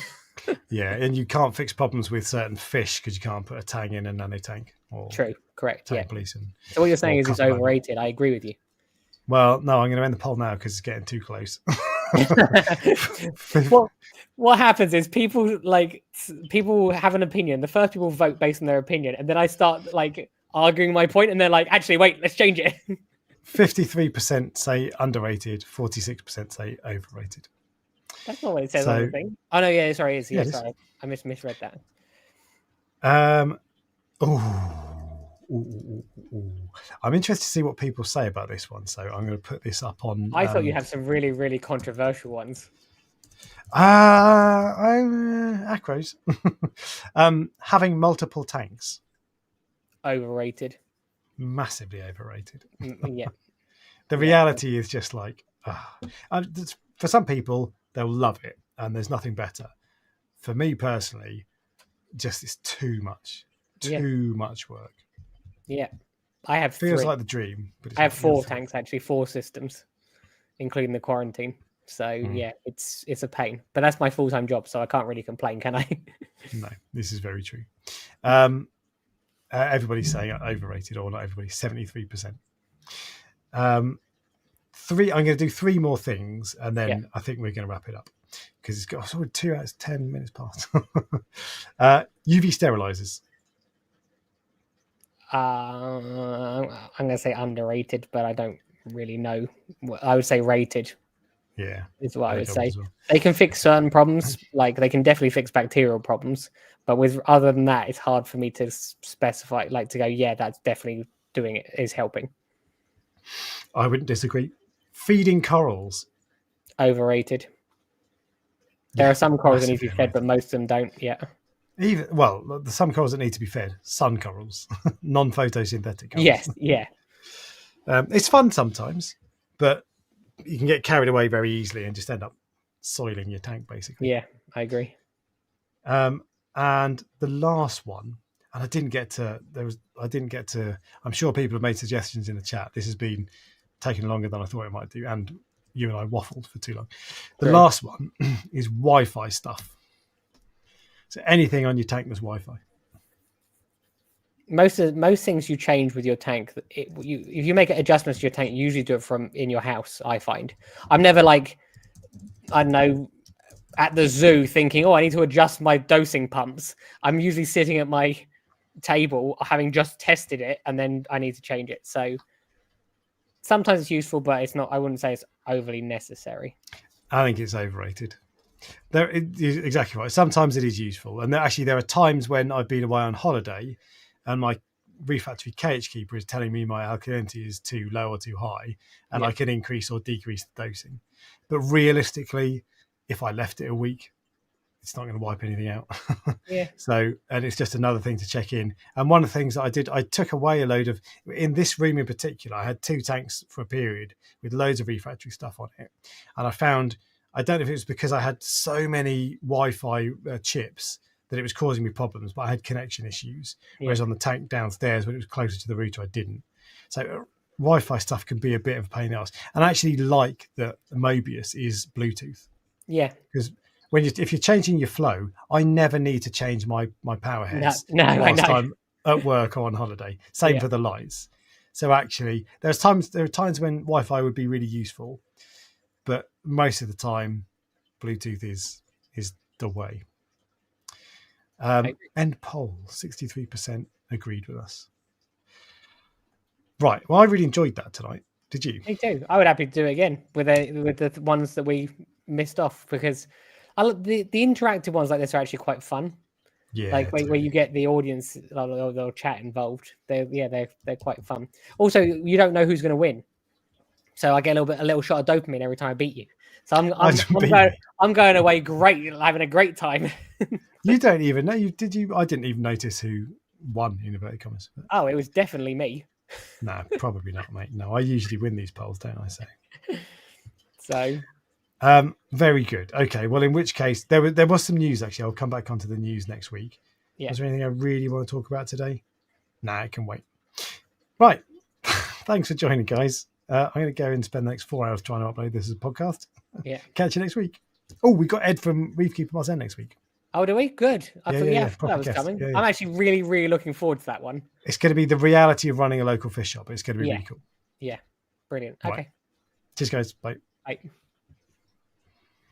Yeah, and you can't fix problems with certain fish because you can't put a tang in a nanotank. True, correct. Yeah. Policing. So what you're saying is it's overrated. I agree with you. Well, no, I'm going to end the poll now because it's getting too close. What happens is people have an opinion. The first people vote based on their opinion, and then I start like arguing my point, and they're like, "Actually, wait, let's change it." 53% say underrated, 46% say overrated. That's not what it says on the thing. Oh no, yeah, sorry, sorry, I misread that. I'm interested to see what people say about this one, so I'm going to put this up on. I thought you had some really, really controversial ones. Acros. Having multiple tanks. Overrated. Massively overrated. Yeah. The reality is just like, for some people, they'll love it, and there's nothing better. For me personally, just it's too much. Too much work. Yeah. I have feels like the dream. But I have 4 tanks, actually, 4 systems, including the quarantine. So yeah, it's a pain. But that's my full-time job, so I can't really complain, can I? No, this is very true. Everybody's saying overrated, or not everybody, 73%. I'm going to do 3 more things, and then I think we're going to wrap it up because it's got 2 hours, 10 minutes past. UV sterilizers. I'm going to say underrated, but I don't really know. I would say rated. Yeah, is what I would say. Well. They can fix certain problems, like they can definitely fix bacterial problems, but with other than that, it's hard for me to specify, like to go, yeah, that's definitely doing it, is helping. I wouldn't disagree. Feeding corals. Overrated. There are some corals that need to be fed, but most of them don't. Yeah. Some corals that need to be fed. Sun corals, non-photosynthetic corals. Yes, yeah. It's fun sometimes, but you can get carried away very easily and just end up soiling your tank, basically. Yeah, I agree. And the last one, and I didn't get to. I'm sure people have made suggestions in the chat. This has been taking longer than I thought it might do, and you and I waffled for too long. The True. last one is Wi-Fi stuff. So anything on your tank that's Wi-Fi. Most things you change with your tank, if you make adjustments to your tank, you usually do it from in your house. I find I'm never like, I don't know, at the zoo thinking, oh, I need to adjust my dosing pumps. I'm usually sitting at my table having just tested it, and then I need to change it. So sometimes it's useful, but it's not. I wouldn't say it's overly necessary. I think it's overrated. Exactly right. Sometimes it is useful, and there are times when I've been away on holiday, and my Reef Factory KH keeper is telling me my alkalinity is too low or too high, and I can increase or decrease the dosing. But realistically, if I left it a week, it's not going to wipe anything out. So, and it's just another thing to check in. And one of the things that I did, I took away a load of, in this room in particular, I had 2 tanks for a period with loads of Reef Factory stuff on it. And I found, I don't know if it was because I had so many Wi-Fi chips that it was causing me problems, but I had connection issues. Whereas on the tank downstairs, when it was closer to the router, I didn't. So Wi-Fi stuff can be a bit of a pain in the ass. And I actually like that Mobius is Bluetooth. Yeah. Because if you're changing your flow, I never need to change my power heads whilst I'm at work or on holiday. Same for the lights. So actually, there are times when Wi-Fi would be really useful, but most of the time, Bluetooth is the way. End poll: 63% agreed with us. Right. Well, I really enjoyed that tonight. Did you? Me too. I would happy to do it again with the ones that we missed off, because the interactive ones like this are actually quite fun. Yeah, like where you get the audience, they'll chat involved. They're quite fun. Also, you don't know who's going to win, so I get a little shot of dopamine every time I beat you. So I'm going away great, having a great time. You don't even know. Did you? I didn't even notice who won in inverted commas. Oh, it was definitely me. No, probably not, mate. No, I usually win these polls, don't I? So, very good. Okay, well, in which case there was some news actually. I'll come back onto the news next week. Yeah. Was there anything I really want to talk about today? Nah, it can wait. Right. Thanks for joining, guys. I'm going to go and spend the next 4 hours trying to upload this as a podcast. Yeah. Catch you next week. Oh, we got Ed from Reef Keeper Mars next week. Oh, do we? Good. I thought that was coming. Yeah. I'm actually really, really looking forward to that one. It's going to be the reality of running a local fish shop. It's going to be really cool. Yeah. Brilliant. Okay. Right. Cheers, guys. Bye. Bye.